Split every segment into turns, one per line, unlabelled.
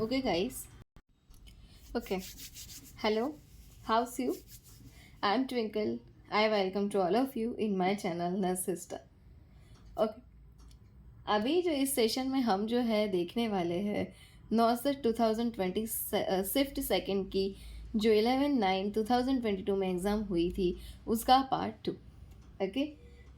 Okay, guys. Okay. Hello. How's you? I'm Twinkle. I welcome to all of you in my channel Nurse Sister. Okay. अभी जो इस session में हम जो है देखने वाले हैं 9/2020 शिफ्ट सेकंड की जो 11/9/2022 में एग्ज़ाम हुई थी उसका पार्ट 2. ओके.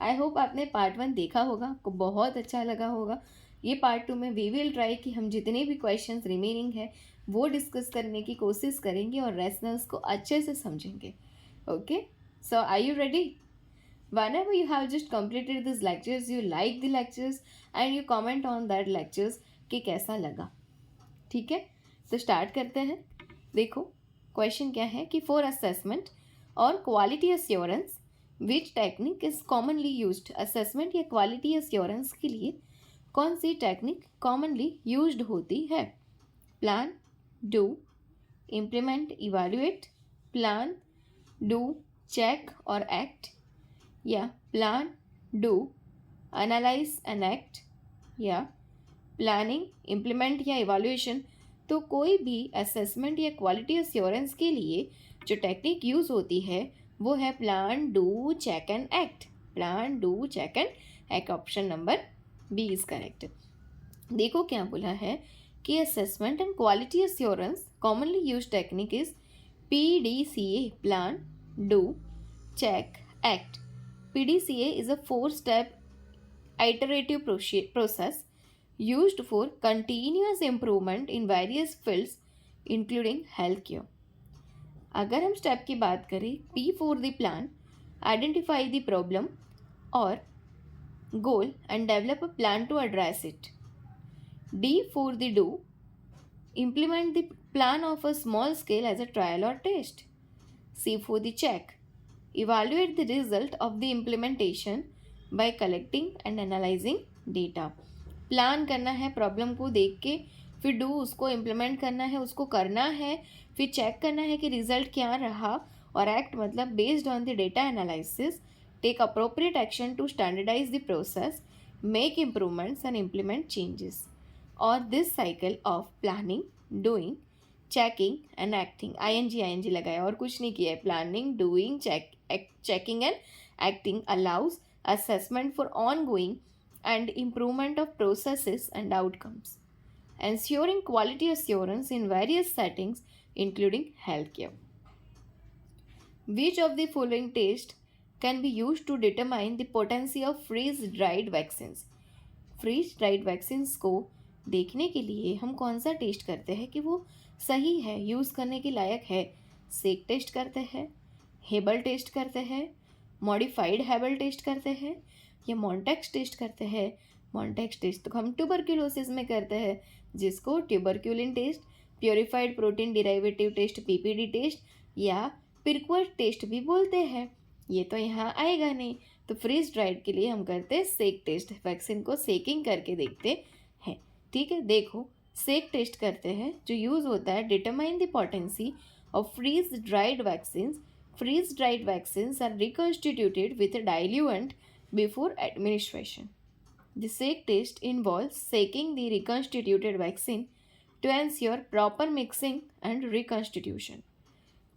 आई होप आपने पार्ट 1 देखा होगा, आपको बहुत अच्छा लगा होगा. ये पार्ट 2 में वी विल ट्राई कि हम जितने भी क्वेश्चंस रिमेनिंग है वो डिस्कस करने की कोशिश करेंगे और रेशनल्स को अच्छे से समझेंगे. Okay. So are you ready? Whenever you have just completed these lectures, you like the lectures and you comment on that lectures कि कैसा लगा. ठीक है, तो स्टार्ट करते हैं. देखो क्वेश्चन क्या है कि फॉर असेसमेंट और quality assurance which technique is commonly used. Assessment या क्वालिटी अश्योरेंस के लिए कौन सी टेक्निक कॉमनली यूज्ड होती है? Plan, do, implement, evaluate, plan, do, check और एक्ट, या plan, do, analyse and act, या प्लानिंग, इम्प्लीमेंट या इवैल्यूएशन. तो कोई भी असेसमेंट या क्वालिटी अश्योरेंस के लिए जो टेक्निक यूज़ होती है वो है plan, do, check and act. Plan, do, check and act. Option number B is correct. देखो क्या बोला है कि assessment and quality assurance commonly use technique is PDCA, plan, do, check, act. PDCA is a 4-step iterative process used for continuous improvement in various fields including healthcare. अगर हम step की बात करें, P for the plan, identify the problem or goal and develop a plan to address it. D for the do, implement the plan of a small scale as a trial or test. C for the check, evaluate the result of the implementation by collecting and analyzing data. Plan करना है problem को देख के, फिर do उसको implement करना है, उसको करना है, फिर चेक करना है कि रिजल्ट क्या रहा, और एक्ट मतलब based on the data analysis take appropriate action to standardise the process, make improvements and implement changes. और this cycle of planning, doing, checking and acting, ING लगाया और कुछ नहीं किया है. Planning, doing, checking and acting allows assessment for ongoing and improvement of processes and outcomes, ensuring quality assurance in various settings including healthcare. Which of the following tests can be used to determine the potency of freeze-dried vaccines? freeze-dried vaccines को देखने के लिए हम कौन सा test करते हैं कि वो सही है, यूज़ करने के लायक है? सेक टेस्ट करते हैं, हेबल टेस्ट करते हैं, मॉडिफाइड हेबल टेस्ट करते हैं, या मॉन्टेक्स टेस्ट करते हैं? मॉन्टेक्स टेस्ट तो हम ट्यूबरक्यूलोसिस में करते हैं, जिसको tuberculin test, purified protein derivative test PPD test, या पिरक्वेट टेस्ट भी बोलते हैं. ये तो यहाँ आएगा नहीं, तो फ्रीज ड्राइड के लिए हम करते हैं सेक टेस्ट. वैक्सीन को सेकिंग करके देखते हैं. ठीक है, देखो सेक टेस्ट करते हैं जो यूज़ होता है determine the potency of freeze dried vaccines. Freeze dried vaccines are reconstituted with diluent before administration. The shake test involves shaking the reconstituted vaccine to ensure proper mixing and reconstitution.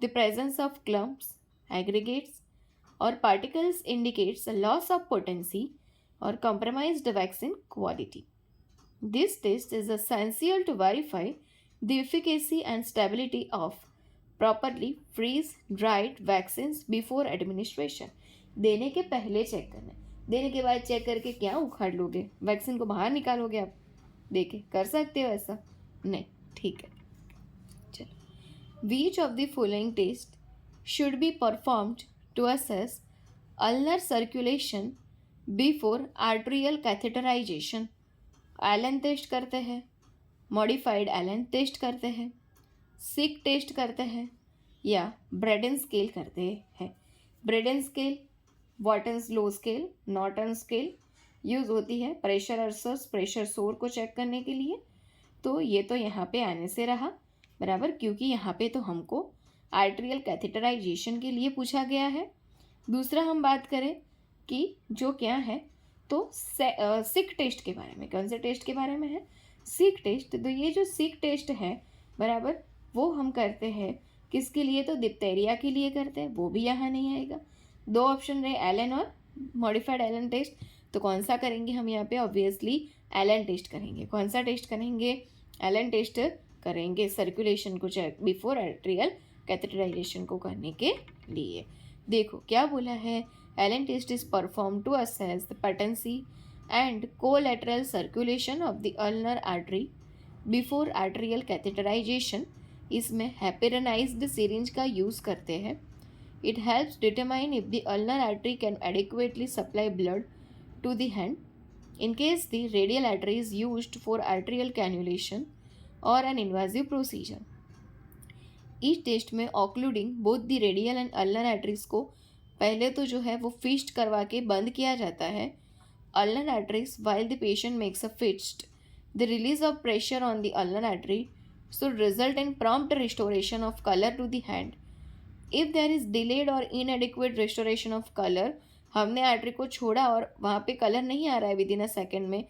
The presence of clumps, aggregates or particles indicates a loss of potency or compromised vaccine quality. This test is essential to verify the efficacy and stability of properly freeze-dried vaccines before administration. देने के पहले check करना है, देने के बाद check करके क्या उखाड़ लोगे, वैक्सीन को बाहर निकालोगे आप? देखे कर सकते हो ऐसा? नहीं. ठीक है, चलो. Which of the following test should be performed to assess ulnar circulation before arterial catheterization? Allen test करते हैं, मॉडिफाइड एलन टेस्ट करते हैं, सिक टेस्ट करते हैं, या ब्रेडन स्केल करते हैं? ब्रेडन स्केल वॉटन्स लो स्केल, नॉर्टन स्केल यूज़ होती है प्रेशर अल्सर्स, प्रेशर सोर को चेक करने के लिए. तो ये तो यहाँ पे आने से रहा बराबर, क्योंकि यहाँ पे तो हमको आर्टेरियल कैथेटराइजेशन के लिए पूछा गया है. दूसरा हम बात करें कि जो क्या है, तो सिक टेस्ट के बारे में. कौन से टेस्ट के बारे में है? सीक टेस्ट, तो ये जो सीक टेस्ट है बराबर, वो हम करते हैं किसके लिए, तो डिप्थेरिया के लिए करते हैं, वो भी यहाँ नहीं आएगा। दो ऑप्शन रहे, एलन और मॉडिफाइड एलन टेस्ट, तो कौन सा करेंगे हम यहाँ पे, ऑब्वियसली एलन टेस्ट करेंगे। कौन सा टेस्ट करेंगे, एलन टेस्ट करेंगे सर्कुलेशन को चेक बिफोर आर्टेरियल कैथेटराइजेशन को करने के लिए। देखो क्या बोला है, Allen test is perform to assess the patency and collateral circulation of the ulnar artery before arterial catheterization. इसमें हेपेरनाइज्ड सिरिंज का यूज़ करते हैं। It helps determine if the ulnar artery can adequately supply blood to the hand in case the radial artery is used for arterial cannulation or an invasive procedure. इस test में ऑक्लूडिंग both the radial and ulnar arteries को पहले तो जो है वो fist करवा के बंद किया जाता है। Ulnar arteries while the patient makes a fist, the release of pressure on the ulnar artery should result in prompt restoration of color to the hand. If there is delayed or inadequate restoration of color, हमने artery को छोड़ा और वहाँ पे colour नहीं आ रहा है with in a second में,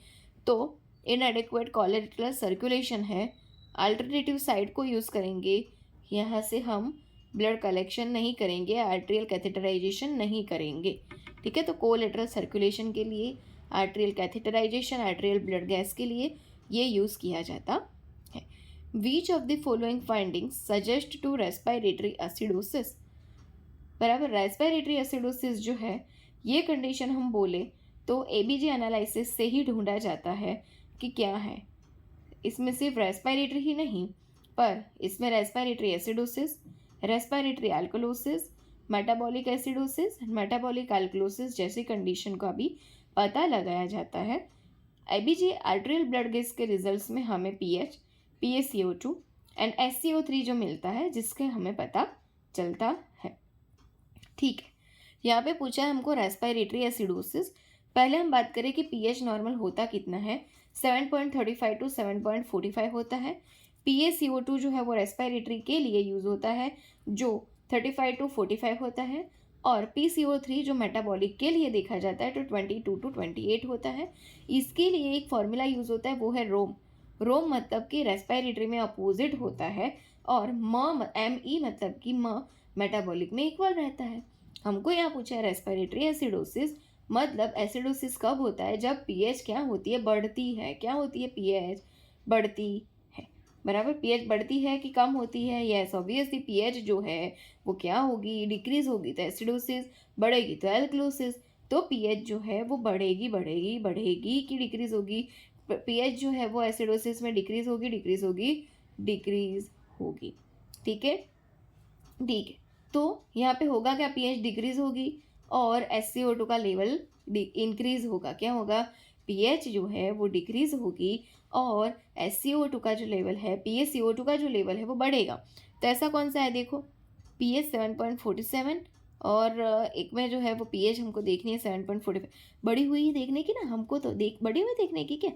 तो इनएडिक्वेट कोलैटरल सर्कुलेशन है, अल्टरनेटिव साइड को यूज़ करेंगे। यहाँ से हम ब्लड कलेक्शन नहीं करेंगे, आर्टेरियल कैथेटराइजेशन नहीं करेंगे। ठीक है, तो कोलैटरल सर्कुलेशन के लिए, arterial catheterization, arterial blood gas के लिए ये यूज़ किया जाता है। Which of the following findings suggest to respiratory acidosis, बराबर, रेस्पिरेटरी एसिडोसिस जो है ये कंडीशन हम बोले तो एबीजी एनालिसिस से ही ढूंढा जाता है कि क्या है। इसमें सिर्फ रेस्पिरेटरी ही नहीं, पर इसमें respiratory acidosis, respiratory alkalosis, metabolic acidosis, metabolic alkalosis जैसी कंडीशन का भी पता लगाया जाता है। एबीजी आर्टेरियल ब्लड गैस के रिजल्ट्स में हमें पीएच, PaCO2 एंड SCO3 जो मिलता है, जिसके हमें पता चलता है। ठीक है, यहाँ पे पूछा है हमको रेस्पिरेटरी एसिडोसिस। पहले हम बात करें कि पीएच नॉर्मल होता कितना है, 7.35 टू 7.45 होता है। PaCO2 जो है वो रेस्पिरेटरी के लिए यूज़ होता है, जो 35 टू 45 होता है, और PaCO3 जो मेटाबॉलिक के लिए देखा जाता है तो 22 टू 28 होता है। इसके लिए एक फॉर्मूला यूज़ होता है, वो है रोम। रोम मतलब कि रेस्पिरेटरी में अपोजिट होता है, और ME मतलब कि मेटाबॉलिक में इक्वल रहता है। हमको यहाँ पूछा है रेस्पिरेटरी एसिडोसिस, मतलब एसिडोसिस कब होता है, जब पीएच क्या होती है, बढ़ती है। क्या होती है, पीएच बढ़ती है, बराबर। पीएच बढ़ती है कि कम होती है, यस ऑब्वियसली पीएच जो है वो क्या होगी, डिक्रीज होगी तो एसिडोसिस, बढ़ेगी तो एल्कलोसिस। तो पीएच जो है वो बढ़ेगी बढ़ेगी बढ़ेगी कि डिक्रीज होगी, पीएच जो है वो एसिडोसिस में डिक्रीज होगी डिक्रीज होगी डिक्रीज होगी। ठीक है, ठीक है, तो यहाँ पे होगा क्या, पीएच डिक्रीज होगी और SCO2 का लेवल इंक्रीज होगा। क्या होगा, पीएच जो है वो डिक्रीज होगी और SCO2 का जो लेवल है, PaCO2 का जो लेवल है वो बढ़ेगा। तो ऐसा कौन सा है, देखो पीएच 7.47 और एक में जो है वो पीएच हमको देखनी है 7.45। बढ़ी हुई देखने की ना हमको, तो बढ़ी हुई देखने की क्या,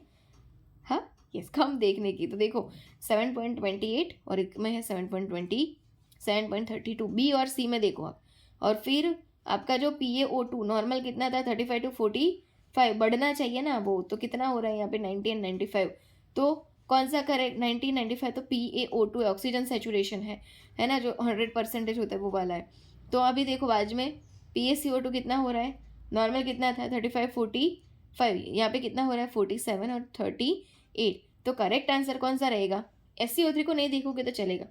हाँ यस, कम देखने की। तो देखो 7.28 और एक में है 7.32, बी और सी में देखो आप। और फिर आपका जो PaO2 नॉर्मल कितना था, 35 टू 45, बढ़ना चाहिए ना वो, तो कितना हो रहा है यहाँ पे 90 एंड 95। तो कौन सा करेक्ट, 90 95, तो PaO2 ऑक्सीजन सेचुरेशन है ना, जो 100% होता है वो वाला है। तो अभी देखो आज में PaCO2 कितना हो रहा है, नॉर्मल कितना था 35 45, यहाँ पे कितना हो रहा है 47 और 38। तो करेक्ट आंसर कौन सा रहेगा, SCO3 को नहीं देखोगे तो चलेगा,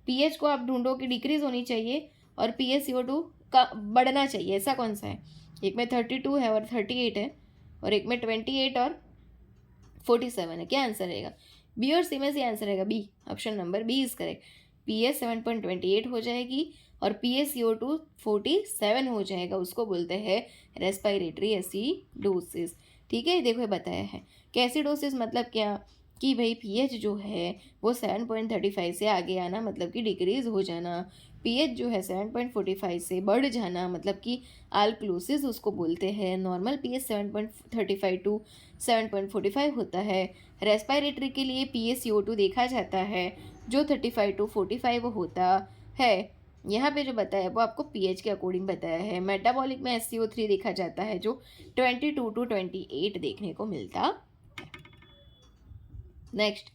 पीएच को आप ढूंढो कि डिक्रीज होनी चाहिए और PaCO2 का बढ़ना चाहिए, ऐसा कौन सा है। एक में 32 है और 38 है, और एक में 28 और 47 है। क्या आंसर रहेगा, बी और सी में से आंसर रहेगा B, option number B is correct. PH 7.28 हो जाएगी और PaCO2 47 हो जाएगा, उसको बोलते हैं रेस्पिरेटरी एसिडोसिस। ठीक है, देखो बताया है कि एसिडोसिस मतलब क्या, कि भाई पीएच जो है वो 7.35 से आगे आना मतलब कि डिक्रीज हो जाना, पीएच जो है 7.45 से बढ़ जाना मतलब कि अल्कलोसिस उसको बोलते हैं। नॉर्मल पीएच 7.35 टू 7.45 होता है। रेस्पिरेटरी के लिए PaCO2 देखा जाता है जो 35 टू 45 होता है। यहाँ पे जो बताया वो आपको पीएच के अकॉर्डिंग बताया है। मेटाबॉलिक में SCO3 देखा जाता है जो 22 टू 28 देखने को मिलता। Next,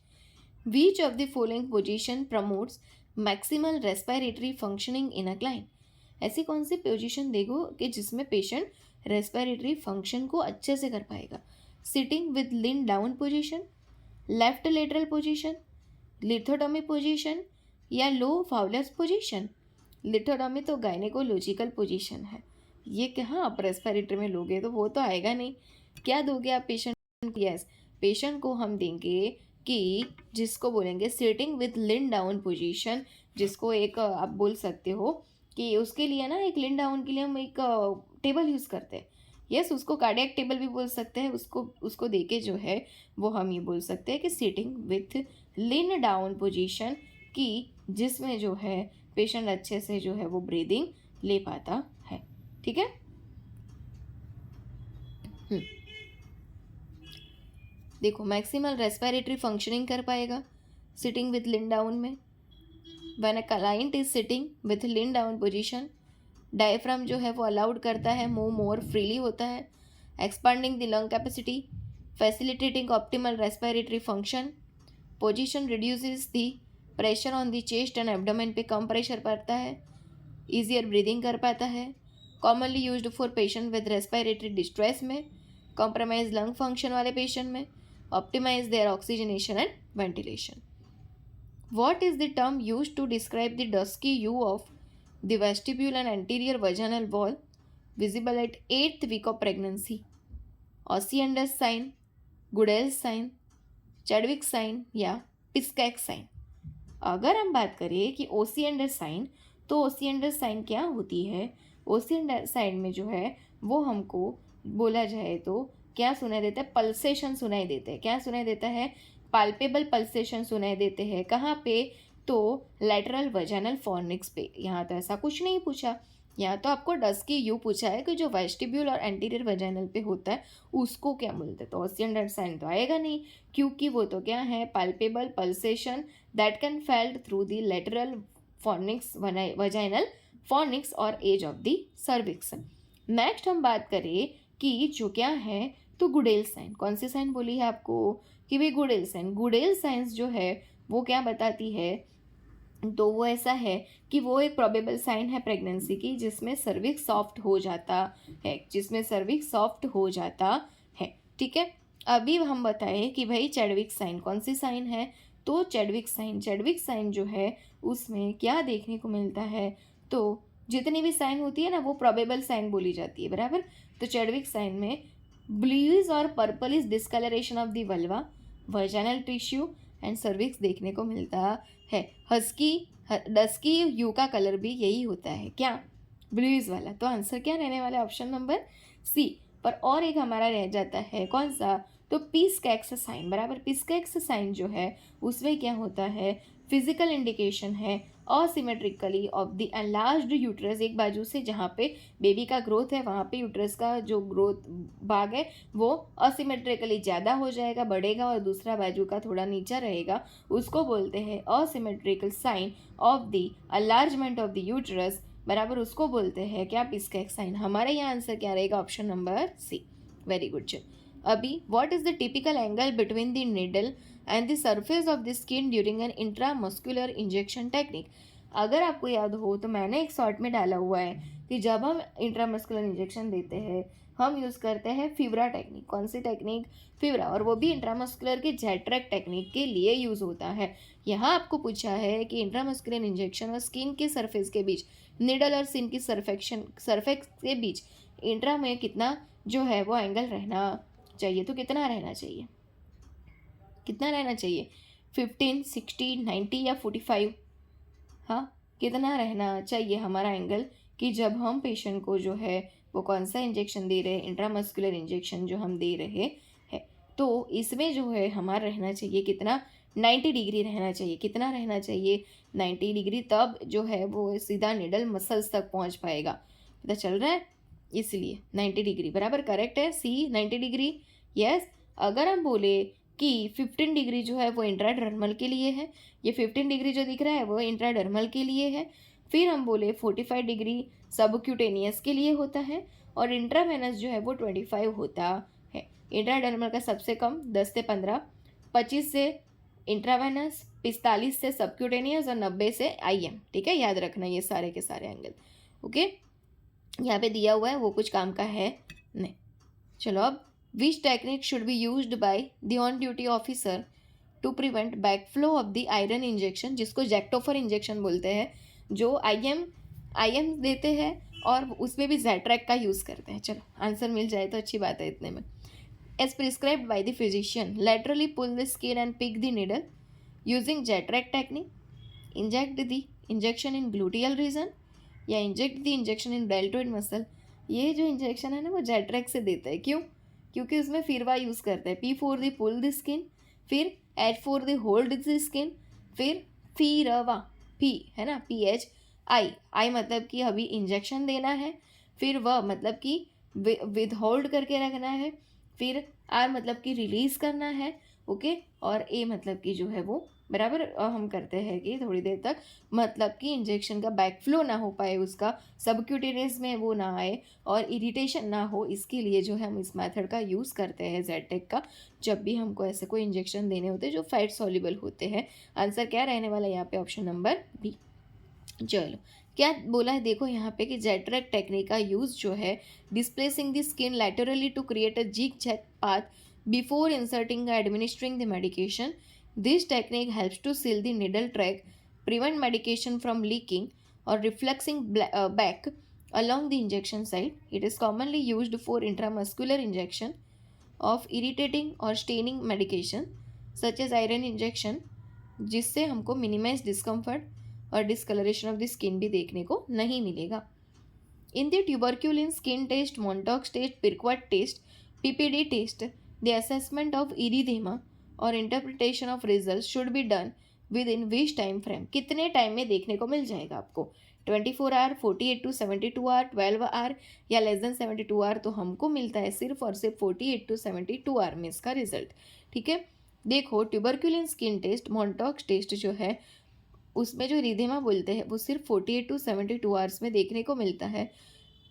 which of the following position promotes maximal respiratory functioning in a client? ऐसी कौन सी पोजीशन देखो कि जिसमें पेशेंट रेस्पिरेटरी फंक्शन को अच्छे से कर पाएगा? Sitting with lean down position, left lateral position, lithotomy position या लो फाउलर्स पोजीशन? लिथोटॉमी तो गायनेकोलॉजिकल पोजीशन है, ये कहाँ आप रेस्पिरेटरी में लोगे, तो वो तो आएगा नहीं। क्या दोगे आप पेशेंट? यस, पेशेंट को हम देंगे कि जिसको बोलेंगे sitting with lean down position, जिसको एक आप बोल सकते हो कि उसके लिए ना एक लिन डाउन के लिए हम एक टेबल यूज़ करते हैं। यस, उसको कार्डियक टेबल भी बोल सकते हैं। उसको देके जो है वो हम ये बोल सकते हैं कि sitting with lean down position, की जिसमें जो है पेशेंट अच्छे से जो है वो ब्रीदिंग ले पाता है। ठीक है। देखो, मैक्सिमल रेस्पिरेटरी फंक्शनिंग कर पाएगा सिटिंग विथ लिन डाउन में। When a client is sitting with lean down position, diaphragm जो है वो अलाउड करता है, मूव मोर फ्रीली होता है, expanding the lung capacity, facilitating optimal respiratory function, position reduces the pressure on the chest and abdomen पे कम pressure पड़ता है, ईजियर ब्रीदिंग कर पाता है, commonly used for patient with respiratory distress में, कॉम्प्रोमाइज लंग फंक्शन वाले पेशेंट में, optimise their oxygenation and ventilation. What is the term used to describe the dusky hue of the vestibule and anterior vaginal wall visible at 8th week of pregnancy? Osciandus sign, Goodell's sign, Chadwick sign या पिस्कैक sign? अगर हम बात करें कि Osiander sign, तो Osiander sign क्या होती है? ओसिएंडर साइन में जो है वो हमको बोला जाए तो क्या सुनाई देता है? पल्सेशन सुनाई देते हैं। क्या सुनाई देता है? पाल्पेबल पल्सेशन सुनाई देते हैं। कहाँ पे? तो लेटरल वजाइनल फॉर्निक्स पे। यहाँ तो ऐसा कुछ नहीं पूछा, यहाँ तो आपको डस्की यू पूछा है कि जो वेस्टिब्यूल और एंटीरियर वजाइनल पे होता है उसको क्या बोलते हैं। तो ओसिएंडर साइन तो आएगा नहीं, क्योंकि वो तो क्या है? Palpable pulsation that can felt through the lateral fornix vaginal fornix और edge of the cervix. Next हम बात करें कि जो क्या है, तो गुडेल साइन। कौन सी साइन बोली है आपको? कि भाई गुडेल साइन। गुडेल साइंस जो है वो क्या बताती है? तो वो ऐसा है कि वो एक प्रोबेबल साइन है प्रेगनेंसी की, जिसमें सर्विक्स सॉफ्ट हो जाता है, जिसमें सर्विक्स सॉफ्ट हो जाता है। ठीक है। अभी हम बताएं कि भाई चैडविक साइन कौन सी साइन है? तो चैडविक साइन जो है उसमें क्या देखने को मिलता है? तो जितनी भी साइन होती है ना वो प्रोबेबल साइन बोली जाती है, बराबर। तो चैडविक साइन में ब्लूइश और purplish discolouration of the vulva, vaginal tissue and cervix देखने को मिलता है। डस्की यू का कलर भी यही होता है, क्या? ब्लूइश वाला। तो आंसर क्या रहने वाला है? Option number C. पर और एक हमारा रह जाता है, कौन सा? तो पिस्कैक्स साइन, बराबर। पिस्कैक्स साइन जो है उसमें क्या होता है? फिजिकल इंडिकेशन है असिमेट्रिकली ऑफ द एनलार्ज्ड यूट्रस। एक बाजू से जहाँ पे बेबी का ग्रोथ है वहाँ पे यूट्रस का जो ग्रोथ भाग है वो असिमेट्रिकली ज़्यादा हो जाएगा, बढ़ेगा, और दूसरा बाजू का थोड़ा नीचा रहेगा, उसको बोलते हैं asymmetrical sign of the enlargement of the uterus, बराबर। उसको बोलते हैं क्या? Piskacek sign. हमारे यहाँ आंसर क्या रहेगा? Option number C. Very good. चल अभी, what is the typical angle between the needle and the surface of the skin during an intramuscular injection technique? अगर आपको याद हो तो मैंने एक शॉर्ट में डाला हुआ है कि जब हम इंट्रामस्कुलर इंजेक्शन देते हैं हम यूज़ करते हैं फीवरा टेक्निक। कौन सी टेक्निक? फीवरा। और वो भी इंट्रामस्कुलर के जेट्रैक टेक्निक के लिए यूज़ होता है। यहाँ आपको पूछा है कि इंट्रामस्कुलर इंजेक्शन और स्किन के सरफेस के बीच, निडल और स्किन की सरफेक्स के बीच इंट्रा में कितना जो है वो एंगल रहना चाहिए? तो कितना रहना चाहिए? कितना रहना चाहिए? 15, 60, 90 या 45? हाँ, कितना रहना चाहिए हमारा एंगल कि जब हम पेशेंट को जो है वो कौन सा इंजेक्शन दे रहे हैं, इंट्रामस्कुलर इंजेक्शन जो हम दे रहे हैं, तो इसमें जो है हमारा रहना चाहिए कितना? 90 डिग्री रहना चाहिए। कितना रहना चाहिए? 90 डिग्री। तब जो है वो सीधा निडल मसल्स तक पहुंच पाएगा। पता चल रहा है? इसलिए 90 डिग्री बराबर करेक्ट है, सी 90 डिग्री। यस। अगर हम बोले कि 15 डिग्री जो है वो इंट्राडर्मल के लिए है, ये 15 डिग्री जो दिख रहा है वो इंट्राडर्मल के लिए है। फिर हम बोले 45 डिग्री सबक्यूटेनियस के लिए होता है, और इंट्रावेनस जो है वो 25 होता है। इंट्राडर्मल का सबसे कम 10 से 15, 25 से इंट्रावेनस, 45 से सबक्यूटेनियस और 90 से IM। ठीक है, याद रखना ये सारे के सारे एंगल। ओके, यहाँ पे दिया हुआ है, वो कुछ काम का है नहीं। चलो अब, which technique should be used by the on duty officer to prevent backflow of the iron injection, जिसको जैक्टोफर इंजेक्शन बोलते हैं, जो IM देते हैं और उसमें भी जैट्रैक का यूज़ करते हैं। चलो आंसर मिल जाए तो अच्छी बात है इतने में। As prescribed by the physician, laterally pull the skin and pick the needle using Jatrac technique. Inject the injection in gluteal region या inject the injection in deltoid muscle। ये जो इंजेक्शन है ना वो जेट्रैक से देता है। क्यों? क्योंकि उसमें फिरवा यूज़ करते हैं। P for the pull the skin, फिर H for the hold the skin, फिर फिरवा, P है ना, PHI मतलब कि अभी इंजेक्शन देना है, फिर वह मतलब कि विद होल्ड करके रखना है, फिर R मतलब कि रिलीज़ करना है। ओके, और A मतलब कि जो है वो बराबर हम करते हैं कि थोड़ी देर तक, मतलब कि इंजेक्शन का बैकफ्लो ना हो पाए, उसका सबक्यूटेनियस में वो ना आए और इरिटेशन ना हो, इसके लिए जो है हम इस मेथड का यूज़ करते हैं जेटेक का, जब भी हमको ऐसे कोई इंजेक्शन देने होते हैं जो फैट सॉल्युबल होते हैं। आंसर क्या रहने वाला है यहाँ पे? Option number B। चलो क्या बोला है देखो यहाँ पे कि जेट्रैक टेक्निक का यूज़ जो है displacing the skin laterally to create a zig zag path before inserting administering the medication. This technique helps to seal the needle track, prevent medication from leaking और refluxing back along the injection site. It is commonly used for intramuscular injection of irritating or staining medication such as iron injection, जिससे हमको minimise discomfort और discolouration of the skin भी देखने को नहीं मिलेगा। In the tuberculin skin test, Mantoux test, Pirquet test, PPD test, the assessment of erythema और interpretation of result should be done within which time frame. कितने time में देखने को मिल जाएगा आपको? 24 आवर, 48 to 72 आवर, 12 आवर या less than 72 hour? तो हमको मिलता है सिर्फ और सिर्फ 48 to 72 आवर में इसका रिजल्ट। ठीक है, देखो tuberculin skin test, Mantoux test जो है उसमें जो रिधेमा बोलते हैं वो सिर्फ 48 to 72 आवर्स में देखने को मिलता है।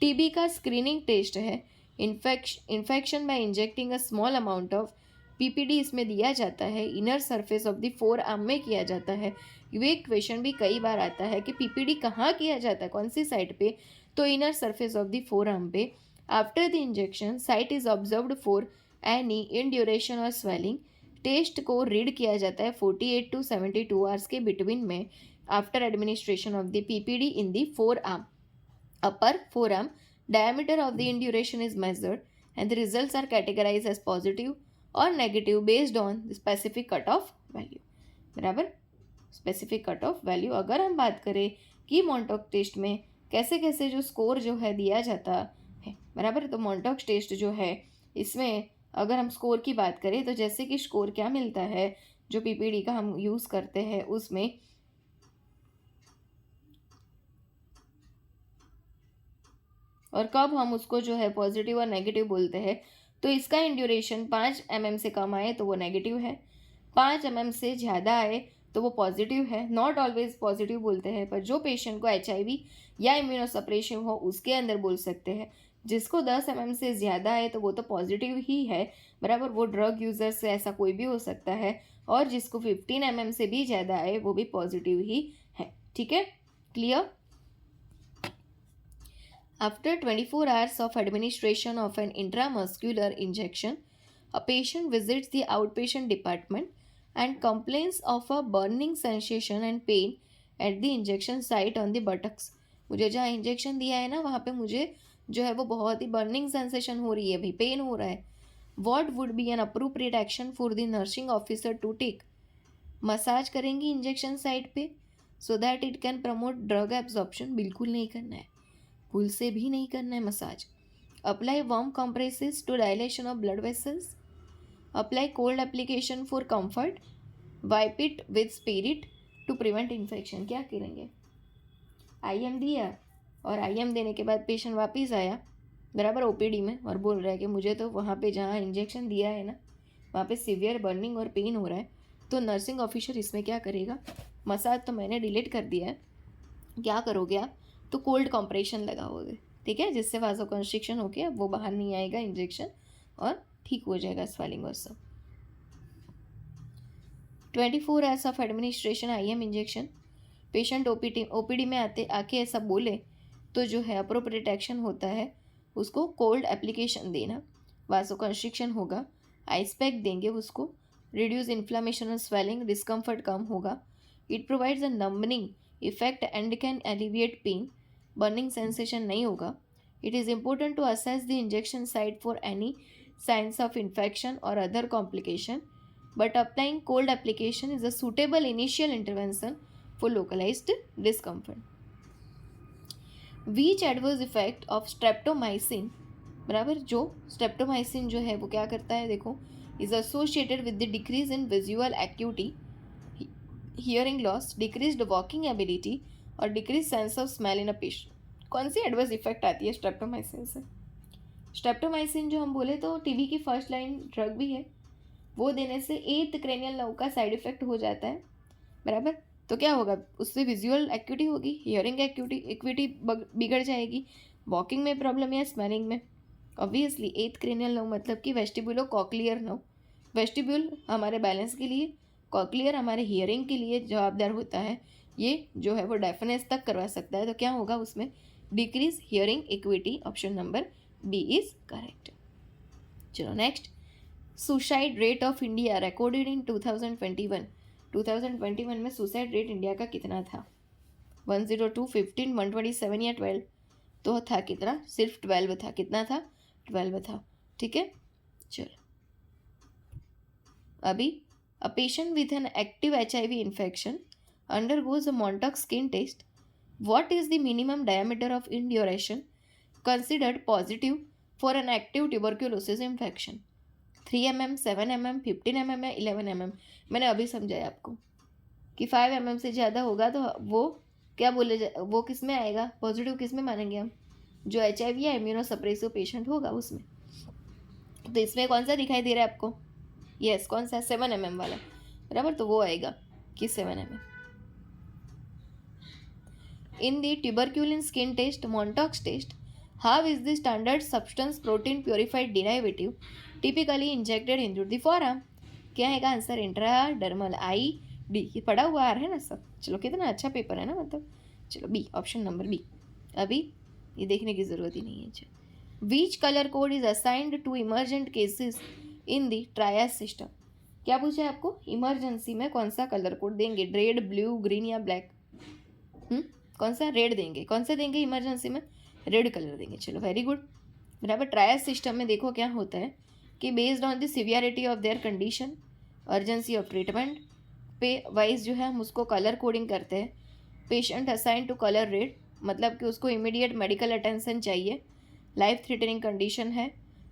TB का स्क्रीनिंग टेस्ट है, infection by injecting a small amount of PPD इसमें दिया जाता है, inner surface of the four arm में किया जाता है। ये क्वेश्चन भी कई बार आता है कि PPD कहाँ किया जाता है, कौन सी साइड पे? तो inner surface of the forearm पे। After the injection site is observed for any induration और स्वेलिंग। टेस्ट को रीड किया जाता है 48 to 72 आवर्स के बिटवीन में after administration of the PPD in the forearm. Upper forearm diameter of the induration is measured and the results are categorized as positive or negative based on the specific cutoff value। बराबर, specific cut off value. अगर हम बात करें कि मोंटॉक test में कैसे कैसे जो स्कोर जो है दिया जाता है, बराबर, तो मोंटॉक टेस्ट जो है इसमें अगर हम स्कोर की बात करें तो जैसे कि स्कोर क्या मिलता है जो PPD का हम यूज़ करते हैं उसमें, और कब हम उसको जो है पॉजिटिव और नेगेटिव बोलते हैं, तो इसका इंड्यूरेशन 5 mm से कम आए तो वो नेगेटिव है, 5 mm से ज़्यादा आए तो वो पॉजिटिव है। नॉट ऑलवेज पॉजिटिव बोलते हैं, पर जो पेशेंट को HIV या इम्यूनोसप्रेशन हो उसके अंदर बोल सकते हैं। जिसको 10 mm से ज़्यादा है तो वो तो पॉजिटिव ही है, बराबर, वो ड्रग यूज़र से ऐसा कोई भी हो सकता है, और जिसको 15 mm से भी ज़्यादा है वो भी पॉजिटिव ही है। ठीक है, clear? After 24 hours of administration of an intramuscular injection, a patient visits the outpatient department and complains of a burning sensation and pain at the injection site on the buttocks। मुझे जहाँ injection दिया है ना वहाँ पे मुझे जो है वो बहुत ही बर्निंग सेंसेशन हो रही है, भी पेन हो रहा है। What would be an appropriate action for the nursing officer to take? Massage करेंगी इंजेक्शन साइट पे so that it can promote drug absorption? बिल्कुल नहीं करना है, पुल से भी नहीं करना है massage. Apply warm compresses to dilation of blood vessels, apply cold application for comfort, wipe it with spirit to prevent infection. क्या करेंगे? IM दिया और IM देने के बाद पेशेंट वापस आया, बराबर, OPD में, और बोल रहा है कि मुझे तो वहाँ पे जहाँ इंजेक्शन दिया है ना वहाँ पे सीवियर बर्निंग और पेन हो रहा है। तो नर्सिंग ऑफिसर इसमें क्या करेगा? मसाज तो मैंने डिलीट कर दिया है, क्या करोगे आप? तो कोल्ड कंप्रेशन लगाओगे, ठीक है, जिससे वाजो कंस्ट्रिक्शन होके अब वो बाहर नहीं आएगा इंजेक्शन और ठीक हो जाएगा स्वेलिंग और सब। 24 hours of administration IM injection. Patient OPD में आके ऐसा बोले तो जो है अप्रोप्रिएट एक्शन होता है उसको कोल्ड एप्लीकेशन देना, वासो कंस्ट्रिक्शन होगा, आइस पैक देंगे उसको, रिड्यूस इन्फ्लामेशन और स्वेलिंग, डिस्कम्फर्ट कम होगा। It provides a numbing effect and can alleviate pain, burning sensation नहीं होगा। It is important to assess the injection site for any signs of infection और other complication, but applying cold application is a suitable initial intervention for localized discomfort. Which adverse effect of streptomycin, बराबर, जो streptomycin जो है वो क्या करता है देखो, is associated with the decrease in visual acuity, hearing loss, decreased walking ability और decrease sense of smell in a patient. कौन सी एडवर्स इफेक्ट आती है स्ट्रेप्टोमाइसिन से? स्ट्रेप्टोमाइसिन जो हम बोले तो टीबी की फर्स्ट लाइन ड्रग भी है, वो देने से 8th क्रेनियल नर्व का साइड इफेक्ट हो जाता है, बराबर। तो क्या होगा, उससे विजुअल एक्यूटी होगी, हियरिंग एक्विटी बिगड़ जाएगी, वॉकिंग में प्रॉब्लम या स्मेलिंग में। ऑब्वियसली 8th क्रेनियल नर्व मतलब कि वेस्टिब्यूलो कॉक्लियर नर्व, वेस्टिब्यूल हमारे बैलेंस के लिए, कॉक्लियर हमारे हियरिंग के लिए जवाबदार होता है, ये जो है वो डेफनेस तक करवा सकता है। तो क्या होगा उसमें, decrease hearing equity, option number B is correct. चलो next, suicide rate of India recorded in 2021। 2021 में सुसाइड रेट इंडिया का कितना था? 102, 15, 127 या 12? तो था कितना, सिर्फ 12 था। कितना था? 12 था, ठीक है। चलो अभी, अ patient with an active HIV infection undergoes a Montauk skin test. What is the minimum diameter of induration considered positive for an active tuberculosis infection? 3 mm, 7 mm, 15 mm या 11 mm? मैंने अभी समझाया आपको कि 5 mm से ज़्यादा होगा तो वो क्या बोले वो किस में आएगा, पॉजिटिव किस में मानेंगे हम? जो HIV या इम्यूनोसप्रेसिव पेशेंट होगा उसमें। तो इसमें कौन सा दिखाई दे रहा है आपको? यस, कौन सा? 7 mm वाला, बराबर। तो वो आएगा कि 7 mm। In the tuberculin skin test, Montauk's test, how is the standard substance protein purified derivative typically injected into the forearm? क्या है का आंसर? Intradermal, ID। ये पढ़ा हुआ आ रहा है ना सब। चलो कितना अच्छा पेपर है ना, मतलब। चलो बी, ऑप्शन नंबर बी। अभी ये देखने की ज़रूरत ही नहीं है। Which color code is assigned to emergent cases in the trias system? क्या पूछा है आपको? इमरजेंसी में कौन सा कलर कोड देंगे? रेड, ब्लू, ग्रीन या ब्लैक? कौन सा? रेड देंगे। कौन सा देंगे इमरजेंसी में? रेड कलर देंगे। चलो वेरी गुड, बराबर। ट्रायस सिस्टम में देखो क्या होता है कि based on the severity of their condition, urgency of treatment पे वाइज जो है हम उसको कलर कोडिंग करते हैं। Patient assign to colour red, मतलब कि उसको इमीडिएट मेडिकल अटेंशन चाहिए, लाइफ थ्रेटनिंग कंडीशन है,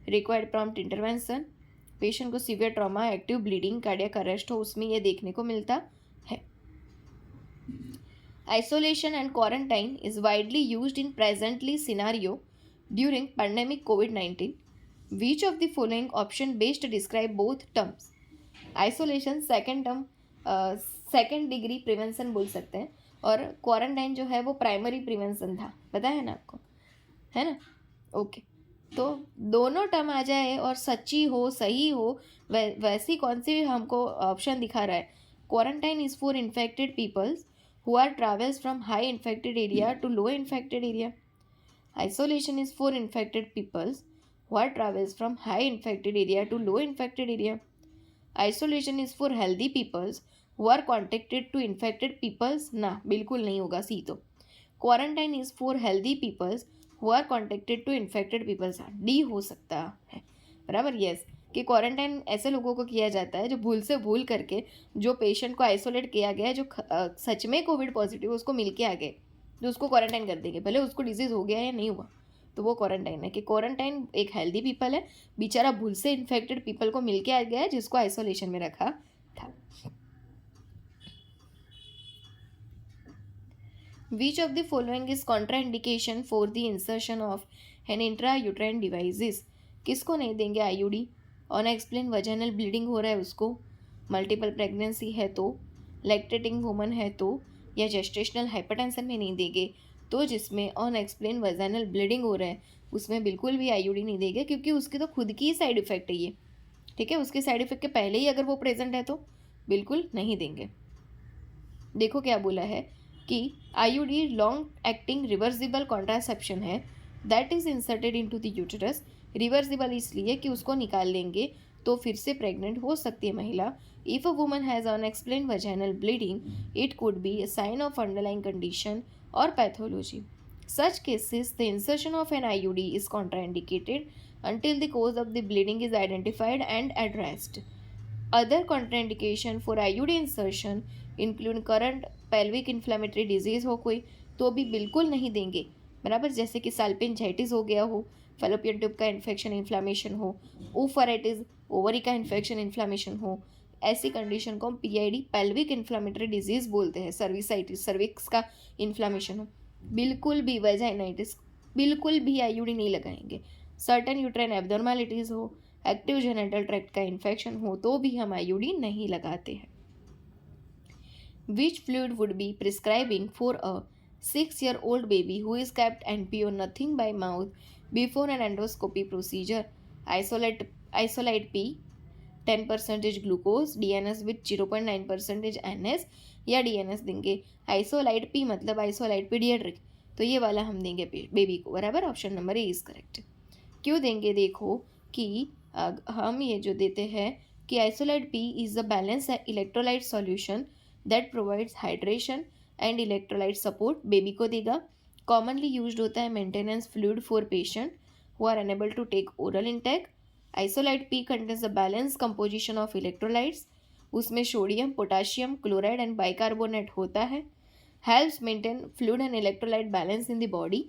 रिक्वायर्ड प्रॉम्प्ट इंटरवेंशन, पेशेंट को severe trauma, active bleeding, cardiac arrest हो, उसमें ये देखने को मिलता है। Isolation and quarantine is widely used in presently scenario during pandemic COVID-19. Which of the following option best describe both terms? Isolation second term, second degree prevention बोल सकते हैं, और क्वारंटाइन जो है वो प्राइमरी प्रिवेंशन था, पता है ना आपको, है ना? ओके, तो दोनों टर्म आ जाए और सच्ची हो, सही हो, वैसी कौन सी हमको ऑप्शन दिखा रहा है? Quarantine is for infected peoples who are travels from high infected area to low infected area. Isolation is for infected peoples who are travels from high infected area to low infected area. Isolation is for healthy peoples who are contacted to infected peoples. ना, बिल्कुल नहीं होगा सी तो। Quarantine is for healthy peoples who are contacted to infected peoples. D हो सकता है, बराबर। Yes, कि क्वारंटाइन ऐसे लोगों को किया जाता है जो भूल से भूल करके, जो पेशेंट को आइसोलेट किया गया है, जो सच में कोविड पॉजिटिव उसको मिल के आ गए, तो उसको क्वारंटाइन कर देंगे, भले उसको डिजीज़ हो गया या नहीं हुआ, तो वो क्वारंटाइन है। कि क्वारंटाइन एक हेल्दी पीपल है, बेचारा भूल से इन्फेक्टेड पीपल को मिल के आ गया है जिसको आइसोलेशन में रखा था। Which of the following is contraindication for the insertion of an intrauterine devices? किसको नहीं देंगे IUD? अनएक्सप्लेन वजाइनल ब्लीडिंग हो रहा है उसको, मल्टीपल प्रेगनेंसी है तो, लैक्टेटिंग वुमन है तो, या जेस्टेशनल हाइपरटेंशन में नहीं देंगे। तो जिसमें अनएक्सप्लेन वजाइनल ब्लीडिंग हो रहा है उसमें बिल्कुल भी IUD नहीं देंगे, क्योंकि उसकी तो खुद की ही साइड इफेक्ट है ये, ठीक है। उसके साइड इफेक्ट के पहले ही अगर वो प्रेजेंट है तो बिल्कुल नहीं देंगे। देखो क्या बोला है कि IUD long acting reversible contraception है that is inserted into the uterus. Reversible इसलिए कि उसको निकाल लेंगे तो फिर से प्रेग्नेंट हो सकती है महिला। If a woman has unexplained vaginal bleeding it could be a sign of underlying condition और pathology. Such cases, the insertion of an IUD is contraindicated until the cause of the bleeding is identified and addressed. Other contraindication for IUD insertion include current pelvic inflammatory disease हो कोई तो भी बिल्कुल नहीं देंगे, बराबर। जैसे कि साल्पिंजाइटिस हो गया हो, फेलोपियन ट्यूब का इन्फेक्शन इन्फ्लामेशन हो, ओफराइटिस ओवरी का इन्फेक्शन इन्फ्लामेशन हो, ऐसी कंडीशन को हम PID पेल्विक इन्फ्लामेटरी डिजीज बोलते हैं। सर्विसाइटिस सर्विक्स का इन्फ्लामेशन हो, बिल्कुल भी वेजाइनाइटिस, बिल्कुल भी आईयूडी नहीं लगाएंगे। सर्टन यूट्राइन एब्नॉर्मैलिटीज हो, एक्टिव जेनिटल ट्रैक्ट का इन्फेक्शन हो तो भी हम आईयूडी नहीं लगाते हैं। Which fluid would be prescribing for a 6-year-old baby who is kept NP or nothing by mouth before an endoscopy procedure? Isolate P 10% glucose, DNS with 0.9% NS या DNS देंगे। आइसोलाइट P मतलब आइसोलाइट पीडियाट्रिक, तो ये वाला हम देंगे बेबी को, बराबर। Option number A is correct. क्यों देंगे? देखो कि हम ये जो देते हैं कि Isolyte P is a balance electrolyte solution that provides hydration and electrolyte support, baby को देगा। कॉमनली यूज्ड होता है maintenance fluid for patient who are unable to take oral intake. Isolyte P contains the balance composition of electrolytes, उसमें sodium, potassium, chloride and bicarbonate होता है। Helps maintain fluid and electrolyte balance in the body.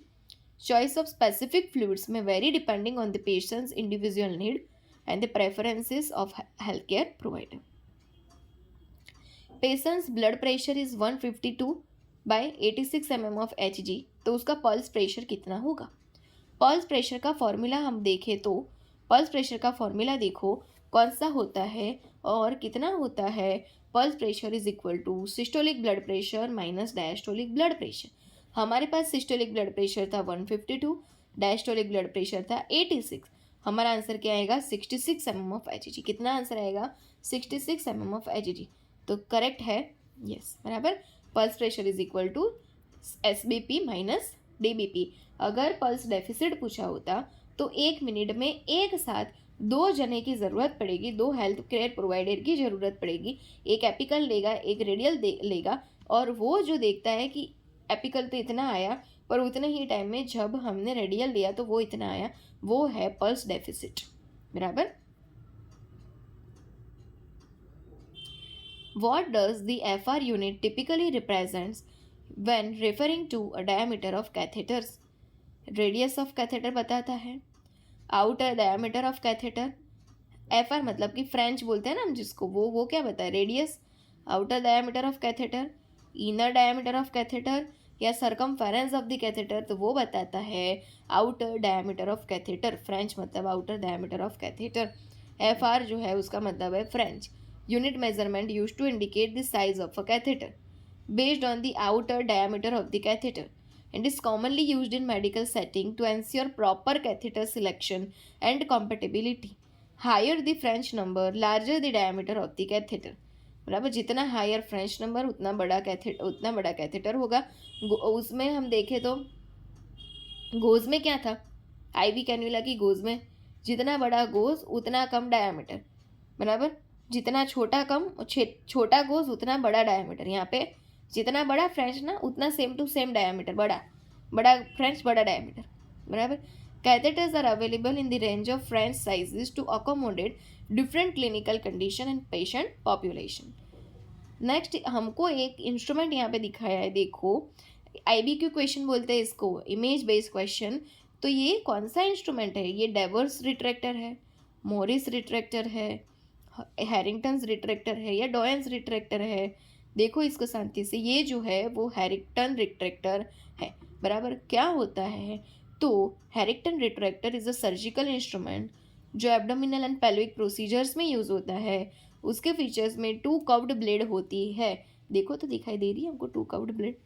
Choice of specific fluids में vary depending on the patients individual need and the preferences of health care provider. Patients blood pressure is 152/86 mm of Hg, तो उसका pulse pressure कितना होगा? Pulse pressure का formula हम देखें तो pulse pressure का फॉर्मूला देखो कौन सा होता है और कितना होता है। Pulse pressure is equal to systolic blood pressure minus diastolic blood pressure. हमारे पास सिस्टोलिक ब्लड प्रेशर था 152, डायस्टोलिक ब्लड प्रेशर था 86। हमारा आंसर क्या आएगा? 66 mm ऑफ Hg। कितना आंसर आएगा? 66 mm ऑफ Hg, तो करेक्ट है, यस, बराबर। Pulse pressure is equal to SBP minus DBP। अगर पल्स डेफिसिट पूछा होता तो 1 मिनट में एक साथ 2 जने की ज़रूरत पड़ेगी, 2 हेल्थ केयर प्रोवाइडर की ज़रूरत पड़ेगी। एक एपिकल लेगा, एक रेडियल लेगा, और वो जो देखता है कि एपिकल तो इतना आया पर उतने ही टाइम में जब हमने रेडियल लिया तो वो इतना आया, वो है पल्स डेफिसिट, बराबर। What does the FR unit typically represents when referring to a diameter of catheters? Radius of catheter बताता है, outer diameter of catheter। FR मतलब कि फ्रेंच बोलते हैं ना हम जिसको, वो क्या बताए? Radius, outer diameter of catheter, inner diameter of catheter या सरकमफेरेंस ऑफ द कैथेटर, तो वो बताता है outer diameter of catheter. French मतलब outer diameter of catheter. FR जो है उसका मतलब है French. Unit measurement used to indicate the size of a catheter based on the outer diameter of the catheter and is commonly used in medical setting to ensure proper catheter selection and compatibility. Higher the French number, larger the diameter of the catheter. बराबर, जितना higher French number उतना बड़ा catheter होगा। उसमें हम देखें तो goes में क्या था? आईवी कैन्युला की गोज में जितना बड़ा गोज उतना कम डायमीटर, बराबर। जितना छोटा गोज उतना बड़ा डायमीटर। यहाँ पे जितना बड़ा फ्रेंच ना उतना सेम टू सेम डायमीटर, बड़ा फ्रेंच बड़ा डायमीटर, बराबर। Catheters are available in the range of French sizes to accommodate different clinical condition and patient population. Next हमको एक इंस्ट्रूमेंट यहाँ पे दिखाया है, देखो IBQ क्वेश्चन बोलते हैं इसको, इमेज बेस्ड क्वेश्चन। तो ये कौन सा इंस्ट्रूमेंट है? ये डेवर्स रिट्रैक्टर है, मोरिस रिट्रैक्टर है, हैरिंगटन्स रिट्रैक्टर है या डॉयंस रिट्रैक्टर है? देखो इसको शांति से, ये जो है वो हैरिंगटन रिट्रैक्टर है, बराबर। क्या होता है? तो Harrington retractor is a surgical instrument जो एब्डोमिनल एंड पेल्विक प्रोसीजर्स में यूज होता है। उसके फीचर्स में 2 कर्व्ड ब्लेड होती है। देखो तो दिखाई दे रही है हमको 2 कर्व्ड ब्लेड,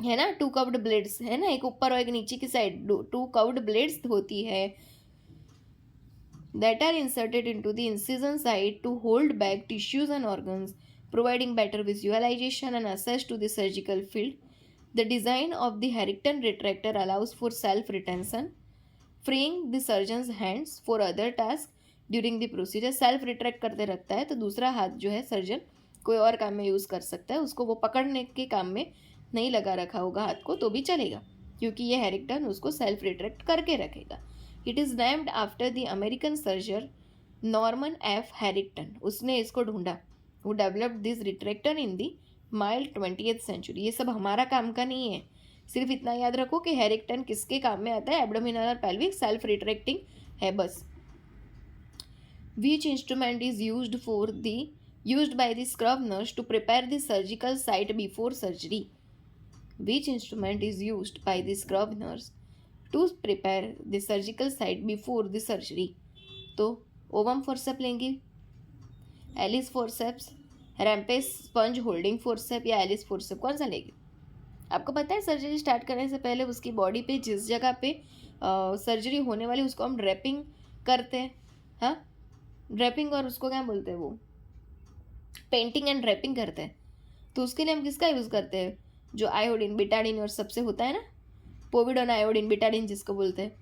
है ना? 2 कर्व्ड ब्लेड्स है ना, एक ऊपर और एक नीचे की साइड, 2 कर्व्ड ब्लेड्स होती है। that are inserted into the incision site to hold back tissues and organs, providing better visualization and access to the surgical field. The design of the Harrington retractor allows for self retention, freeing the surgeon's hands for other tasks during the procedure. Self retract करते रखता है तो दूसरा हाथ जो है surgeon कोई और काम में यूज़ कर सकता है, उसको वो पकड़ने के काम में नहीं लगा रखा होगा हाथ को तो भी चलेगा, क्योंकि ये हैरिंगटन उसको सेल्फ रिट्रैक्ट करके रखेगा. It is named after the American surgeon Norman F Harrington. उसने इसको ढूंढा, वो developed this retractor in the mild 20th century. ये सब हमारा काम का नहीं है, सिर्फ इतना याद रखो कि हैरिंगटन किसके काम में आता है, एब्डोमिनल और पेल्विक सेल्फ रिट्रैक्टिंग है बस. Which instrument is used by the scrub nurse to prepare the surgical site before surgery? Which instrument is used by the scrub nurse to prepare the surgical site before the surgery? तो ovum forceps लेंगी, Allis forceps, Rampley's sponge holding forceps या Allis forceps, कौन सा लेगी? आपको पता है surgery start करने से पहले उसकी बॉडी पे जिस जगह पे सर्जरी होने वाली उसको हम ड्रेपिंग करते हैं. हाँ, ड्रेपिंग, और उसको क्या बोलते हैं, वो पेंटिंग एंड ड्रेपिंग करते हैं. तो उसके लिए हम किसका यूज़ करते हैं, जो आयोडीन बिटाडीन और सबसे होता है ना, पोविडोन आयोडीन बिटाडीन जिसको बोलते हैं.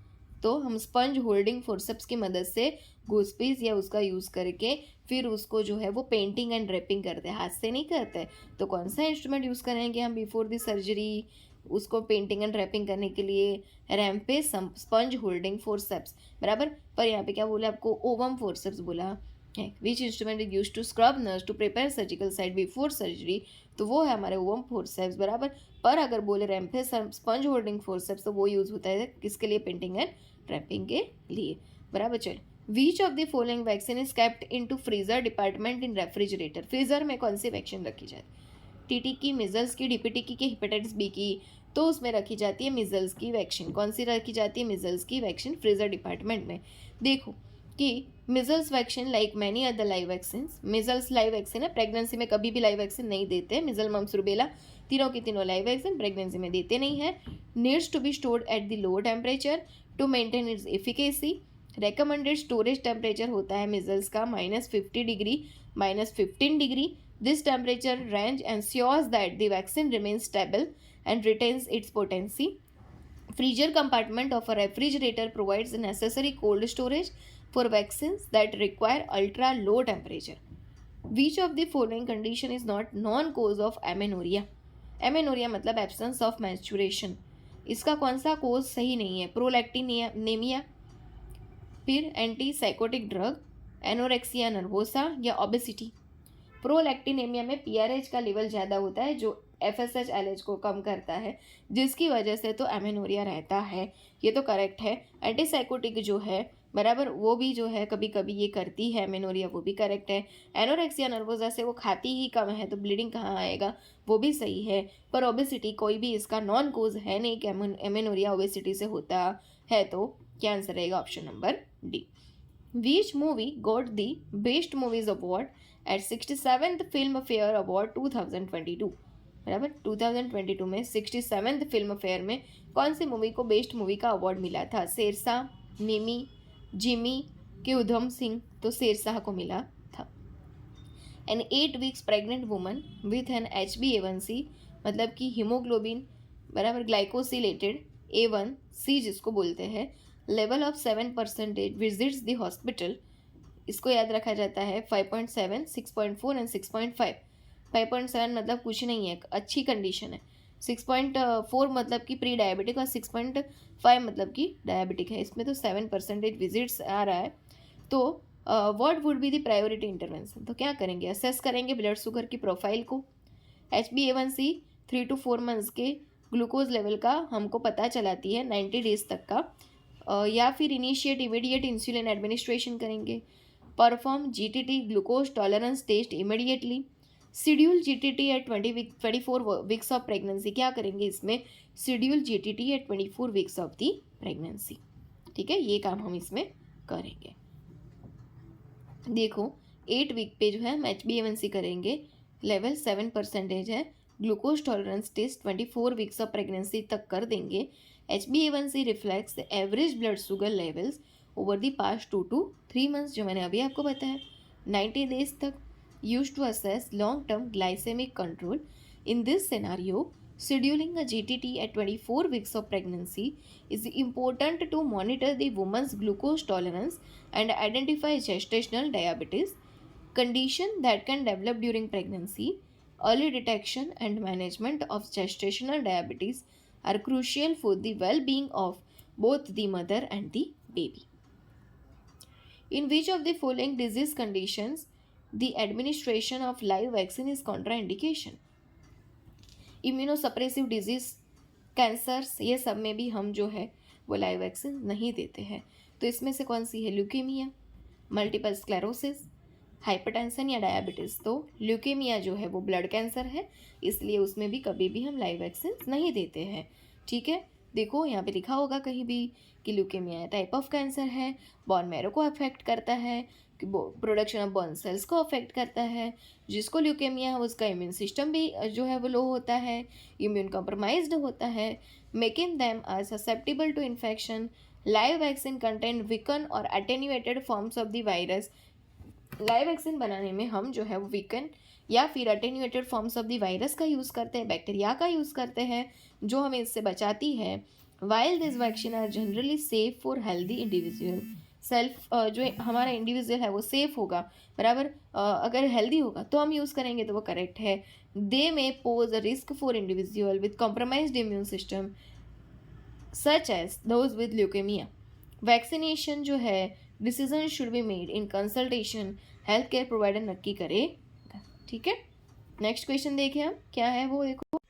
तो हम स्पंज होल्डिंग फोर्सेप्स की मदद से गोस्पीस या उसका यूज़ करके फिर उसको जो है वो पेंटिंग एंड ड्रेपिंग करते हैं, हाथ से नहीं करते. तो कौन सा इंस्ट्रूमेंट यूज़ करेंगे हम बिफोर द सर्जरी उसको पेंटिंग एंड रैपिंग करने के लिए? रैम्पेस स्पंज होल्डिंग फोर्सेप्स, बराबर. पर यहाँ पे क्या बोला आपको, ओवम फोर्सेप्स बोला है. Which instrument is use to scrub nurse to prepare surgical site before surgery, तो वो है हमारे ओवम फोर्सेप्स, बराबर. पर अगर बोले रैम्पेस स्पंज होल्डिंग फोर्सेप्स तो वो यूज़ होता है किसके लिए, पेंटिंग एंड रैपिंग के लिए, बराबर. चल, which of the following vaccine is kept in to freezer department in refrigerator. Freezer में कौन सी वैक्सीन रखी जाए, टीटी की, मिजल्स की, डीपीटी की, हेपेटाइटिस बी की? तो उसमें रखी जाती है मिजल्स की वैक्सीन. कौन सी रखी जाती है, मिजल्स की वैक्सीन फ्रीजर डिपार्टमेंट में. देखो कि measles vaccine like many other live vaccine, measles live vaccine है, प्रेगनेंसी में कभी भी लाइव वैक्सीन नहीं देते. मिजल मम्स रूबेला तीनों की तीनों लाइव वैक्सीन प्रेगनेंसी में देते नहीं है. Needs to be stored at the low temperature to maintain its efficacy. Recommended storage temperature होता है मिजल्स का -50 degree -15 degree. This temperature range ensures that the vaccine remains stable and retains its potency. Freezer compartment of a refrigerator provides necessary cold storage for vaccines that require ultra low temperature. Which of the following condition is not non-cause of amenorrhea? Amenorrhea मतलब absence of menstruation. इसका कौन सा कोज सही नहीं है, प्रोलैक्टिनेमिया, फिर antipsychotic drug, anorexia nervosa या obesity. प्रोलैक्टिनेमिया में पीआरएच का लेवल ज़्यादा होता है जो एफएसएच एलएच को कम करता है, जिसकी वजह से तो एमेनोरिया रहता है, ये तो करेक्ट है. एंटीसाइकोटिक जो है, बराबर, वो भी जो है कभी कभी ये करती है एमेनोरिया, वो भी करेक्ट है. एनोरेक्सिया नर्वोसा से वो खाती ही कम है तो ब्लीडिंग कहाँ आएगा, वो भी सही है. पर ओबेसिटी कोई भी इसका नॉन कोज है नहीं कि एमेनोरिया ओबेसिटी से होता है, तो क्या आंसर रहेगा, option number D. Which movie got the Best Movies Award at 67th Film Fare Award 2022? बराबर, 2022 में 67th फिल्म फेयर में कौन सी मूवी को बेस्ट मूवी का अवार्ड मिला था? शेरशाह, मिमी, जिमी के उधम सिंह, तो शेरशाह को मिला था. An 8 weeks pregnant woman with an HbA1c मतलब कि हीमोग्लोबिन, बराबर, ग्लाइकोसिलेटेड A1C जिसको बोलते हैं, level of 7% visits the hospital. इसको याद रखा जाता है 5.7, 6.4 एंड 6.5. 5.7 मतलब कुछ नहीं है, अच्छी कंडीशन है. 6.4 मतलब कि प्री डायबिटिक और 6.5 मतलब कि डायबिटिक है. इसमें तो 7% विजिट्स आ रहा है. तो what would be the priority intervention, तो क्या करेंगे, असेस करेंगे ब्लड शुगर की प्रोफाइल को. HbA1c 3 to 4 मंथ्स के ग्लूकोज लेवल का हमको पता चलाती है 90 डेज तक का. या फिर इनिशिएट इमीडिएट इंसुलिन एडमिनिस्ट्रेशन करेंगे. Perform GTT glucose tolerance test immediately. Schedule GTT at 24 weeks of pregnancy, क्या करेंगे इसमें, schedule GTT at 24 weeks of the pregnancy. ठीक है, ये काम हम इसमें करेंगे. देखो 8 वीक पे जो है हम HbA1c करेंगे, लेवल 7% है. Glucose tolerance test 24 weeks of pregnancy तक कर देंगे. HbA1c reflects the average blood sugar levels over the past 2 to 3 months जो मैंने अभी आपको बताया, 90 days तक used to assess long-term glycemic control. In this scenario, scheduling a GTT at 24 weeks of pregnancy is important to monitor the woman's glucose tolerance and identify gestational diabetes, condition that can develop during pregnancy. Early detection and management of gestational diabetes are crucial for the well-being of both the mother and the baby. In which of the following disease conditions the administration of live vaccine is contraindication? Immunosuppressive disease, cancers, ये सब में भी हम जो है वो live vaccine नहीं देते हैं। तो इसमें से कौन सी है? ल्यूकेमिया, मल्टीपल स्क्लेरोसिस, हाइपरटेंशन या डायबिटीज़। तो ल्यूकेमिया जो है वो ब्लड कैंसर है, इसलिए उसमें भी कभी भी हम लाइव वैक्सीन नहीं देते हैं। ठीक है, देखो यहाँ पे लिखा होगा कहीं भी कि ल्यूकेमिया टाइप ऑफ कैंसर है, बोन मैरो को अफेक्ट करता है, प्रोडक्शन ऑफ बॉर्न सेल्स को अफेक्ट करता है। जिसको ल्यूकेमिया है उसका इम्यून सिस्टम भी जो है वो लो होता है, इम्यून कॉम्प्रोमाइज्ड होता है, making them are susceptible to infection. Live vaccine contain weaken और attenuated forms of the virus. Live vaccine बनाने में हम जो है वो वीकन या फिर attenuated forms of the virus का यूज़ करते हैं, बैक्टीरिया का यूज़ करते हैं, जो हमें इससे बचाती है। While this vaccine are generally safe for healthy individual. Self जो हमारा इंडिविजुअल है वो सेफ होगा, बराबर, अगर हेल्दी होगा तो हम यूज़ करेंगे तो वो करेक्ट है। They may pose a risk for individual with compromised immune system such as those with leukaemia. Vaccination जो है decision should be made in consultation, health care provider नक्की करेगा। ठीक है, नेक्स्ट क्वेश्चन देखें हम क्या है वो।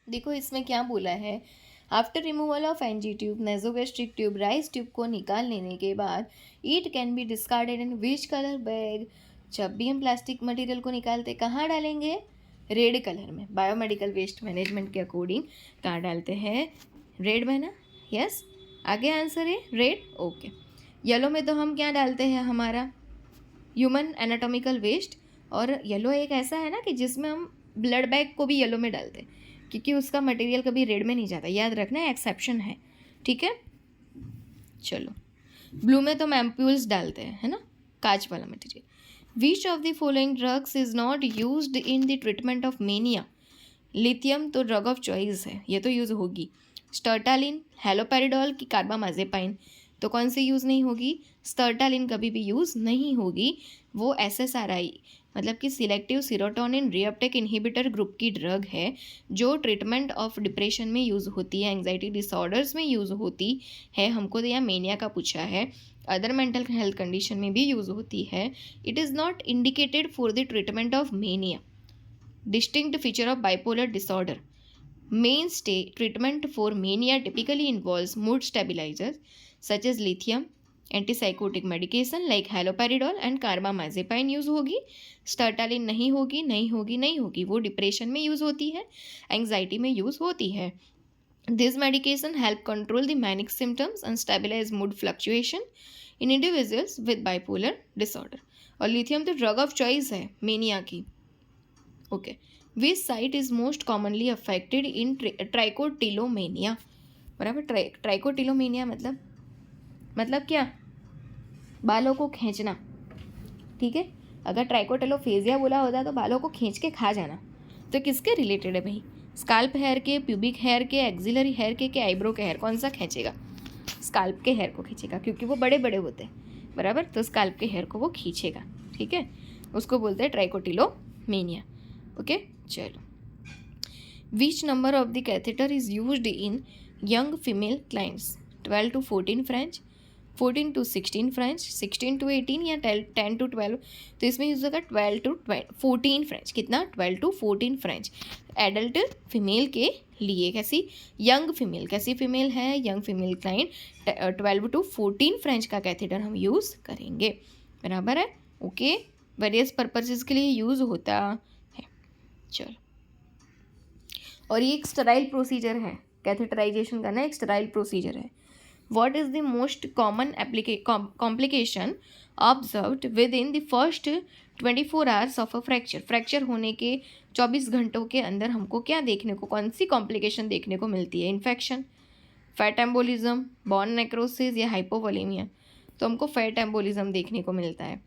देखो इसमें क्या बोला है। After removal of NG tube, nasogastric tube, Ryle's tube को निकाल लेने के बाद it can be discarded in which colour bag. जब भी हम प्लास्टिक मटेरियल को निकालते कहाँ डालेंगे? रेड कलर में। बायोमेडिकल वेस्ट मैनेजमेंट के अकॉर्डिंग कहाँ डालते हैं? रेड में ना। यस, आगे आंसर है रेड। ओके, येलो में तो हम क्या डालते हैं? हमारा ह्यूमन एनाटॉमिकल वेस्ट। और येलो एक ऐसा है ना कि जिसमें हम ब्लड बैग को भी येलो में डालते हैं, क्योंकि उसका मटेरियल कभी रेड में नहीं जाता, याद रखना, एक्सेप्शन है। ठीक है, चलो ब्लू में तो हम एम्प्यूल्स डालते हैं, है ना, कांच वाला material. Which of the following drugs is not used in the treatment of mania? Lithium तो ड्रग ऑफ चॉइस है, ये तो यूज़ होगी। स्टर्टालिन, हेलोपेरिडोल की कार्बामाजेपाइन, तो कौन सी यूज़ नहीं होगी? स्टर्टालिन कभी भी यूज़ नहीं होगी, वो SSRI मतलब कि selective serotonin reuptake inhibitor group की ड्रग है, जो ट्रीटमेंट ऑफ डिप्रेशन में यूज़ होती है, एंग्जाइटी डिसऑर्डर्स में यूज़ होती है। हमको तो यहाँ मेनिया का पूछा है, अदर मेंटल हेल्थ कंडीशन में भी यूज़ होती है। It is not indicated for the treatment of mania, distinct feature of bipolar disorder. Mainstay treatment for mania typically involves mood stabilizers such as lithium, antipsychotic medication like haloperidol and carbamazepine use होगी। स्टर्टालिन नहीं होगी, नहीं होगी, नहीं होगी, वो depression में use होती है, एंग्जाइटी में यूज़ होती है। This medication help control the manic symptoms and stabilize mood fluctuation in individuals with bipolar disorder। और लिथियम तो ड्रग ऑफ चॉइस है मेनिया की। Okay, which site is most commonly affected in trichotillomania? बराबर, trichotillomania मतलब क्या? बालों को खींचना। ठीक है, अगर ट्राइकोटिलोफेजिया बोला होता तो बालों को खींच के खा जाना। तो किसके रिलेटेड है भाई? स्काल्प हेयर के, प्यूबिक हेयर के, एक्सिलरी हेयर के आईब्रो के हेयर? कौन सा खींचेगा? स्काल्प के हेयर को खींचेगा, क्योंकि वो बड़े बड़े होते हैं, बराबर, तो स्काल्प के हेयर को वो खींचेगा। ठीक है, उसको बोलते हैं ट्राइकोटिलोमेनिया। ओके, चलो। Which number of the catheter is used in young female clients? 12 to 14 French, 14 to 16 French, 16 to 18 या 10 to 12? तो इसमें यूज होगा 12 to 14 फ्रेंच। कितना? 12 to 14 फ्रेंच एडल्ट फीमेल के लिए। कैसी? Young female. कैसी फीमेल है? Young female client 12 to 14 French का कैथेटर हम यूज़ करेंगे, बराबर है। ओके, वेरियस पर्पसेस के लिए यूज़ होता है। चलो, और ये एक स्टराइल प्रोसीजर है, कैथेटराइजेशन करना एक स्टराइल प्रोसीजर है। What is the most common complication observed within the first 24 hours of a fracture? Fracture होने के 24 घंटों के अंदर हमको क्या देखने को, कौन सी कॉम्प्लिकेशन देखने को मिलती है? Infection, fat embolism, bone necrosis या हाइपोवोलेमिया? तो हमको फैट एम्बोलिज्म देखने को मिलता है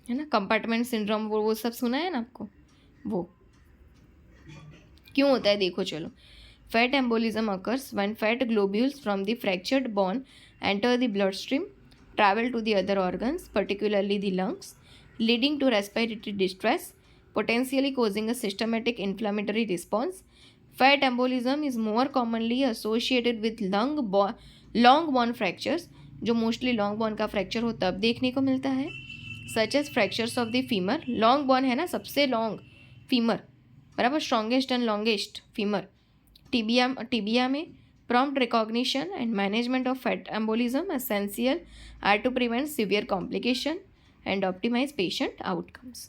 ना। कंपार्टमेंट सिंड्रोम वो सब सुना है ना आपको, वो क्यों होता है देखो चलो। Fat embolism occurs when fat globules from the fractured bone enter the blood stream, travel to the other organs, particularly the lungs, leading to respiratory distress, potentially causing a systematic inflammatory response. Fat embolism is more commonly associated with long bone fractures, जो mostly long bone का fracture हो तब देखने को मिलता है, such as fractures of the femur. Long bone है ना, सबसे लॉन्ग फीमर, बराबर, strongest and longest femur. Tibia में prompt recognition and management of fat embolism essential are to prevent severe complication and optimize patient outcomes.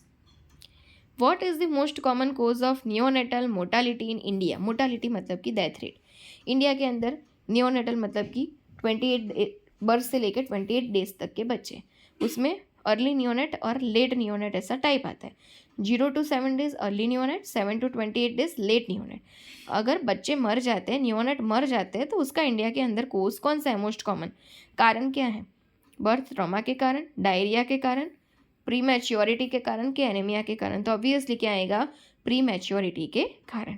What is the most common cause of neonatal mortality in India? Mortality मतलब कि death rate. India के अंदर neonatal मतलब कि 28 birth से लेकर 28 days तक के बच्चे, उसमें अर्ली नियोनेट और लेट नियोनेट ऐसा टाइप आता है। 0 to 7 days early neonate, 7 to 28 days late neonate. अगर बच्चे मर जाते हैं, नियोनेट मर जाते हैं, तो उसका इंडिया के अंदर कोज कौन सा है मोस्ट कॉमन? कारण क्या है? बर्थ ट्रॉमा के कारण, डायरिया के कारण, प्री मैच्योरिटी के कारण कि एनीमिया के कारण? तो ऑब्वियसली क्या आएगा? प्री मैच्योरिटी के कारण।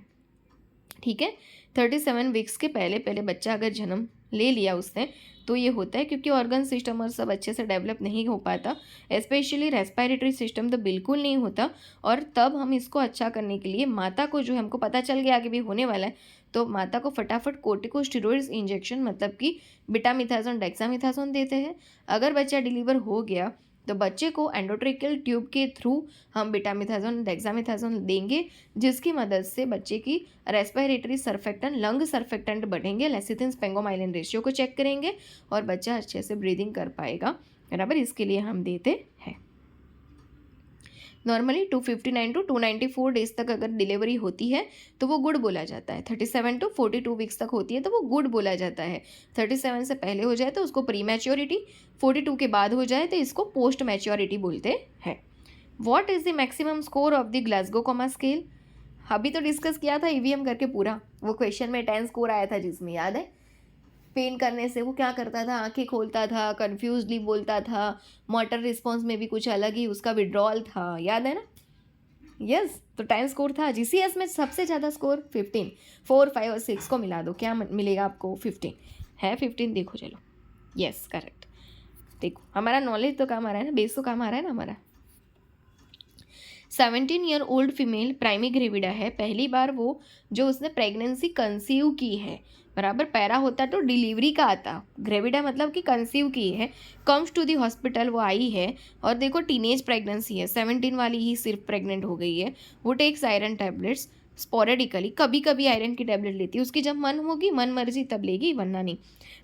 ठीक है, 37 वीक्स के पहले पहले बच्चा अगर जन्म ले लिया उसने तो ये होता है क्योंकि ऑर्गन सिस्टम और सब अच्छे से डेवलप नहीं हो पाता, स्पेशली रेस्पिरेटरी सिस्टम तो बिल्कुल नहीं होता। और तब हम इसको अच्छा करने के लिए माता को, जो हमको पता चल गया आगे भी होने वाला है, तो माता को फटाफट कोर्टिकोस्टेरॉइड्स इंजेक्शन मतलब कि बीटामिथाजोन डेक्सामिथाजोन देते हैं। अगर बच्चा डिलीवर हो गया तो बच्चे को एंडोट्रेकियल ट्यूब के थ्रू हम बीटामिथाजोन डेक्सामिथाजोन देंगे, जिसकी मदद से बच्चे की रेस्पिरेटरी सर्फेक्टेंट, लंग सर्फेक्टेंट बढ़ेंगे, लेसिथिन स्पेंगोमाइलिन रेशियो को चेक करेंगे और बच्चा अच्छे से ब्रीदिंग कर पाएगा, बराबर। इसके लिए हम देते हैं। नॉर्मली 259 to 294 डेज तक अगर डिलीवरी होती है तो वो गुड बोला जाता है। 37 to 42 वीक्स तक होती है तो वो गुड बोला जाता है। 37 से पहले हो जाए तो उसको प्री मैच्योरिटी, 42 के बाद हो जाए तो इसको पोस्ट मैच्योरिटी बोलते हैं। What is the maximum score of the Glasgow coma scale? अभी तो डिस्कस किया था ईवीएम करके पूरा, वो क्वेश्चन में 10 स्कोर आया था जिसमें, याद है? पेन करने से वो क्या करता था? आंखें खोलता था, कन्फ्यूजली बोलता था, मोटर रिस्पॉन्स में भी कुछ अलग ही उसका विड्रॉल था, याद है ना? यस, तो 10 स्कोर था। जीसीएस में सबसे ज़्यादा स्कोर 15, 4, 5 और 6 को मिला दो, क्या मिलेगा आपको? 15 है, 15 देखो चलो। Yes correct. देखो हमारा नॉलेज तो काम आ रहा है ना, बेस तो काम आ रहा है ना हमारा। 17 year old female primi gravida है, पहली बार वो जो उसने प्रेगनेंसी कंसीव की है, बराबर। पैरा होता तो डिलीवरी का आता, ग्रेविडा मतलब कि कंसीव की है। कम्स टू दी हॉस्पिटल, वो आई है और देखो टीनेज प्रेगनेंसी है, 17 वाली ही सिर्फ प्रेग्नेंट हो गई है। वो टेक्स आयरन टैबलेट्स स्पोरेडिकली, कभी कभी आयरन की टैबलेट लेती है, उसकी जब मन होगी, मन मर्जी तब लेगी, वरना नहीं।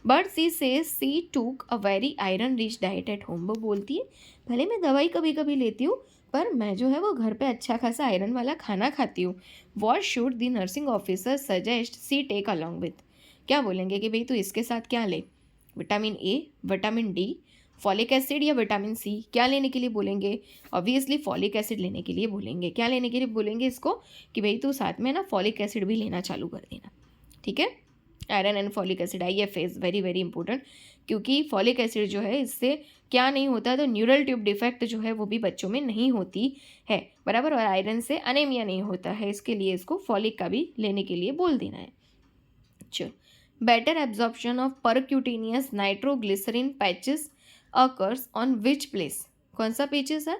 बट सी से सी टूक a very iron rich diet at home. वो बोलती है भले मैं दवाई कभी कभी लेती हूँ पर मैं जो है वो घर पे अच्छा खासा आयरन वाला खाना खाती हूँ। What should the nursing officer suggest she take along with? क्या बोलेंगे कि भाई तू इसके साथ क्या ले? Vitamin A, vitamin D, folic acid या विटामिन सी, क्या लेने के लिए बोलेंगे? ऑब्वियसली फॉलिक एसिड लेने के लिए बोलेंगे। क्या लेने के लिए बोलेंगे इसको? कि भाई तू साथ में ना फॉलिक एसिड भी लेना चालू कर देना, ठीक है? Iron and folic acid, IF is very very important, क्योंकि फॉलिक एसिड जो है इससे क्या नहीं होता, तो न्यूरल ट्यूब डिफेक्ट जो है वो भी बच्चों में नहीं होती है, बराबर। और आयरन से अनेमिया नहीं होता है, इसके लिए इसको फॉलिक का भी लेने के लिए बोल देना है। चलो, better absorption of percutaneous nitroglycerin patches occurs on which place? कौन सा पेचेस है?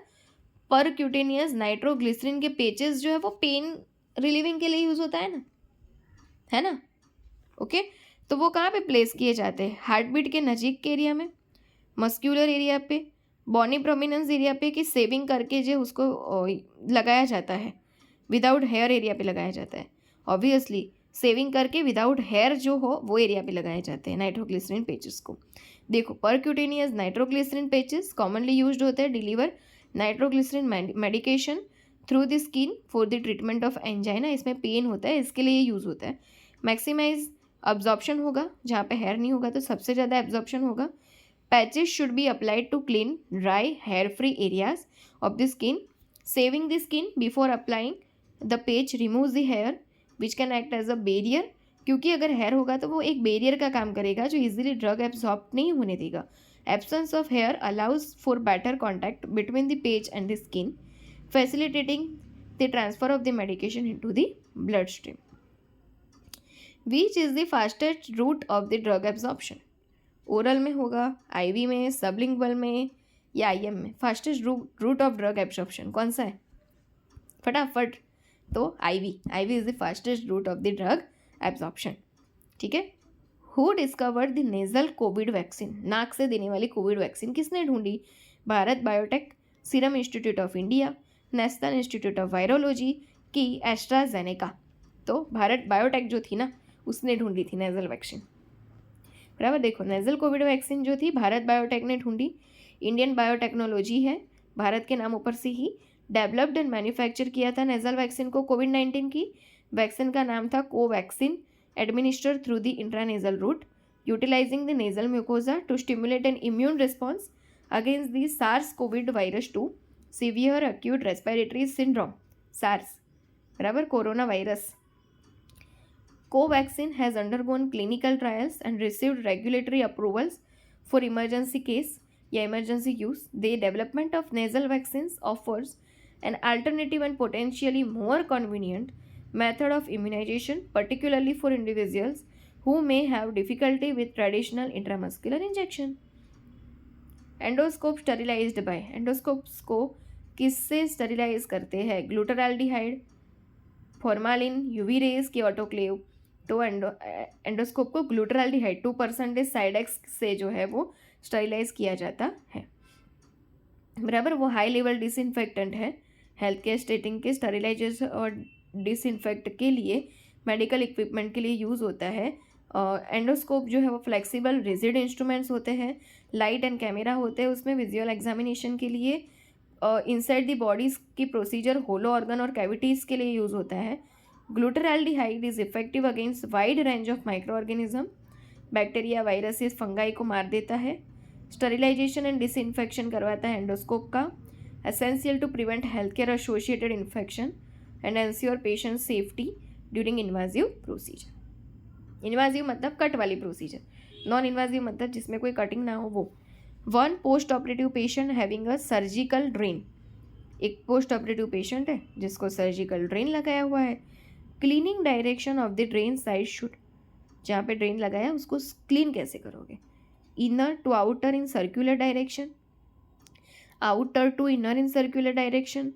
परक्यूटेनियस नाइट्रोग्लिसरीन के पेचेस जो है वो पेन रिलीविंग के लिए यूज होता है ना? ओके, तो वो कहाँ पे प्लेस किए जाते हैं? हार्ट बीट के नज़दीक के एरिया में, मस्क्यूलर एरिया पे, बॉनी प्रोमिनेंस एरिया पे, कि सेविंग करके जो उसको लगाया जाता है, विदाउट हेयर एरिया पे लगाया जाता है। ऑब्वियसली सेविंग करके विदाउट हेयर जो हो वो एरिया पे लगाए जाते हैं नाइट्रोग्लिसरीन पेचेस को। देखो, percutaneous nitroglycerin patches commonly used होते हैं deliver nitroglycerin medication through the skin for the treatment of angina. इसमें पेन होता है, इसके लिए यूज़ होता है। मैक्सिमाइज अब्जॉर्प्शन होगा, जहाँ पे हेयर नहीं होगा तो सबसे ज़्यादा एब्जॉर्प्शन होगा। Patches should be applied to clean dry hair free areas of the skin. Shaving the skin before applying the patch remove the hair which can act as a barrier, क्योंकि अगर hair होगा तो वो एक barrier का काम करेगा जो इजीली ड्रग एब्जॉर्ब नहीं होने देगा। Absence of hair allows for better contact between the page and the skin, facilitating the transfer of the medication into the bloodstream. Which is the fastest route of the drug absorption? Oral में होगा, IV में, sublingual में या IM में? Fastest route of drug absorption कौन सा है? फटाफट। तो IV is the fastest route of the drug absorption. ठीक है। Who discovered the nasal Covid vaccine? नाक से देने वाली कोविड वैक्सीन किसने ढूंढी? Bharat Biotech, Serum Institute of India, National institute of Virology की एस्ट्राजेनेका? तो भारत बायोटेक जो थी ना, उसने ढूंढी थी नेजल वैक्सीन। बराबर। देखो, नेजल कोविड वैक्सीन जो थी भारत बायोटेक ने ढूंढी। इंडियन बायोटेक्नोलॉजी है, भारत के नाम ऊपर से ही डेवलप्ड एंड मैन्युफैक्चर किया था नेजल वैक्सीन को। कोविड-19 की वैक्सीन का नाम था Covaxin, administered through the intranasal route, utilising the nasal mucosa to stimulate an immune response against the SARS COVID virus 2 severe acute respiratory syndrome, SARS. बराबर, corona virus. Covaxin has undergone clinical trials and received regulatory approvals for emergency case या emergency use. The development of nasal vaccines offers an alternative and potentially more convenient method of immunization, particularly for individuals who may have difficulty with traditional intramuscular injection. Endoscope sterilised by, endoscopes को किससे sterilise करते हैं? Glutaraldehyde, formalin, UV rays के autoclave. तो endoscope को glutaraldehyde 2% Cidex से जो है वो स्टरीलाइज किया जाता है। बराबर। वो हाई लेवल डिसइंफेक्टेंट है। हेल्थ केयर सेटिंग के स्टरीलाइजेशन और डिसइंफेक्ट के लिए, मेडिकल इक्विपमेंट के लिए यूज़ होता है। एंडोस्कोप जो है वो फ्लेक्सिबल रिजिड इंस्ट्रूमेंट्स होते हैं, लाइट एंड कैमरा होते हैं उसमें विजुअल एग्जामिनेशन के लिए। इनसाइड द बॉडीज़ की प्रोसीजर होलो ऑर्गन और कैविटीज़ के लिए यूज़ होता है। Glutaraldehyde is effective against wide range of micro organism, bacteria, viruses, fungi को मार देता है। स्टरीलाइजेशन एंड डिसइंफेक्शन करवाता है एंडोस्कोप का, essential to prevent health care associated infection and ensure patient safety during invasive procedure. Invasive मतलब कट वाली procedure, non इन्वाजिव मतलब जिसमें कोई कटिंग ना हो वो। One post operative patient having a surgical drain, एक पोस्ट ऑपरेटिव पेशेंट है जिसको सर्जिकल ड्रेन लगाया हुआ है। Cleaning direction of the drain side should, जहाँ पे ड्रेन लगाया उसको क्लीन कैसे करोगे? Inner to outer in circular direction, outer to inner in circular direction,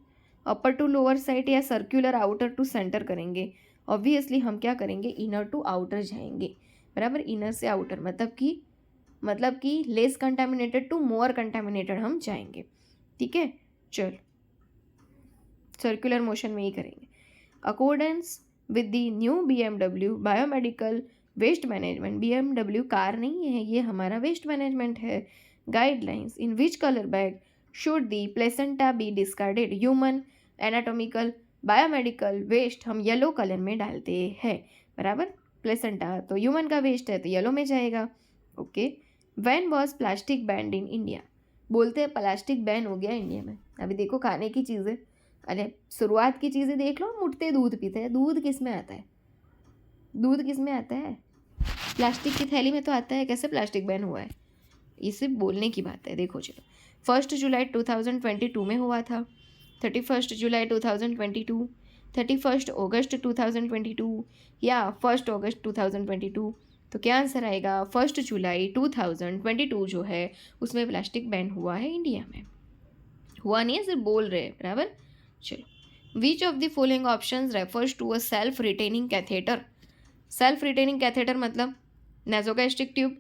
upper to lower side या सर्कुलर आउटर टू सेंटर करेंगे? ऑब्वियसली हम क्या करेंगे? इनर टू आउटर जाएंगे। बराबर। इनर से आउटर मतलब कि less contaminated to more contaminated हम जाएंगे। ठीक है, चल सर्कुलर मोशन में ही करेंगे। Accordance with the new BMW biomedical waste management, BMW car नहीं है, ये हमारा वेस्ट मैनेजमेंट है। Guidelines, in which colour bag should the placenta be discarded? Human anatomical biomedical waste हम येलो कलर में डालते हैं। बराबर। प्लेसेंटा तो ह्यूमन का वेस्ट है तो येलो में जाएगा। Okay. When was plastic band in India? बोलते हैं प्लास्टिक बैन हो गया इंडिया में। अभी देखो खाने की चीज़ें, अरे शुरुआत की चीज़ें देख लो, मुट्टे दूध पीते हैं। दूध किस में आता है? दूध किस में आता है? प्लास्टिक की थैली में तो आता है। कैसे प्लास्टिक बैन हुआ है? ये सिर्फ बोलने की बात है। देखो चलो, 1 जुलाई 2022 में हुआ था, 31 जुलाई 2022, 31 अगस्त 2022 या 1 अगस्त 2022? तो क्या आंसर आएगा? 1 जुलाई 2022 जो है उसमें प्लास्टिक बैन हुआ है इंडिया में। हुआ नहीं है, सिर्फ बोल रहे हैं। बराबर। चलो, which of the following options refers to a self retaining catheter? Self retaining catheter मतलब nasogastric tube,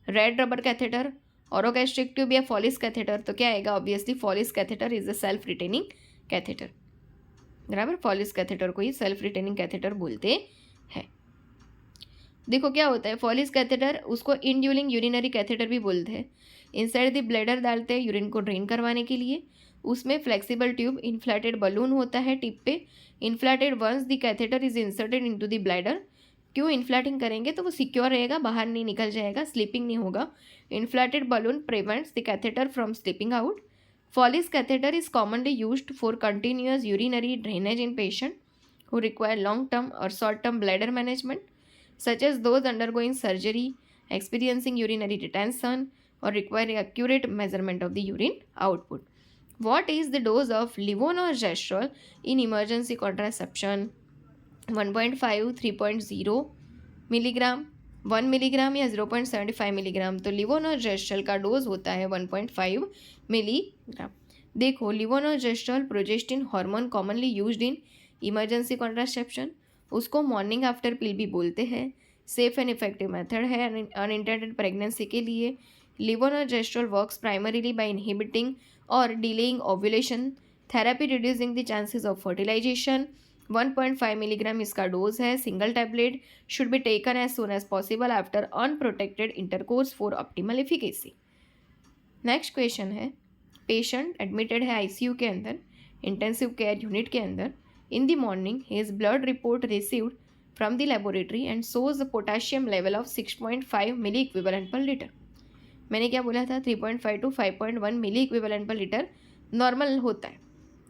red rubber catheter, orogastric tube या फॉलिस कैथेटर? तो क्या आएगा? Obviously Foley's catheter is a self retaining catheter. बराबर। Foley's catheter को ही self retaining catheter बोलते हैं। देखो क्या होता है, फॉलिस कैथेटर उसको इंड्यूलिंग यूरिनरी कैथेटर भी बोलते हैं। इनसाइड द ब्लैडर डालते हैं यूरिन को ड्रेन करवाने के लिए। उसमें फ्लेक्सिबल ट्यूब, इन्फ्लेटेड बलून होता है टिप पे, inflated once the catheter is inserted into the bladder. क्यों इन्फ्लेटिंग करेंगे? तो वो सिक्योर रहेगा, बाहर नहीं निकल जाएगा, स्लिपिंग नहीं होगा। Inflated balloon prevents the catheter from slipping out. Foley's catheter is commonly used for continuous urinary drainage in patient who require long-term or short-term bladder management, such as those undergoing surgery, experiencing urinary retention, or require accurate measurement of the urine output. What is the dose of levonorgestrel in emergency contraception? 1.5, 3.0 milligram, 1 milligram या 0.75 milligram? तो लिवोनोजेस्ट्रल का dose होता है 1.5 milligram. देखो, levonorgestrel progestin hormone commonly used in emergency contraception. उसको morning after pill भी बोलते हैं. सेफ एंड इफेक्टिव मेथड है अनइंटेंडेड प्रेगनेंसी के लिए. Levonorgestrel works primarily by inhibiting और delaying ovulation, thereby reducing the chances of fertilisation. 1.5 milligram इसका dose है. Single tablet should be taken as soon as possible after unprotected intercourse for optimal efficacy. Next question है, patient admitted है ICU के अंदर, intensive care unit के अंदर. In the morning his blood report received from the laboratory and shows the potassium level of 6.5 milliequivalent per litre. मैंने क्या बोला था? 3.5 to 5.1 milliequivalent per litre normal होता है.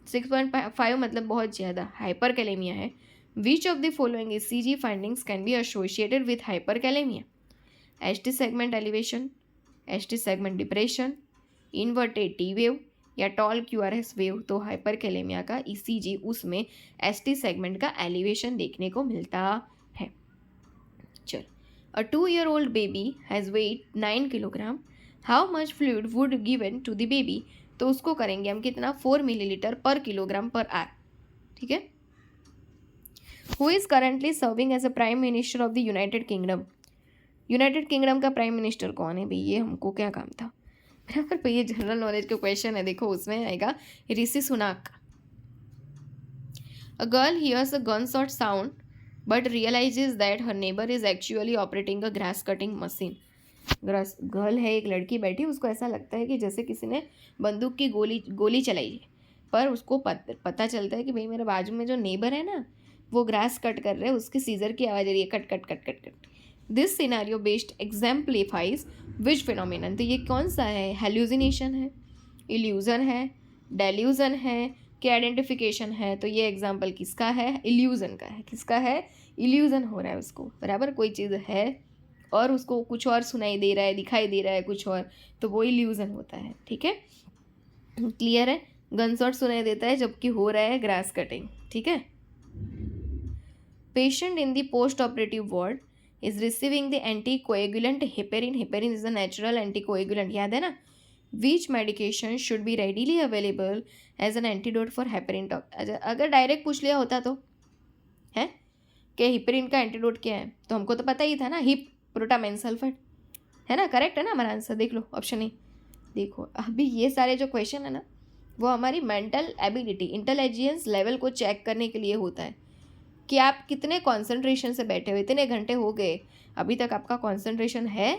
6.5 मतलब बहुत ज़्यादा, हाइपरकैलेमिया है. Which of the following ECG findings can be associated with hyperkalaemia? ST segment elevation, ST segment depression, inverted T wave या टॉल QRS वेव. तो हाइपरकैलेमिया का ECG उसमें ST सेगमेंट का एलिवेशन देखने को मिलता है. चल, a 2-year-old baby has weighed 9 kilogram. How much fluid would given to the baby? तो उसको करेंगे हम कितना? 4 मिलीलीटर पर किलोग्राम पर आर. ठीक है. Who is currently serving as a prime minister of the United Kingdom? United Kingdom का प्राइम मिनिस्टर कौन है भाई? ये हमको क्या काम था? बराबर भाई, ये जनरल नॉलेज का क्वेश्चन है. देखो, उसमें आएगा Rishi Sunak. A girl hears a gun shot sound but realises that her neighbour is actually operating a grass cutting machine. Girl है, एक लड़की बैठी, उसको ऐसा लगता है कि जैसे किसी ने बंदूक की गोली चलाई है, पर उसको पता चलता है कि भाई मेरे बाजू में जो नेबर है ना, वो ग्रास कट कर रहे हैं, उसके सीजर की आवाज़ आ रही है, cut cut cut cut cut. This scenario based exemplifies which phenomenon? तो ये कौन सा है? हेल्यूसिनेशन है, इल्यूजन है, डेल्यूजन है कि आइडेंटिफिकेशन है? तो ये एग्जाम्पल किसका है? इल्यूजन का है. किसका है? इल्यूजन हो रहा है उसको. बराबर, कोई चीज़ है और उसको कुछ और सुनाई दे रहा है, दिखाई दे रहा है कुछ और, तो वो इल्यूजन होता है. ठीक है, क्लियर है? गनशॉट सुनाई देता है जबकि हो रहा है ग्रास कटिंग. ठीक है. Patient in the post operative ward is receiving the anticoagulant heparin. Heparin is a natural anticoagulant, याद है ना? Which medication should be readily available as an antidote for heparin talk? अगर डायरेक्ट पूछ लिया होता तो है कि हिपेरिन का एंटीडोट क्या है, तो हमको तो पता ही था ना, हिप प्रोटामेन सल्फेट, है ना? करेक्ट है ना हमारा आंसर? देख लो ऑप्शन ए. देखो, अभी ये सारे जो क्वेश्चन है ना, वो हमारी मेंटल एबिलिटी, इंटेलिजेंस लेवल को चेक करने के लिए होता है कि आप कितने कंसंट्रेशन से बैठे हुए. इतने घंटे हो गए, अभी तक आपका कंसंट्रेशन है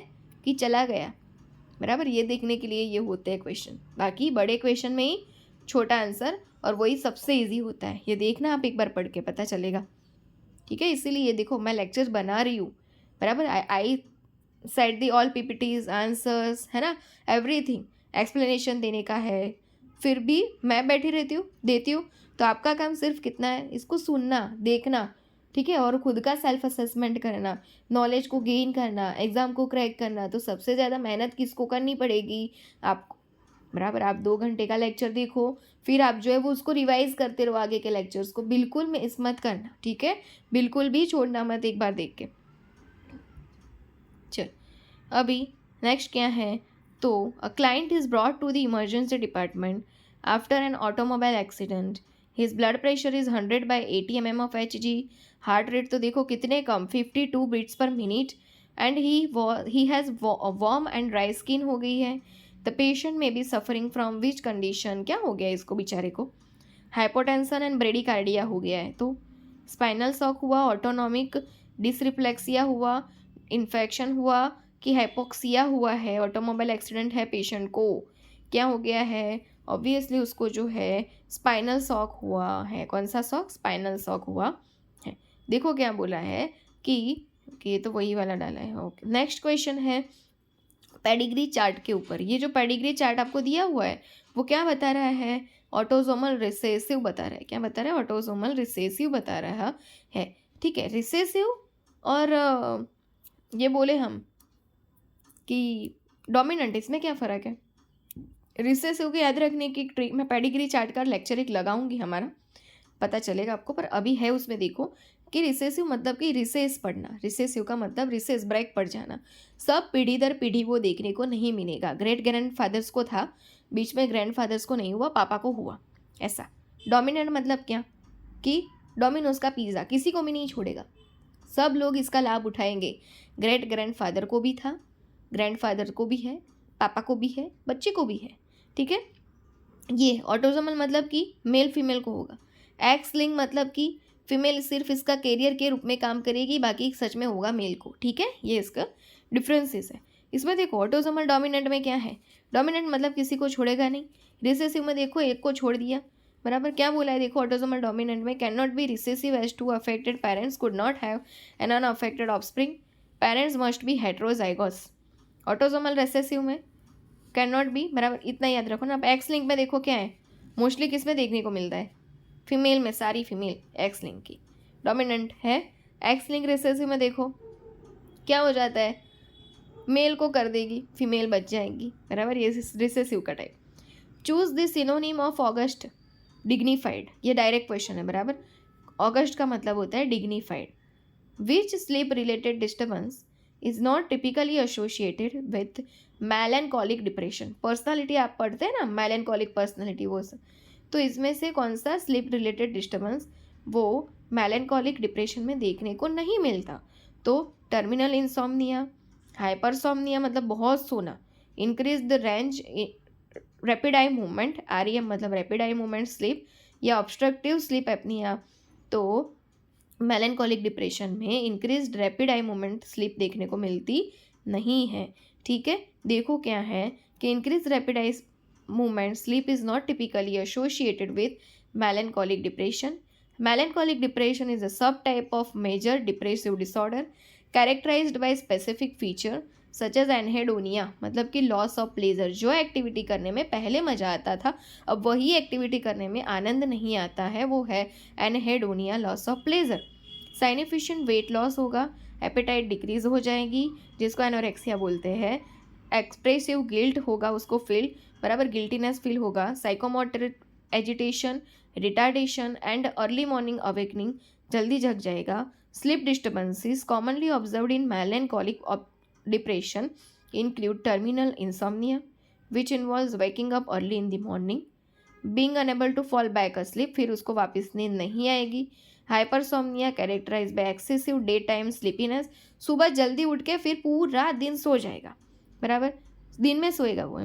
कि चला गया? बराबर, ये देखने के लिए ये होते हैं क्वेश्चन. बाकी बड़े क्वेश्चन में ही छोटा आंसर, और वही सबसे ईजी होता है. ये देखना आप एक बार पढ़ के, पता चलेगा. ठीक है, इसीलिए देखो मैं लेक्चर्स बना रही हूँ. बराबर, I set the all PPTs answers, है ना, एवरीथिंग एक्सप्लेनेशन देने का है. फिर भी मैं बैठी रहती हूँ, देती हूँ. तो आपका काम सिर्फ कितना है? इसको सुनना, देखना. ठीक है, और खुद का सेल्फ असेसमेंट करना, नॉलेज को गेन करना, एग्ज़ाम को क्रैक करना. तो सबसे ज़्यादा मेहनत किसको करनी पड़ेगी? आपको. बराबर, आप 2 घंटे का लेक्चर देखो, फिर आप जो है वो उसको रिवाइज करते रहो आगे के लेक्चर्स को. बिल्कुल मिस मत करना. ठीक है, बिल्कुल भी छोड़ना मत एक बार देख के. चल, अभी नेक्स्ट क्या है? तो a client is brought to the emergency department after an automobile accident. His blood pressure is 100/80 mm of Hg. Heart rate तो देखो कितने कम, 52 beats per minute. And he has warm and dry skin हो गई है. The patient may be suffering from which condition? क्या हो गया इसको बेचारे को? हाइपोटेंशन एंड ब्रेडिकार्डिया हो गया है. तो स्पाइनल शॉक हुआ, ऑटोनॉमिक डिसरिफ्लेक्सिया हुआ, इन्फेक्शन हुआ कि हाइपोक्सिया हुआ है, ऑटोमोबाइल एक्सीडेंट है, पेशेंट को क्या हो गया है? ऑब्वियसली उसको जो है स्पाइनल शॉक हुआ है. कौन सा शॉक? स्पाइनल शॉक हुआ है. देखो क्या बोला है कि ये तो वही वाला डाला है. ओके, नेक्स्ट क्वेश्चन है पेडिग्री चार्ट के ऊपर. ये जो पेडिग्री चार्ट आपको दिया हुआ है वो क्या बता रहा है? ऑटोसोमल रिसेसिव बता रहा है. क्या बता रहा है? ऑटोसोमल रिसेसिव बता रहा है. ठीक है, रिसेसिव. और ये बोले हम कि डोमिनेंट, इसमें क्या फ़र्क है? रिसेसिव के याद रखने की ट्रिक मैं पेडिग्री चार्ट का लेक्चर एक लगाऊंगी, हमारा पता चलेगा आपको, पर अभी है उसमें देखो कि रिसेसिव मतलब कि रिसेस पढ़ना, रिसेसिव का मतलब रिसेस ब्रेक पड़ जाना। सब पीढ़ी दर पीढ़ी वो देखने को नहीं मिलेगा। ग्रेट ग्रैंड फादर्स को था, बीच में ग्रैंड फादर्स को नहीं हुआ, पापा को हुआ, ऐसा। डोमिनेंट मतलब क्या कि डोमिनोज का पिज़्ज़ा किसी को भी नहीं छोड़ेगा, सब लोग इसका लाभ उठाएंगे। ग्रेट ग्रैंड फादर को भी था, ग्रैंड फादर को भी है, पापा को भी है, बच्चे को भी है, ठीक है। ये ऑटोजोमल मतलब कि मेल फीमेल को होगा। एक्स लिंक मतलब कि फीमेल सिर्फ इसका कैरियर के रूप में काम करेगी, बाकी सच में होगा मेल को, ठीक है। ये इसका डिफरेंसेस है। इसमें देखो ऑटोजोमल डोमिनेंट में क्या है, डोमिनेंट मतलब किसी को छोड़ेगा नहीं। रिसेसिव में देखो एक को छोड़ दिया, बराबर। क्या बोला है देखो, ऑटोजोमल डोमिनेंट में can not be recessive as two affected parents could not have an unaffected offspring, parents must be heterozygous. Autosomal recessive में कैन नॉट बी, बराबर, इतना याद रखो ना। अब एक्स लिंक में देखो क्या है, मोस्टली किस में देखने को मिलता है, फीमेल में, सारी फीमेल एक्स लिंक की डोमिनेंट है। एक्स लिंक रिसेसिव में देखो क्या हो जाता है, मेल को कर देगी, फीमेल बच जाएगी, बराबर। ये रिसेसिव का type. Choose the synonym of august, dignified, ये डायरेक्ट क्वेश्चन है, बराबर। ऑगस्ट का मतलब होता है dignified. Which sleep related disturbance is not typically associated with melancholic depression. Personality आप पढ़ते हैं ना, मैलेंकोलिक पर्सनालिटी, वो सब, तो इसमें से कौन सा स्लीप रिलेटेड डिस्टर्बेंस वो मैलेंकोलिक डिप्रेशन में देखने को नहीं मिलता? तो टर्मिनल इंसोम्निया, हाइपरसोम्निया मतलब बहुत सोना, increase the range rapid eye movement, REM मतलब रैपिड आई मूवमेंट स्लीप, या ऑब्स्ट्रक्टिव स्लीप एपनिया। तो मेलेंकोलिक डिप्रेशन में increase rapid eye movement sleep देखने को मिलती नहीं है, ठीक है। देखो क्या है कि increase rapid eye movement sleep is not typically associated with melancholic depression. Melancholic depression is a subtype of major depressive disorder characterized by specific feature such as anhedonia, मतलब कि लॉस ऑफ प्लेजर। जो activity करने में पहले मज़ा आता था, अब वही एक्टिविटी करने में आनंद नहीं आता है, वो है anhedonia, loss of pleasure. Significant weight loss होगा, एपेटाइट डिक्रीज हो जाएगी, जिसको एनोरेक्सिया बोलते हैं। एक्सप्रेसिव गिल्ट होगा, उसको फील, बराबर, गिल्टीनेस फील होगा। Psychomotor agitation, retardation and early morning awakening, जल्दी जग जाएगा। Sleep disturbances commonly observed in melancholic depression include terminal insomnia, which involves waking up early in the morning, being unable to fall back asleep, फिर उसको वापस नींद नहीं आएगी। Hypersomnia characterised by excessive day time sleepiness, सुबह जल्दी उठ के फिर पूरा दिन सो जाएगा, बराबर, दिन में सोएगा वो।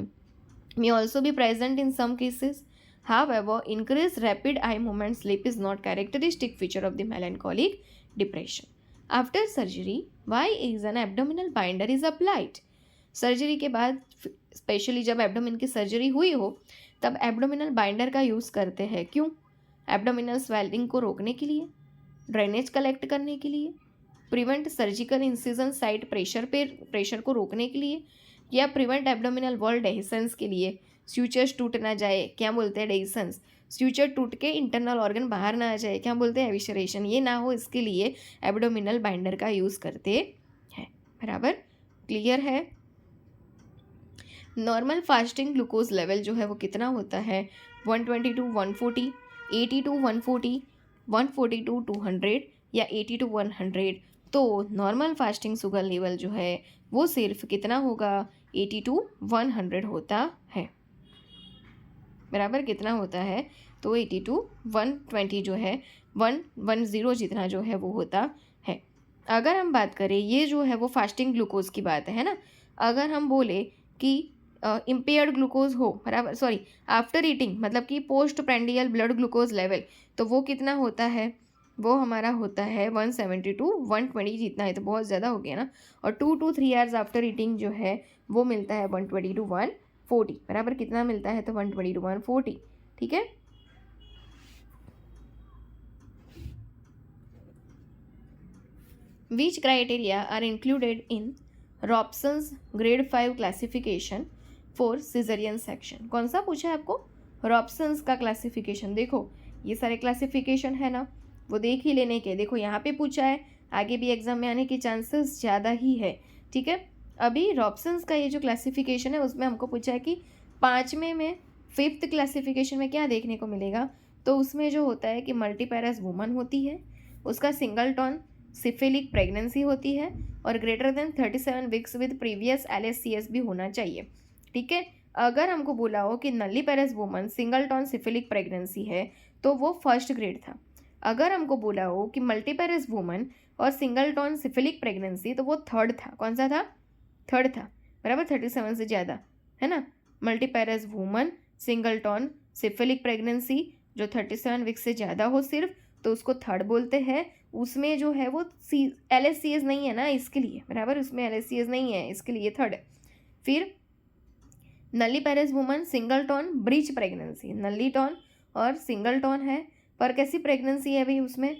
may also be present in some cases. However, increased rapid eye movement sleep is not characteristic feature of the melancholic depression. After surgery, why is an abdominal binder is applied? Surgery के बाद, specially जब abdomen की surgery हुई हो, तब abdominal binder का use करते हैं। क्यों? एब्डोमिनल स्वेलिंग को रोकने के लिए, ड्रेनेज कलेक्ट करने के लिए, prevent surgical incision site pressure को रोकने के लिए, या प्रिवेंट एब्डोमिनल वॉल डेहिसेंस के लिए। स्यूचर्स टूट ना जाए, क्या बोलते हैं, डेहिसेंस। स्यूचर टूट के इंटरनल ऑर्गन बाहर ना आ जाए, क्या बोलते हैं, एविशरेशन। ये ना हो इसके लिए एब्डोमिनल बाइंडर का यूज़ करते हैं, बराबर, क्लियर है। नॉर्मल फास्टिंग ग्लूकोज लेवल जो है वो कितना होता है, 120 to 140, 80 to 140, 140 to 200 या 80 to 100। तो नॉर्मल फास्टिंग शुगर लेवल जो है वो सिर्फ कितना होगा, 80 to 100 होता है, बराबर। कितना होता है, तो 80 to 120 जो है, 110 जितना जो है वो होता है। अगर हम बात करें, ये जो है वो फास्टिंग ग्लूकोज की बात है ना। अगर हम बोले कि इम्पेयर्ड ग्लूकोज हो, बराबर, सॉरी, आफ्टर ईटिंग मतलब कि post prandial blood glucose level, तो वो कितना होता है, वो हमारा होता है 170 to 120 जितना है, तो बहुत ज़्यादा हो गया ना। और 2 to 3 आवर्स आफ्टर ईटिंग जो है वो मिलता है 120 to 140, बराबर। कितना मिलता है, तो 120 to 140, ठीक है। Which criteria are included in Robson's grade 5 classification for cesarean section? कौन सा पूछा है आपको, रॉब्सन्स का क्लासिफिकेशन। देखो ये सारे क्लासिफिकेशन है ना, वो देख ही लेने के। देखो यहाँ पे पूछा है, आगे भी एग्जाम में आने के चांसेस ज़्यादा ही है, ठीक है। अभी रॉबसन्स का ये जो क्लासिफिकेशन है उसमें हमको पूछा है कि 5वें में 5th क्लासिफिकेशन में क्या देखने को मिलेगा, तो उसमें जो होता है कि मल्टीपैरस वुमन होती है, उसका सिंगलटन सिफिलिक प्रेगनेंसी होती है और greater than 37 weeks with previous LSCS भी होना चाहिए। ठीक है, अगर हमको बोला हो कि नल्लीपैरस वुमन सिंगलटन सिफिलिक प्रेगनेंसी है तो वो फर्स्ट ग्रेड था। अगर हमको बोला हो कि मल्टीपैरस वुमन और सिंगलटन सिफिलिक प्रेगनेंसी तो वो थर्ड था। कौन सा था? थर्ड था, बराबर, 37 से ज़्यादा, है ना। मल्टीपैरस वुमन सिंगलटन सिफिलिक प्रेगनेंसी जो 37 वीक से ज़्यादा हो सिर्फ, तो उसको थर्ड बोलते हैं। उसमें जो है वो LSCS नहीं है ना, इसके लिए, बराबर, उसमें LSCS नहीं है, इसके लिए थर्ड है। फिर नल्लीपैरस वुमन सिंगलटन ब्रीच प्रेगनेंसी, नल्लीटन और सिंगलटन है, पर कैसी प्रेगनेंसी है भाई उसमें,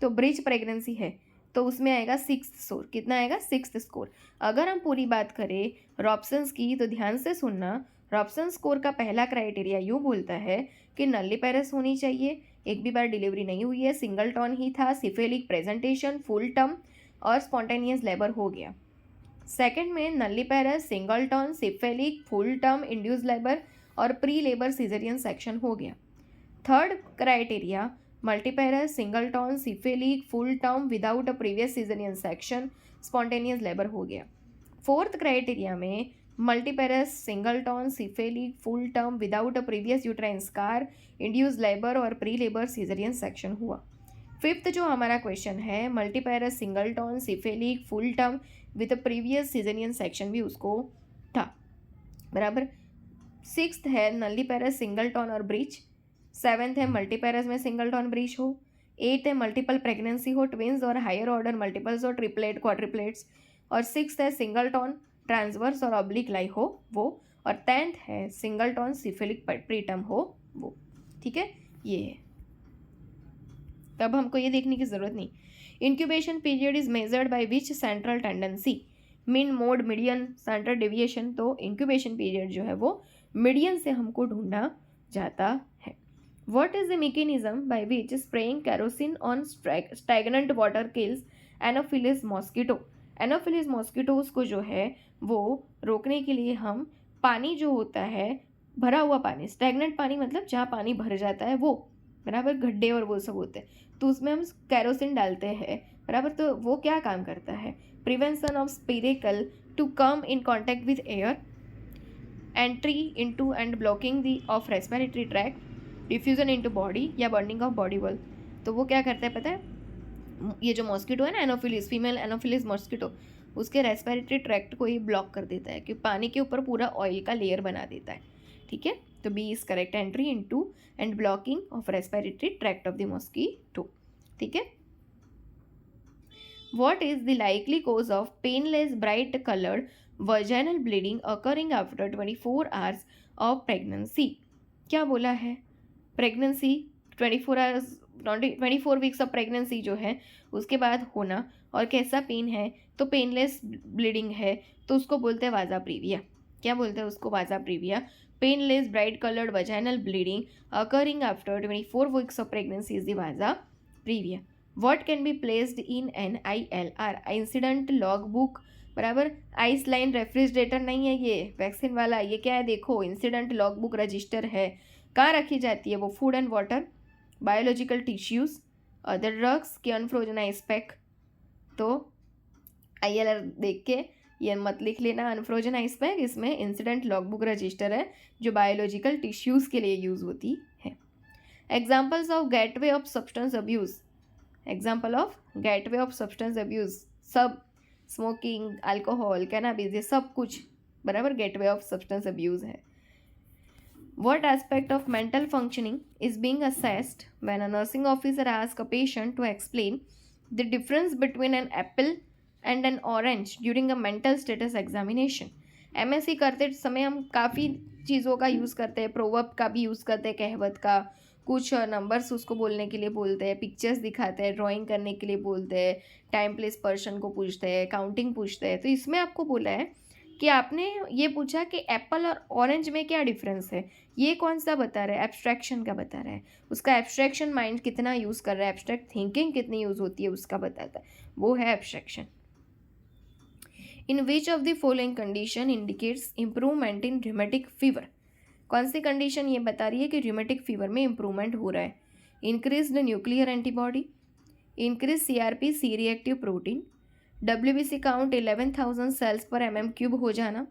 तो ब्रीच प्रेगनेंसी है, तो उसमें आएगा 6th स्कोर। कितना आएगा? 6th score. अगर हम पूरी बात करें रॉबसन्स की तो ध्यान से सुनना, रॉबसन स्कोर का पहला क्राइटेरिया यूँ बोलता है कि नल्लीपैरस होनी चाहिए, एक भी बार डिलीवरी नहीं हुई है, सिंगलटन ही था, सिफिलिक प्रेजेंटेशन, फुल टर्म और स्पॉन्टेनियस लेबर हो गया। सेकंड में nulliparous singleton cephalic full term induce labour और प्री लेबर सीजरियन सेक्शन हो गया। Third criteria multiparous singleton cephalic full term without a previous caesarean section spontaneous labour हो गया। Fourth criteria में multiparous singleton cephalic full term without a previous uterine scar induce labour और pre labour caesarean section हुआ। Fifth जो हमारा question है multiparous singleton cephalic full term with previous caesarean section भी उसको था, बराबर। सिक्स्थ है नल्लीपैरस सिंगलटन और ब्रीच। सेवेंथ है मल्टीपैरस में सिंगलटन ब्रीच हो। एट्थ है मल्टीपल प्रेगनेंसी हो, ट्विंस और हायर ऑर्डर मल्टीपल्स और ट्रिपलेट क्वाड्रिपलेट्स। और सिक्स्थ है सिंगलटन ट्रांसवर्स और ऑब्लिक लाई हो वो। और 10th है सिंगलटन सिफिलिक प्रीटर्म हो वो। ठीक है, ये है। तब हमको ये देखने की ज़रूरत नहीं। Incubation period is measured by which central tendency, mean, mode, median, central deviation. तो इंक्यूबेशन पीरियड जो है वो मीडियन से हमको ढूंढना जाता है। What is the mechanism by which spraying kerosene on stagnant water kills Anopheles mosquito. Anopheles mosquitoes को जो है वो रोकने के लिए हम पानी जो होता है भरा हुआ पानी, स्टैग्नेंट पानी मतलब जहाँ पानी भर जाता है वो, बराबर, गड्ढे और वो सब होते हैं, तो उसमें हम कैरोसिन डालते हैं, बराबर। तो वो क्या काम करता है? Prevention of spiracle to come in contact with air, entry into and blocking the of respiratory tract, diffusion into body या बर्निंग ऑफ बॉडी वॉल। तो वो क्या करता है पता है? ये जो मॉस्किटो है ना, एनोफिलिस, फीमेल एनोफिलिस मॉस्किटो, उसके रेस्पिरेटरी ट्रैक्ट को ये ब्लॉक कर देता है कि पानी के ऊपर पूरा ऑयल का लेयर बना देता है। ठीक है, तो B is correct, entry into and blocking of respiratory tract of the mosquito. ठीक है, what is the likely cause of painless bright colored vaginal bleeding occurring after 24 hours of pregnancy? क्या बोला है? Pregnancy 24 hours 24 weeks of pregnancy जो है उसके बाद होना, और कैसा पेन है, तो पेनलेस ब्लीडिंग है, तो उसको बोलते हैं वाजा प्रीविया। क्या बोलते हैं उसको? Vasa previa. Painless bright coloured vaginal bleeding occurring after 24 weeks of pregnancy is the vasa previa. What can be placed in an ILR, incident log book, बराबर। आइस लाइन रेफ्रिजरेटर नहीं है ये वैक्सीन वाला, ये क्या है देखो, इंसिडेंट लॉग बुक रजिस्टर है। कहाँ रखी जाती है वो? Food and water, biological tissues, other drugs की अनफ्रोजन आइस पैक। तो ILR देख के ये मत लिख लेना अनफ्रोजन आइस पैक, इसमें इंसिडेंट लॉग बुक रजिस्टर है जो बायोलॉजिकल टिश्यूज़ के लिए यूज़ होती है। Examples of gateway of substance abuse, example of gateway of substance abuse, सब स्मोकिंग, अल्कोहल, कैनाबिस, ये सब कुछ, बराबर, गेटवे ऑफ सब्सटेंस अब्यूज़ है। What aspect of mental functioning is being assessed when a nursing officer asks a patient to explain the difference between an apple and an orange during a mental status examination? MSc करते समय हम काफ़ी चीज़ों का use करते हैं, proverb का भी यूज़ करते हैं, कहवत का, कुछ नंबर्स उसको बोलने के लिए बोलते हैं, पिक्चर्स दिखाते हैं, ड्राइंग करने के लिए बोलते हैं, टाइम प्लेस पर्सन को पूछते हैं, काउंटिंग पूछते हैं। तो इसमें आपको बोला है कि आपने ये पूछा कि एप्पल और ऑरेंज में क्या डिफरेंस है, ये कौन सा बता रहा है? एब्स्ट्रैक्शन का बता रहा है, उसका एब्स्ट्रैक्शन माइंड कितना यूज़ कर रहा है, एब्स्ट्रैक्ट थिंकिंग कितनी यूज़ होती है उसका बताता है, वो है abstraction. In which of the following condition indicates improvement in rheumatic fever? कौन सी कंडीशन ये बता रही है कि र्यूमेटिक फीवर में इंप्रूवमेंट हो रहा है? Increase nuclear antibody, increase CRP C reactive protein, WBC count 11,000 cells per mm³ हो जाना,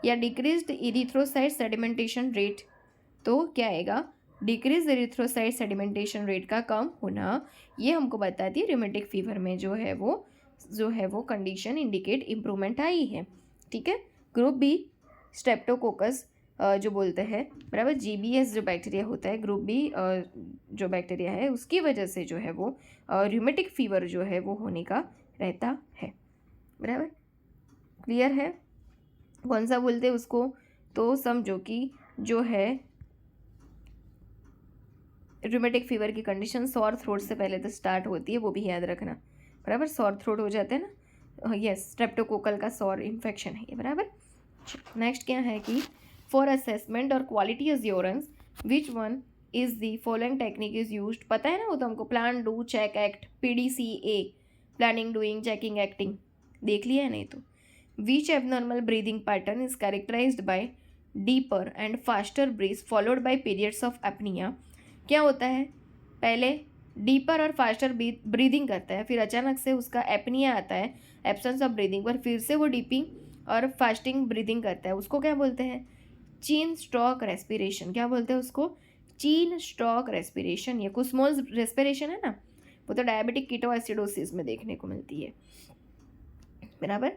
या डिक्रीज्ड इरिथ्रोसाइट सेडिमेंटेशन रेट? तो क्या आएगा? डिक्रीज इरिथ्रोसाइट सेडिमेंटेशन रेट का कम होना, ये हमको बताती है र्यूमेटिक फीवर में जो है वो कंडीशन इंडिकेट इम्प्रूवमेंट आई है। ठीक है। ग्रुप बी स्ट्रेप्टोकोकस जो बोलते हैं, बराबर, GBS जो बैक्टीरिया होता है, ग्रुप बी जो बैक्टीरिया है उसकी वजह से जो है वो र्यूमेटिक फीवर जो है वो होने का रहता है। बराबर, क्लियर है? कौन सा बोलते हैं उसको? तो समझो कि जो है र्यूमेटिक फीवर की कंडीशन सॉर थ्रोट से पहले तो स्टार्ट होती है, वो भी याद रखना। बराबर, सॉर थ्रोट हो जाते हैं ना, यस, स्ट्रेप्टोकोकल का सॉर इन्फेक्शन है ये। बराबर, नेक्स्ट क्या है कि फॉर असेसमेंट और quality assurance which one is the following technique is used? पता है ना वो तो हमको, plan, do, check, act, PDCA, planning, doing, checking, acting, देख लिया है नहीं तो। Which abnormal breathing pattern is characterised by deeper and faster breath followed by periods of apnoea? क्या होता है? पहले डीपर और फास्टर ब्रीदिंग करता है, फिर अचानक से उसका एपनिया आता है, एब्सेंस ऑफ ब्रीदिंग पर, फिर से वो डीपिंग और फास्टिंग ब्रीदिंग करता है। उसको क्या बोलते हैं? चीन स्ट्रोक रेस्पिरेशन। क्या बोलते हैं उसको? चीन स्ट्रोक रेस्पिरेशन। या कुस्मोज रेस्पिरेशन है ना, वो तो डायबिटिक कीटोएसिडोसिस में देखने को मिलती है। बराबर,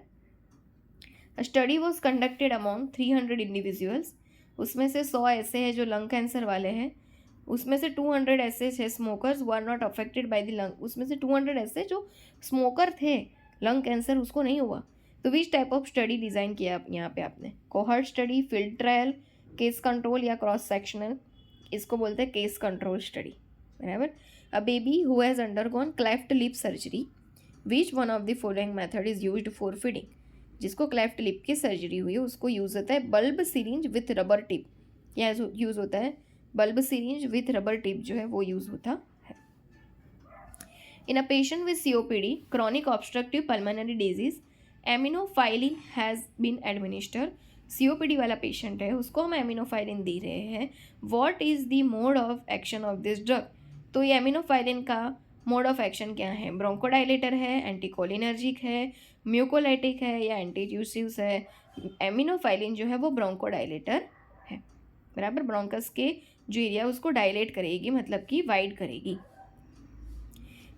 study was conducted among 300 individuals. उसमें से 100 ऐसे हैं जो लंग कैंसर वाले हैं, उसमें से 200 ऐसे है smokers were not affected by the lung. उसमें से 200 ऐसे जो स्मोकर थे, लंग कैंसर उसको नहीं हुआ। तो which type of study design किया यहाँ पे आपने? Cohort study, field trial, case control या क्रॉस सेक्शनल? इसको बोलते हैं केस कंट्रोल स्टडी। बराबर, a baby who has undergone cleft lip surgery, which one of the following method is used for feeding? जिसको क्लेफ्ट लिप की surgery हुई है उसको यूज़ होता है bulb syringe with rubber tip. क्या यूज़ होता है? Bulb syringe with rubber tip जो है वो यूज़ होता है। In a patient with COPD, chronic obstructive pulmonary disease, aminophylline has been administer. COPD वाला पेशेंट है, उसको हम एमिनोफाइलिन दे रहे हैं। What is the mode of action of this drug? तो ये एमिनोफाइलिन का मोड ऑफ एक्शन क्या है? ब्रोंकोडाइलेटर है, एंटीकोलिनर्जिक है, म्यूकोलाइटिक है या एंटीट्यूसिव्स है? एमिनोफाइलिन जो है वो ब्रोंकोडाइलेटर है। बराबर, ब्रोंकस के जो एरिया उसको डायलेट करेगी, मतलब कि वाइड करेगी।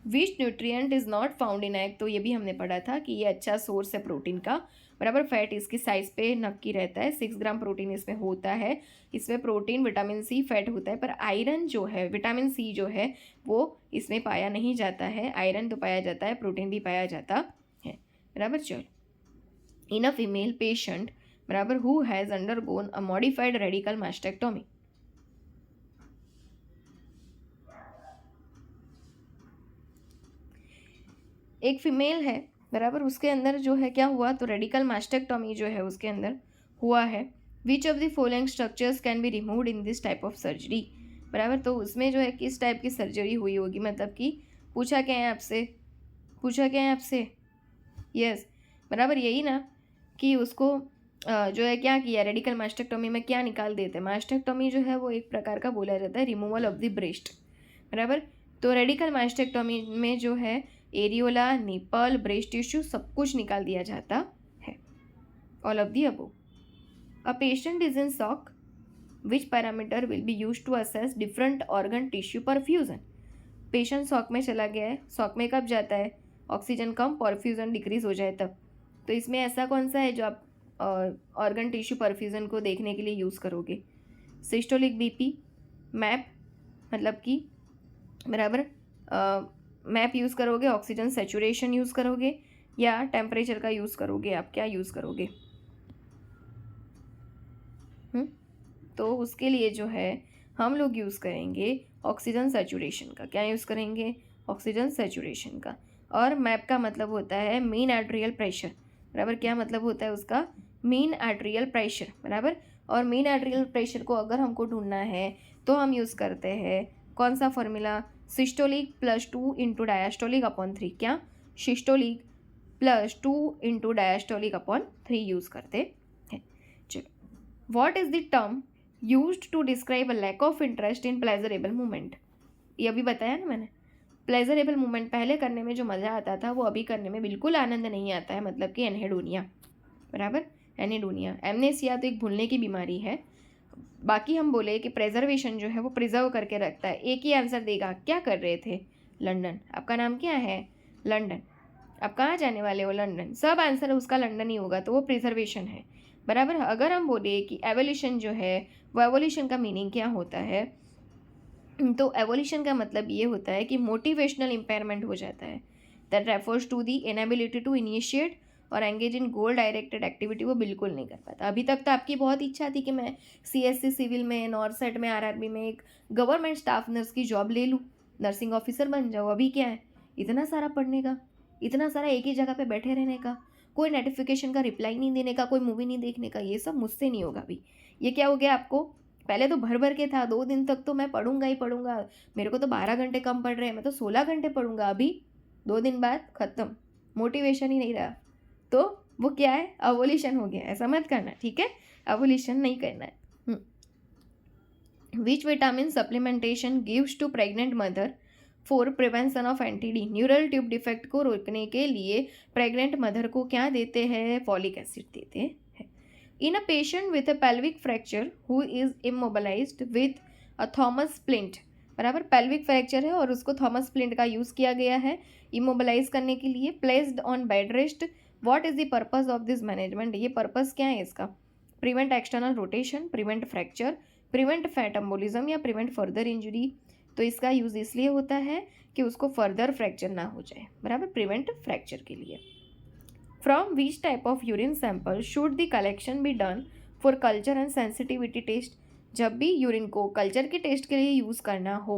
विच nutrient is not found in egg? तो ये भी हमने पढ़ा था कि ये अच्छा सोर्स है प्रोटीन का। बराबर, फैट इसकी साइज पे नक्की रहता है, 6 ग्राम प्रोटीन इसमें होता है। इसमें प्रोटीन, विटामिन C, फैट होता है, पर आयरन जो है, विटामिन C जो है वो इसमें पाया नहीं जाता है। आयरन तो पाया जाता है, प्रोटीन भी पाया जाता है। बराबर, चलो, इन अ फीमेल पेशेंट, बराबर, who has undergone a modified radical mastectomy. एक फीमेल है, बराबर, उसके अंदर जो है क्या हुआ? तो रेडिकल मास्टेक्टोमी जो है उसके अंदर हुआ है। Which of the following structures can be removed in this type of surgery? बराबर, तो उसमें जो है किस टाइप की सर्जरी हुई होगी? मतलब कि पूछा क्या है आपसे? यस, बराबर, यही ना कि उसको जो है क्या किया? रेडिकल मास्टेक्टोमी में क्या निकाल देते हैं? मास्टेक्टोमी जो है वो एक प्रकार का बोला जाता है रिमूवल ऑफ द ब्रेस्ट। बराबर, तो रेडिकल मास्टेक्टोमी में जो है एरियोला, निपल, ब्रेस्ट टिश्यू सब कुछ निकाल दिया जाता है। All of the above. A patient is in shock, which parameter will be use to assess different organ tissue perfusion? Patient shock में चला गया है। शॉक में कब जाता है? ऑक्सीजन कम, परफ्यूजन डिक्रीज हो जाए तब। तो इसमें ऐसा कौन सा है जो आप ऑर्गन टिश्यू परफ्यूजन को देखने के लिए यूज़ करोगे? सिस्टोलिक BP, मैप, मतलब कि बराबर मैप यूज़ करोगे, ऑक्सीजन सेचुरेशन यूज़ करोगे, या टेम्परेचर का यूज़ करोगे? आप क्या यूज़ करोगे? तो उसके लिए जो है हम लोग यूज़ करेंगे ऑक्सीजन सेचुरेशन का। क्या यूज़ करेंगे? ऑक्सीजन सेचुरेशन का। और मैप का मतलब होता है मीन आर्टेरियल प्रेशर। बराबर, क्या मतलब होता है उसका? Mean arterial pressure. बराबर, और मीन आर्टेरियल प्रेशर को अगर हमको ढूंढना है तो हम यूज़ करते हैं कौन सा फॉर्मूला? Systolic +2 × diastolic. क्या? Systolic plus 2 into diastolic upon 3 use करते हैं। चलो, what is the term used to describe a lack of interest in pleasurable movement? ये अभी बताया ना मैंने, प्लेजरेबल मूवमेंट पहले करने में जो मज़ा आता था वो अभी करने में बिल्कुल आनंद नहीं आता है, मतलब कि एनहेडोनिया, बराबर, एनेडोनिया। एमनेसिया तो एक भूलने की बीमारी है। बाकी हम बोले कि प्रेजर्वेशन जो है वो प्रिजर्व करके रखता है। एक ही आंसर देगा, क्या कर रहे थे? लंदन। आपका नाम क्या है? लंदन। आप कहाँ जाने वाले हो? लंदन। सब आंसर उसका लंदन ही होगा, तो वो प्रिजर्वेशन है, बराबर। अगर हम बोले कि एवोल्यूशन जो है वो एवोल्यूशन का मीनिंग क्या होता है, तो एवोल्यूशन का मतलब ये होता है कि मोटिवेशनल इम्पेयरमेंट हो जाता है। That refers to the inability to initiate और engage in goal directed activity, वो बिल्कुल नहीं कर पाता। अभी तक तो आपकी बहुत इच्छा थी कि मैं सीएससी सिविल में, नॉर्सेट में, आरआरबी में एक गवर्नमेंट स्टाफ नर्स की जॉब ले लूँ, नर्सिंग ऑफिसर बन जाओ। अभी क्या है, इतना सारा पढ़ने का, इतना सारा एक ही जगह पे बैठे रहने का, कोई नोटिफिकेशन का रिप्लाई नहीं देने का, कोई मूवी नहीं देखने का, ये सब मुझसे नहीं होगा अभी। ये क्या हो गया आपको? पहले तो भर भर के था, 2 दिन तक तो मैं पढ़ूंगा ही पढ़ूंगा, मेरे को तो 12 घंटे कम पढ़ रहे हैं, मैं तो 16 घंटे पढ़ूंगा। अभी 2 दिन बाद खत्म, मोटिवेशन ही नहीं रहा। तो वो क्या है? अवोल्यूशन हो गया। ऐसा मत करना, ठीक है? अवोल्यूशन नहीं करना है। Which vitamin supplementation gives to pregnant mother for prevention of NTD? Neural tube defect को रोकने के लिए प्रेग्नेंट मदर को क्या देते हैं? फॉलिक एसिड देते हैं। In a patient with a pelvic fracture who is immobilized with a Thomas splint, बराबर, pelvic fracture है और उसको थॉमस स्प्लिंट का यूज़ किया गया है इमोबलाइज करने के लिए, placed on bed rest. What is the purpose of this management? ये पर्पस क्या है इसका? Prevent external rotation, prevent fracture, prevent fat embolism या प्रिवेंट फर्दर इंजरी। तो इसका यूज़ इसलिए होता है कि उसको फर्दर फ्रैक्चर ना हो जाए, बराबर, प्रिवेंट फ्रैक्चर के लिए। From which type of urine sample should the collection be done for culture and sensitivity test? जब भी यूरिन को कल्चर के टेस्ट के लिए यूज़ करना हो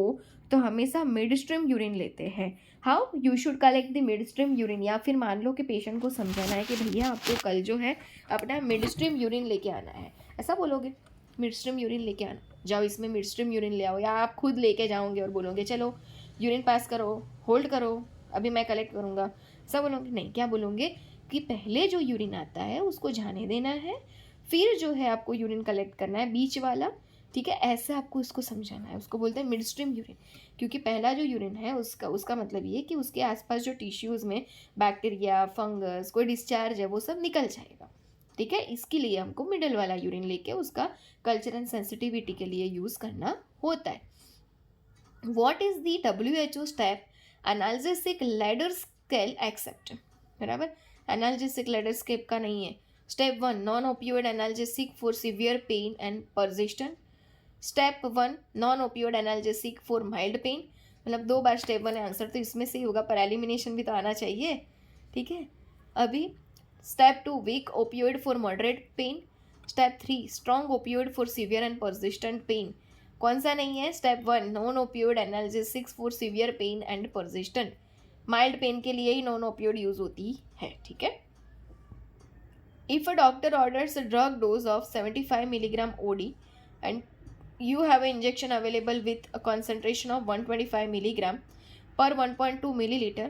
तो हमेशा मिड स्ट्रीम यूरिन लेते हैं। How you should collect the mid stream urine? या फिर मान लो कि पेशेंट को समझाना है कि भैया आपको कल जो है अपना मिड स्ट्रीम यूरिन लेके आना है, ऐसा बोलोगे, मिड स्ट्रीम यूरिन लेके आना, जाओ इसमें मिड स्ट्रीम यूरिन ले आओ, या आप खुद लेके जाओगे और बोलोगे चलो यूरिन पास करो, होल्ड करो, अभी मैं कलेक्ट करूँगा, ऐसा बोलोगे? नहीं, क्या बोलोगे कि पहले जो यूरिन आता है उसको जाने देना है, फिर जो है आपको यूरिन कलेक्ट करना है बीच वाला, ठीक है? ऐसे आपको इसको समझाना है। उसको बोलते हैं मिड स्ट्रीम यूरिन, क्योंकि पहला जो यूरिन है उसका मतलब ये कि उसके आसपास जो टिश्यूज़ में बैक्टीरिया, फंगस, कोई डिस्चार्ज है वो सब निकल जाएगा, ठीक है? इसके लिए हमको मिडल वाला यूरिन लेके उसका कल्चर एंड सेंसिटिविटी के लिए यूज़ करना होता है। What is the WHO step analysis ladder scale except, बराबर, एनाल्जेसिक लेडरस्केप का नहीं है। Step 1 non opioid analgesic for severe pain and persistent. Step 1 non opioid analgesic for mild pain, मतलब 2 बार स्टेप 1 है, आंसर तो इसमें से ही होगा, पर एलिमिनेशन भी तो आना चाहिए, ठीक है? अभी step 2 weak opioid for moderate pain. Step 3 strong opioid for severe and persistent pain. कौन सा नहीं है? Step 1 non opioid analgesics for severe pain and persistent. Mild pain के लिए ही नॉन ओपियोइड यूज होती है, ठीक है? If a doctor orders a drug dose of 75 milligram OD and you have an injection available with a concentration of 125 milligram per 1.2 milliliter,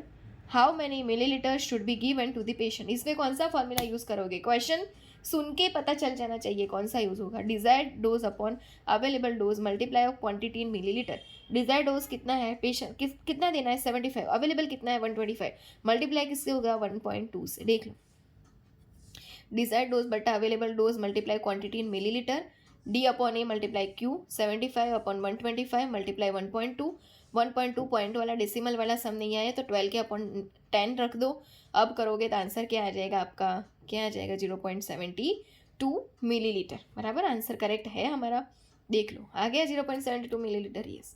how many milliliters should be given to the patient? इसमें कौन सा formula use करोगे? Question सुन के पता चल जाना चाहिए कौन सा यूज़ होगा। Desired dose upon available dose multiply of quantity in millilitre. Desired dose कितना है, पेशेंट कितना देना है? 75। अवेलेबल कितना है? 125। मल्टीप्लाई किससे होगा? 1.2 से। देख लो, डिजायर्ड डोज बटा available dose multiply quantity in millilitre, D upon A multiply Q, 75 upon 125 multiply 1.2। 1.2 point वाला डेसिमल वाला सम नहीं आया तो 12 के अपॉन 10 रख दो। अब करोगे तो आंसर क्या आ जाएगा आपका? क्या आ जाएगा? 0.72 मिलीलीटर, बराबर। आंसर करेक्ट है हमारा, देख लो आ गया 0.72 मिलीलीटर। यस,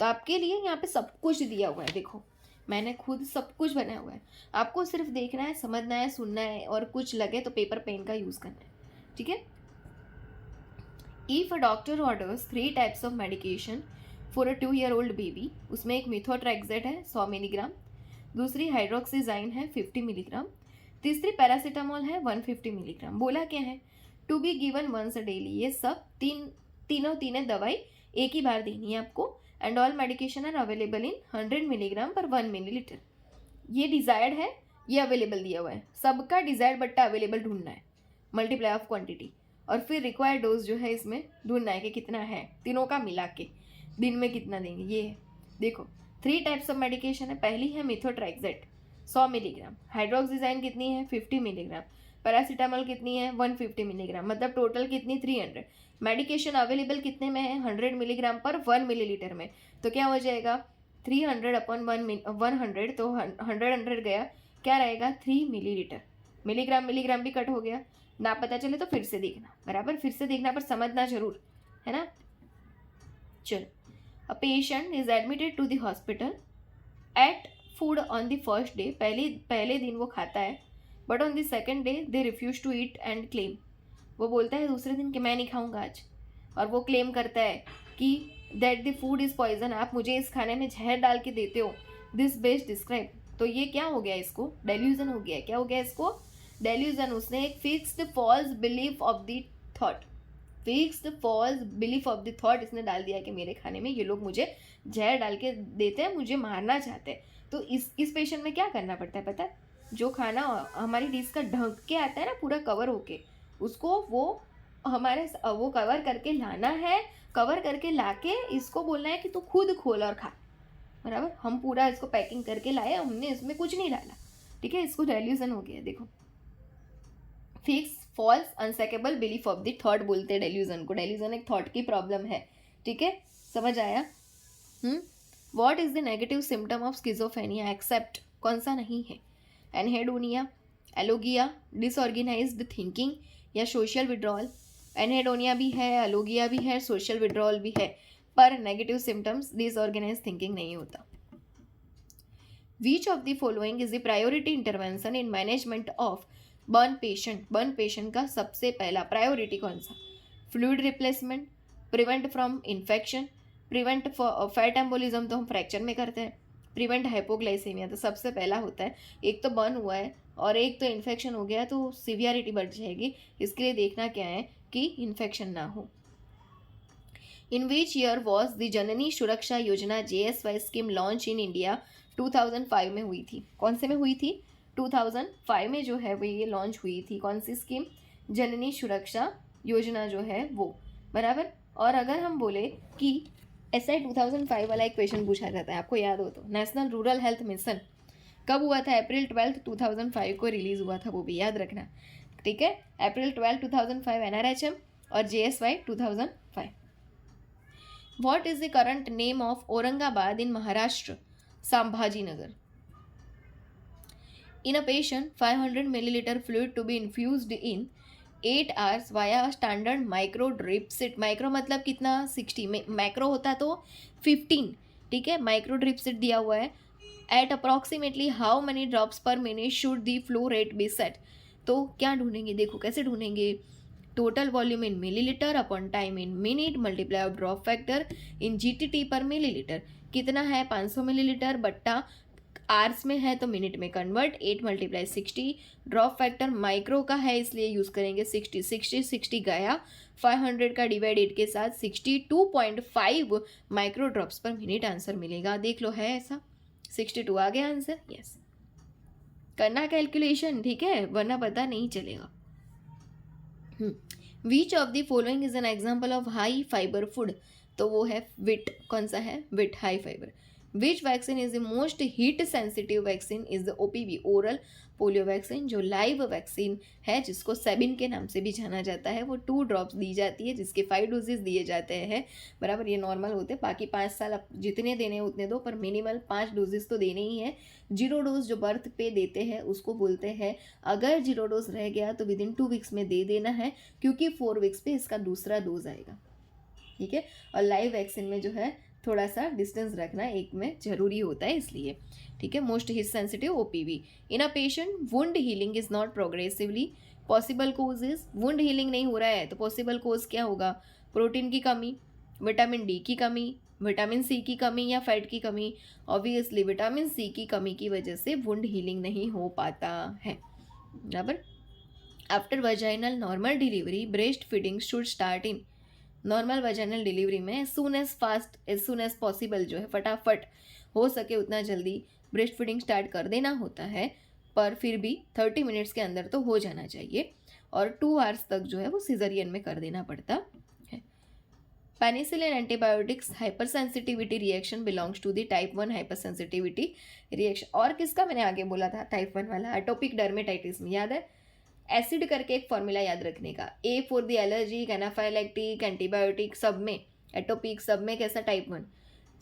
तो आपके लिए यहाँ पे सब कुछ दिया हुआ है, देखो मैंने खुद सब कुछ बनाया हुआ है, आपको सिर्फ देखना है, समझना है, सुनना है, और कुछ लगे तो पेपर पेन का यूज़ करना है, ठीक है? If a doctor orders 3 types of medication for a 2-year-old baby, उसमें एक मिथोट्रेक्सेट है 100 मिलीग्राम, दूसरी हाइड्रोक्सीजाइन है 50 मिलीग्राम, तीसरी पैरासीटामोल है 150 मिलीग्राम। बोला क्या है? To be given once daily. ये सब तीनों दवाई एक ही बार देनी है आपको। And all medication are available in 100 milligram per 1 millilitre. ये डिजायर्ड है ये अवेलेबल दिया हुआ है, सबका डिजायर्ड बट्टा अवेलेबल ढूंढना है, मल्टीप्लाई ऑफ क्वांटिटी, और फिर रिक्वायर्ड डोज जो है इसमें ढूंढना है कि कितना है, तीनों का मिला के दिन में कितना देंगे। ये है, देखो 3 टाइप्स ऑफ मेडिकेशन है। पहली है मिथोट्रैक्सेट 100 मिलीग्राम, हाइड्रोक्सीजाइन कितनी है 50 मिलीग्राम, पैरासीटामोल कितनी है 150 मिलीग्राम, मतलब टोटल कितनी 300। मेडिकेशन अवेलेबल कितने में है 100 मिलीग्राम पर 1 मिलीलीटर में, तो क्या हो जाएगा 300 अपॉन 100, तो 100 गया, क्या रहेगा 3 मिलीलीटर। मिलीग्राम मिलीग्राम भी कट हो गया, ना पता चले तो फिर से देखना, बराबर, फिर से देखना पर समझना जरूर है ना। चलो, a patient is admitted to the hospital at food on the first day, पहले दिन वो खाता है, but on the second day they refuse to eat and claim, वो बोलता है दूसरे दिन कि मैं नहीं खाऊंगा आज, और वो क्लेम करता है कि that the food is poison, आप मुझे इस खाने में जहर डाल के देते हो, दिस बेस्ट डिस्क्राइब। तो ये क्या हो गया, इसको डेल्यूजन हो गया। क्या हो गया इसको, डेल्यूजन। उसने एक fixed false belief of the thought, fixed false belief of the thought इसने डाल दिया कि मेरे खाने में ये लोग मुझे जहर डाल के देते हैं, मुझे मारना चाहते हैं। तो इस पेशेंट में क्या करना पड़ता है पता है, जो खाना हमारी डिश का ढक के आता है ना पूरा कवर होके, उसको वो कवर करके लाना है, कवर करके लाके इसको बोलना है कि तू खुद खोल और खा, बराबर। हम पूरा इसको पैकिंग करके लाए, हमने इसमें कुछ नहीं डाला, ठीक है। इसको डेल्यूजन हो गया। देखो, fixed false unshakeable belief of the thought बोलते हैं डेल्यूजन को। डेल्यूजन एक थॉट की प्रॉब्लम है, ठीक है, समझ आया। What is the negative symptom of schizophrenia, except कौन सा नहीं है, एनहेडोनिया, एलोगिया, डिसऑर्गेनाइज्ड थिंकिंग या सोशल विड्रॉल। एनहेडोनिया भी है, एलोगिया भी है, सोशल विड्रॉल भी है, पर नेगेटिव सिम्टम्स डिसऑर्गेनाइज थिंकिंग नहीं होता। विच of the following is the priority intervention in management of burn patient. Burn patient का सबसे पहला प्रायोरिटी कौन सा, fluid replacement, prevent from infection, prevent fat embolism तो हम फ्रैक्चर में करते हैं, प्रिवेंट हाइपोग्लाइसेमिया तो सबसे पहला होता है। एक तो बर्न हुआ है और एक तो इन्फेक्शन हो गया, तो सीवियरिटी बढ़ जाएगी, इसके लिए देखना क्या है कि इन्फेक्शन ना हो। इन विच ईयर वॉज द जननी सुरक्षा योजना JSY scheme launch in India, 2005 में हुई थी। कौन से में हुई थी, 2005 में जो है वो ये लॉन्च हुई थी। कौन सी स्कीम, जननी सुरक्षा योजना जो है वो, बराबर। और अगर हम बोले कि SI 2005 वाला एक क्वेश्चन पूछा जाता है, आपको याद हो तो, नेशनल रूरल हेल्थ मिशन कब हुआ था, अप्रैल 12, 2005 को रिलीज हुआ था, वो भी याद रखना, ठीक है। अप्रैल 12, 2005 NRHM और JSY 2005। What is the current name of Aurangabad in Maharashtra, Sambhaji Nagar. In a patient, 500 milliliter fluid to be infused in 8 hours via a standard micro drip sit। Micro मतलब कितना, 60 में, मैक्रो होता तो 15, ठीक है, माइक्रो ड्रिप सिट दिया हुआ है। At approximately how many drops per minute should the flow rate be set. तो क्या ढूंढेंगे, देखो कैसे ढूंढेंगे, total volume in millilitre upon time in minute multiply of drop factor in GTT per millilitre. कितना है 500 मिलीलीटर, बट्टा आर्स में है तो मिनट में कन्वर्ट, 8 × 60, ड्रॉप फैक्टर माइक्रो का है इसलिए यूज़ करेंगे 60 गया, 500 का डिवाइड 8 के साथ 62.5 micro drops per minute answer मिलेगा। देख लो, है ऐसा, 62 आ गया आंसर, यस। करना कैलकुलेशन, ठीक है, वरना पता नहीं चलेगा। Which of the following is an example of high fibre food, तो वो है विट। कौन सा है, wheat, high fibre. Which vaccine is the most heat sensitive vaccine is the OPV, oral polio vaccine, जो लाइव वैक्सीन है जिसको Sabin के नाम से भी जाना जाता है। वो 2 ड्रॉप्स दी जाती है जिसके 5 डोजेस दिए जाते हैं, बराबर। ये नॉर्मल होते हैं, बाकी 5 साल आप जितने देने उतने दो, पर मिनिमल 5 डोजेस तो देने ही है। 0 डोज जो बर्थ पे देते हैं उसको बोलते हैं, अगर 0 डोज रह गया तो विदिन 2 वीक्स में दे देना है, क्योंकि 4 वीक्स पे इसका दूसरा डोज आएगा, ठीक है। और लाइव वैक्सीन में जो है थोड़ा सा डिस्टेंस रखना एक में जरूरी होता है, इसलिए, ठीक है। Most heat sensitive OPV। In a patient wound healing is not progressively, possible cause is, wound healing नहीं हो रहा है तो पॉसिबल कोज क्या होगा, प्रोटीन की कमी, विटामिन D की कमी, विटामिन C की कमी या फैट की कमी। ऑब्वियसली विटामिन C की कमी की वजह से वुंड हीलिंग नहीं हो पाता है, बराबर। After vaginal normal delivery breast feeding should start in, normal vaginal delivery में एज सुन एज पॉसिबल जो है, फटाफट हो सके उतना जल्दी ब्रेस्ट फीडिंग स्टार्ट कर देना होता है। पर फिर भी 30 मिनट्स के अंदर तो हो जाना चाहिए, और 2 आवर्स तक जो है वो सिजरियन में कर देना पड़ता है। Penicillin antibiotics hypersensitivity reaction belongs to the type 1 hypersensitivity reaction. और किसका मैंने आगे बोला था टाइप 1 वाला, एटोपिक डर्मेटाइटिस में, याद है? एसिड करके एक फॉर्मूला याद रखने का, A for the allergic, anaphylactic, antibiotic सब में, एटोपिक सब में कैसा टाइप 1।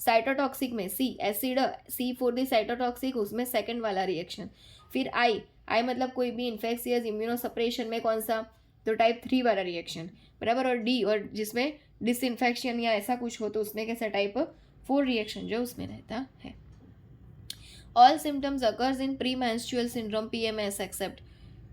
साइटोटॉक्सिक में C acid, C for the cytotoxic, उसमें सेकंड वाला रिएक्शन। फिर आई मतलब कोई भी इन्फेक्शियस इम्यूनोसप्रेशन में कौन सा, तो टाइप 3 वाला रिएक्शन, बराबर। और डी, और जिसमें डिसइंफेक्शन या ऐसा कुछ हो तो उसमें कैसा टाइप 4 रिएक्शन जो उसमें रहता है। All symptoms occurs in premenstrual syndrome PMS except,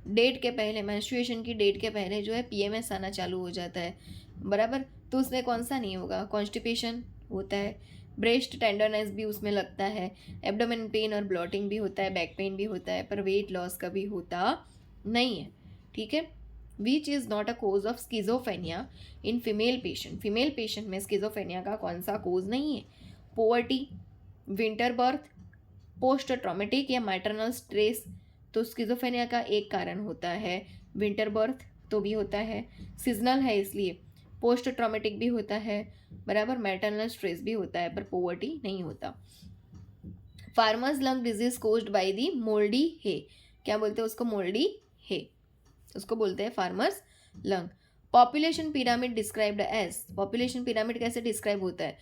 date के पहले, मेंस्ट्रुएशन की डेट के पहले जो है पीएमएस आना चालू हो जाता है, बराबर। तो उसमें कौन सा नहीं होगा, कॉन्स्टिपेशन होता है, ब्रेस्ट टेंडरनेस भी उसमें लगता है, एब्डोमेन पेन और ब्लॉटिंग भी होता है, बैक पेन भी होता है, पर वेट लॉस कभी होता नहीं है, ठीक है। Which is not a cause of schizophrenia in female patient, female patient में स्किजोफेनिया का कौन सा कोज नहीं है, poverty, winter birth, post traumatic या मैटरनल स्ट्रेस। तो स्किजोफेनिया का एक कारण होता है विंटर बर्थ, तो भी होता है, सीजनल है इसलिए, पोस्ट ट्रॉमेटिक भी होता है, बराबर, मैटरनल स्ट्रेस भी होता है, पर पोवर्टी नहीं होता। Farmers lung disease caused by the mouldy है, क्या बोलते हैं उसको, मोल्डी है, उसको बोलते हैं farmer's lung. Population pyramid described as, population pyramid कैसे डिस्क्राइब होता है,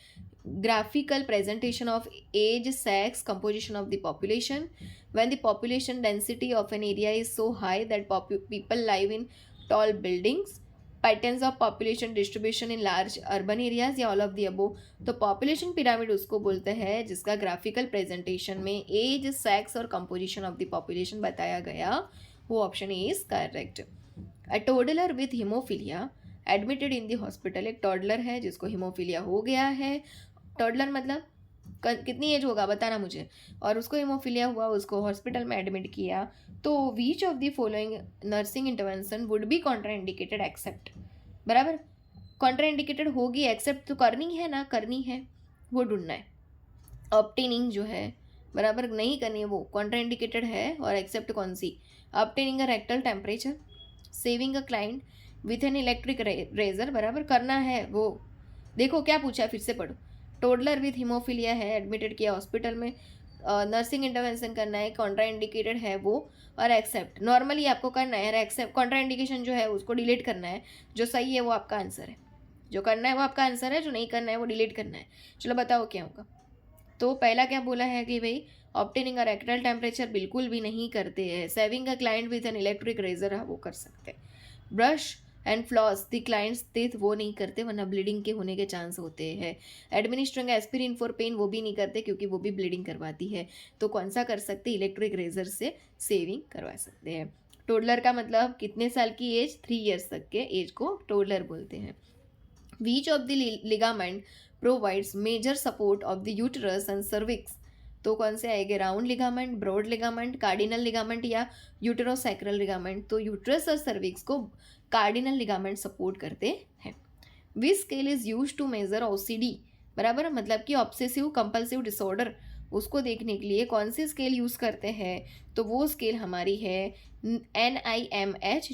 graphical presentation of age, sex, composition of the population. When the population density of an area is so high that people live in tall buildings, patterns of population distribution in large urban areas, या all of the above। तो population pyramid उसको बोलते हैं जिसका graphical presentation में age, sex और composition of the population बताया गया, वो option A is correct। A toddler with hemophilia admitted in the hospital, एक टॉडलर है जिसको हीमोफीलिया हो गया है, टॉडलर मतलब कितनी एज होगा बताना मुझे, और उसको हीमोफीलिया हुआ, उसको हॉस्पिटल में एडमिट किया, तो which of the following nursing intervention would be contraindicated except, बराबर। कॉन्ट्राइंडिकेटेड होगी, एक्सेप्ट तो करनी है ना, करनी है, वो ढूंढना है। ऑब्टेनिंग जो है, बराबर, नहीं करनी है वो, कॉन्ट्राइंडिकेटेड है, और एक्सेप्ट कौन सी, obtaining a rectal temperature, shaving a client with an electric razor, बराबर करना है वो। देखो क्या पूछा है, फिर से पढ़ो। टोडलर विथ हीमोफीलिया है, एडमिटेड किया हॉस्पिटल में, नर्सिंग इंटरवेंशन करना है, कॉन्ट्रा इंडिकेटेड है वो, और एक्सेप्ट नॉर्मली आपको करना है, और एक्सेप्ट कॉन्ट्रा इंडिकेशन जो है उसको डिलीट करना है, जो सही है वो आपका आंसर है, जो करना है वो आपका आंसर है, जो नहीं करना है वो डिलीट करना है। चलो बताओ क्या होगा। तो पहला क्या बोला है कि भाई ऑब्टेनिंग अ रेक्टल टेम्परेचर बिल्कुल भी नहीं करते हैं, shaving a client with an electric razor वो कर सकते हैं, brush and floss the client's teeth वो नहीं करते वरना ब्लीडिंग के होने के चांस होते हैं, एडमिनिस्ट्रिंग एस्पिरिन फॉर पेन वो भी नहीं करते क्योंकि वो भी ब्लीडिंग करवाती है। तो कौन सा कर सकते, इलेक्ट्रिक रेजर से सेविंग करवा सकते हैं। टोडलर का मतलब कितने साल की एज, 3 ईयर्स तक के एज को टोडलर बोलते हैं। Which of the ligament provides major support of the uterus and cervix, तो कौन से आएंगे, round ligament, broad ligament, cardinal ligament या यूटेरोसैक्रल लिगामेंट। तो यूट्रस और सर्विक्स को कार्डिनल लिगामेंट सपोर्ट करते हैं। Which scale is use to measure OCD, बराबर, मतलब कि ऑब्सेसिव कंपल्सिव डिसऑर्डर, उसको देखने के लिए कौन सी स्केल यूज़ करते हैं, तो वो स्केल हमारी है NIMH-GOCS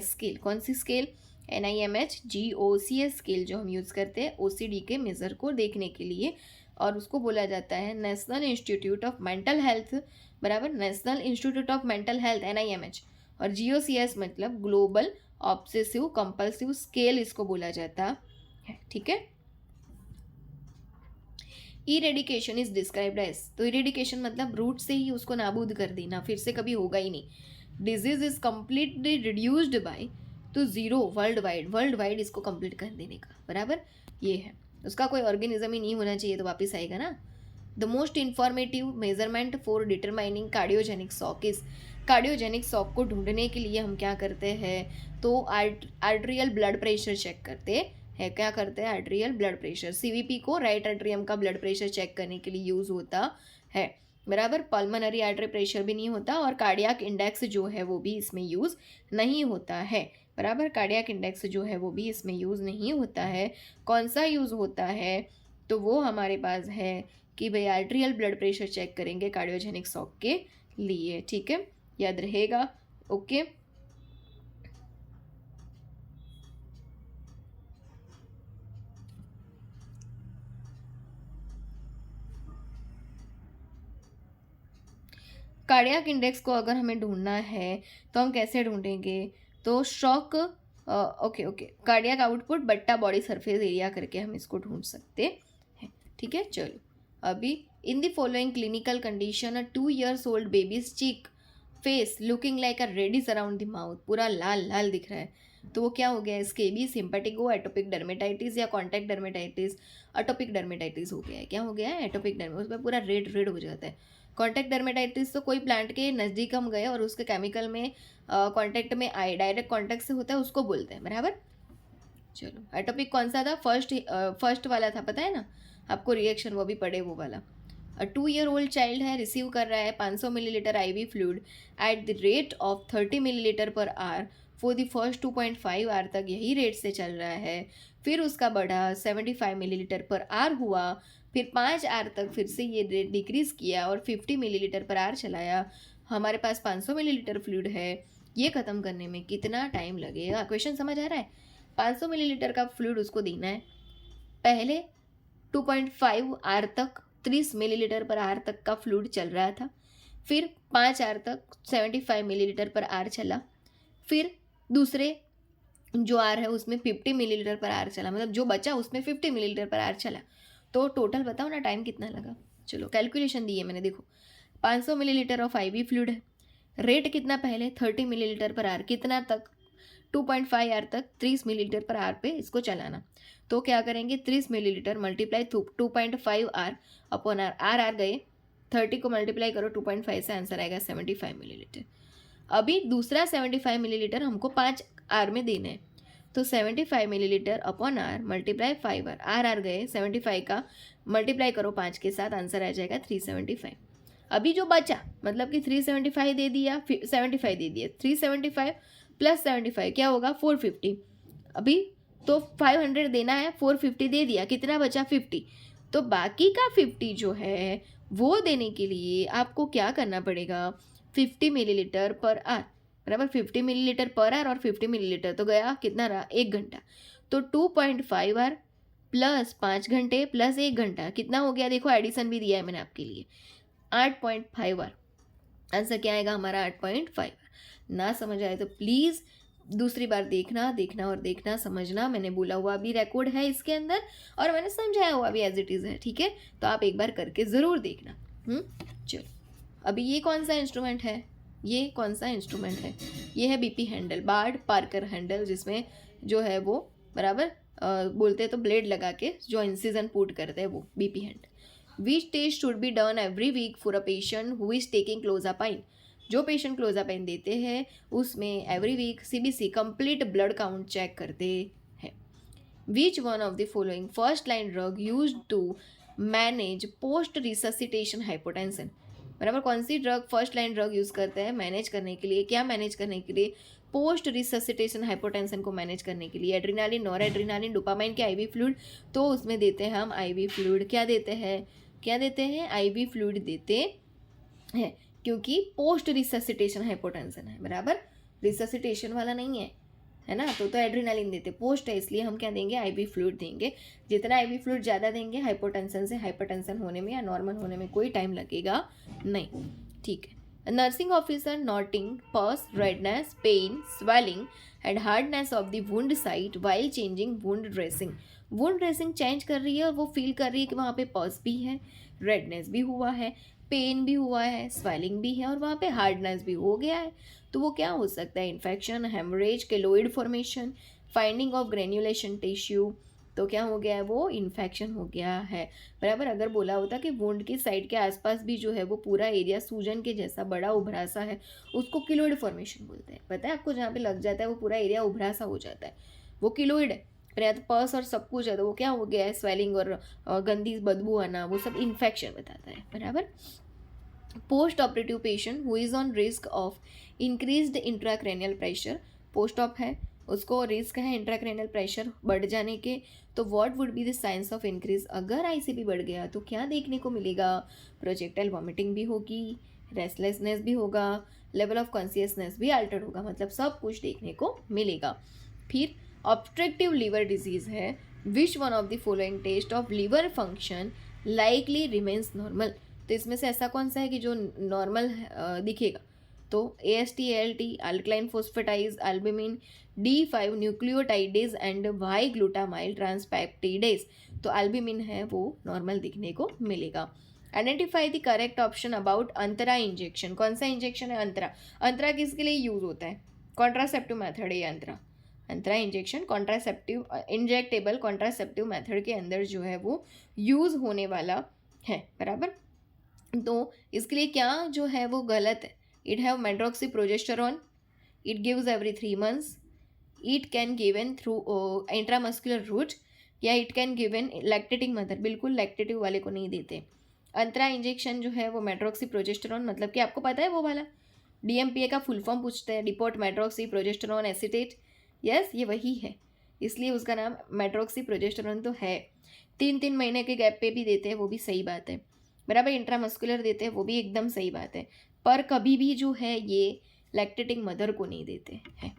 स्केल। कौन सी स्केल, NIMH-GOCS स्केल जो हम यूज़ करते हैं OCD के मेज़र को देखने के लिए, और उसको बोला जाता है national institute of mental health, बराबर, national institute of mental health NIMH, और GOCS मतलब ग्लोबल ऑब्सेसिव कंपल्सिव स्केल इसको बोला जाता है, ठीक है। इरेडिकेशन इज डिस्क्राइब्ड एज, तो इरेडिकेशन मतलब रूट से ही उसको नाबूद कर देना, फिर से कभी होगा ही नहीं। Disease is completely reduced by, तो जीरो, वर्ल्ड वाइड इसको कंप्लीट कर देने का, बराबर, ये है। उसका कोई ऑर्गेनिज्म ही नहीं होना चाहिए तो वापस आएगा ना। The most informative measurement for determining cardiogenic shock is, cardiogenic shock को ढूंढने के लिए हम क्या करते हैं, तो आर्ट्रियल ब्लड प्रेशर चेक करते है, क्या करते हैं, आर्ट्रियल ब्लड प्रेशर, CVP को राइट आर्ट्रियम का ब्लड प्रेशर चेक करने के लिए यूज़ होता है, बराबर। पल्मोनरी आर्टरी प्रेशर भी नहीं होता, और कार्डियक इंडेक्स जो है वो भी इसमें यूज़ नहीं होता है, बराबर। कार्डियक इंडेक्स जो है वो भी इसमें यूज़ नहीं होता है। कौन सा यूज़ होता है, तो वो हमारे पास है कि भाई आर्ट्रियल ब्लड प्रेशर चेक करेंगे कार्डियोजेनिक शॉक के लिए, ठीक है, याद रहेगा। ओके, कार्डियक इंडेक्स को अगर हमें ढूंढना है तो हम कैसे ढूंढेंगे? तो शॉक, ओके कार्डियक आउटपुट बट्टा बॉडी सरफेस एरिया करके हम इसको ढूंढ सकते हैं, ठीक है। चलो, अभी in the following clinical condition, a 2 years old baby's cheek face looking like a reddish around the mouth, पूरा लाल लाल दिख रहा है, तो वो क्या हो गया? स्केबी, सिंपैटिको, एटोपिक डर्मेटाइटिस या कॉन्टैक्ट डर्मेटाइटिस। एटोपिक डर्मेटाइटिस हो गया है, क्या हो गया है? एटोपिक डर्मे, उसमें पूरा रेड रेड हो जाता है। कॉन्टैक्ट डर्मेटाइटिस तो कोई प्लांट के नज़दीक हम गए और उसके केमिकल में कॉन्टैक्ट में आए, डायरेक्ट कॉन्टैक्ट से होता है, उसको बोलते हैं, बराबर। चलो, एटोपिक कौन सा था? फर्स्ट वाला था, पता है ना आपको, रिएक्शन वो भी पढ़े, वो वाला। 2 year old चाइल्ड है, रिसीव कर रहा है 500 millilitre IV fluid at the rate of 30 millilitre per hour for the first 2.5 hour तक यही रेट से चल रहा है। फिर उसका बढ़ा 75 मिलीलीटर पर आवर हुआ, फिर 5 आवर तक फिर से ये रेट डिक्रीज किया और 50 मिलीलीटर पर आवर चलाया। हमारे पास 500 मिलीलीटर फ्लूइड है, ये ख़त्म करने में कितना टाइम लगेगा? क्वेश्चन समझ आ रहा है? 500 मिलीलीटर का फ्लूइड उसको देना है, पहले 2.5 आवर तक 30 मिलीलीटर पर आवर तक का फ्लूइड चल रहा था, फिर 5 आवर तक 75 मिलीलीटर पर आवर चला, फिर दूसरे जो आर है उसमें 50 मिलीलीटर पर आवर चला, मतलब जो बचा उसमें 50 मिलीलीटर पर आवर चला। तो टोटल बताओ ना टाइम कितना लगा? चलो, कैलकुलेशन दी है मैंने, देखो 500 मिलीलीटर ऑफ IV फ्लूइड है, रेट कितना पहले? 30 मिलीलीटर पर आवर, कितना तक? 2.5 आवर तक 30 मिलीलीटर पर आवर पे इसको चलाना। तो क्या करेंगे? 30 millilitre multiply 2.5 hour upon hour, hour गए, 30 को मल्टीप्लाई करो 2.5 से, आंसर आएगा 75 मिलीलीटर। अभी दूसरा 75 मिलीलीटर हमको 5 आर में देना है, तो 75 millilitre upon hour multiply 5 hour, hour गए, 75 का मल्टीप्लाई करो 5 के साथ, आंसर आ जाएगा 375। अभी जो बचा, मतलब कि 375 दे दिया, 75 दे दिया, 375 प्लस 75 क्या होगा? 450। अभी तो 500 देना है, 450 दे दिया, कितना बचा? 50। तो बाकी का 50 जो है वो देने के लिए आपको क्या करना पड़ेगा? 50 मिलीलीटर पर आर, बराबर 50 मिलीलीटर पर आर, और 50 मिलीलीटर तो गया, कितना रहा? 1 घंटा। तो 2.5 आर प्लस 5 घंटे प्लस 1 घंटा कितना हो गया? देखो एडिशन भी दिया है मैंने आपके लिए, 8.5 आर। आंसर क्या आएगा हमारा? 8.5 आर। ना समझ आए तो प्लीज़ दूसरी बार देखना और देखना, समझना। मैंने बोला हुआ भी रिकॉर्ड है इसके अंदर और मैंने समझाया हुआ भी एज इट इज़ है, ठीक है। तो आप एक बार करके ज़रूर देखना। चलो, अभी ये कौन सा इंस्ट्रूमेंट है? ये कौन सा इंस्ट्रूमेंट है? ये है BP handle, Bard Parker handle, जिसमें जो है वो बराबर बोलते हैं तो ब्लेड लगा के जो इंसिजन पुट करते हैं, वो BP handle. Which test should be done every week for a patient who is taking clozapine? जो पेशेंट क्लोजापाइन देते हैं उसमें every week CBC complete blood count check करते हैं। Which one of the following first line drug used to manage post resuscitation hypotension? बराबर, कौन सी drug first line drug use करते हैं मैनेज करने के लिए? क्या मैनेज करने के लिए? पोस्ट रिससिटेशन हाइपोटेंशन को मैनेज करने के लिए। एड्रीनालिन, नॉर एड्रीनालिन, डोपामाइन के IV फ्लूइड, तो उसमें देते हैं हम IV फ्लूइड। क्या देते हैं? IV फ्लूइड देते हैं, क्योंकि पोस्ट रिससिटेशन हाइपोटेंशन है, बराबर, रिससिटेशन वाला नहीं है ना। तो एड्रीनालिन देते, पोस्ट है, इसलिए हम क्या देंगे? IV फ्लूइड देंगे। जितना IV फ्लूइड ज़्यादा देंगे, हाइपोटेंशन से हाइपरटेंशन होने में या नॉर्मल होने में कोई टाइम लगेगा नहीं, ठीक है। Nursing officer noting pus, redness, pain, swelling and hardness of the wound site while changing wound dressing. Wound dressing change कर रही है और वो फील कर रही है कि वहाँ पे पस भी है, रेडनेस भी हुआ है, पेन भी हुआ है, स्वेलिंग भी है और वहाँ पे हार्डनेस भी हो गया है। तो वो क्या हो सकता है? Infection, haemorrhage, keloid formation, finding of granulation tissue. तो क्या हो गया है? वो इन्फेक्शन हो गया है, बराबर। अगर बोला होता कि वुंड की साइड के आसपास भी जो है वो पूरा एरिया सूजन के जैसा बड़ा उभरा सा है, उसको किलोइड फॉर्मेशन बोलते हैं। पता है आपको? जहाँ पे लग जाता है वो पूरा एरिया उभरा सा हो जाता है, वो किलोइड है। पर या तो पस और सब कुछ है तो वो क्या हो गया है? स्वेलिंग और गंदी बदबू आना, वो सब इन्फेक्शन बताता है, बराबर। Post operative patient who is on risk of increased intracranial pressure, post op है, उसको रिस्क है इंट्राक्रेनियल प्रेशर बढ़ जाने के, तो what would be the science of increase? अगर ICP बढ़ गया तो क्या देखने को मिलेगा? प्रोजेक्टाइल वॉमिटिंग भी होगी, रेस्टलेसनेस भी होगा, लेवल ऑफ कॉन्शियसनेस भी अल्टर्ड होगा, मतलब सब कुछ देखने को मिलेगा। फिर ऑब्स्ट्रक्टिव लिवर डिजीज है, which one of the following test of liver function likely remains normal. तो इसमें से ऐसा कौन सा है कि जो नॉर्मल दिखेगा? तो AST ALT alkaline phosphatase albumin D5 nucleotidase and Y glutamyl transpeptidase. तो एल्बुमिन है वो नॉर्मल दिखने को मिलेगा। Identify the correct option about Antara injection. कौन सा इंजेक्शन है? अंतरा। अंतरा किसके लिए यूज होता है? कॉन्ट्रासेप्टिव मेथड है ये Antara. Antara injection contraceptive injectable contraceptive method के अंदर जो है वो यूज होने वाला है, बराबर। तो इसके लिए क्या जो है वो गलत है? It have medroxyprogesterone, it gives every 3 months, it can given through intramuscular route, या it can given lactating mother. बिल्कुल लैक्टेटिव वाले को नहीं देते। अंतरा इंजेक्शन जो है वो मेड्रोक्सी प्रोजेस्टेरोन, मतलब कि आपको पता है वो वाला DMPA का फुल फॉर्म पूछते हैं, depot medroxy progesterone acetate. Yes, ये वही है, इसलिए उसका नाम मेड्रोक्सी प्रोजेस्टेरोन तो है। 3 महीने के गैप पे भी देते हैं, वो भी सही बात है, बराबर। इंट्रामस्कुलर देते हैं, वो भी एकदम सही बात है, पर कभी भी जो है ये लैक्टेटिंग मदर को नहीं देते हैं।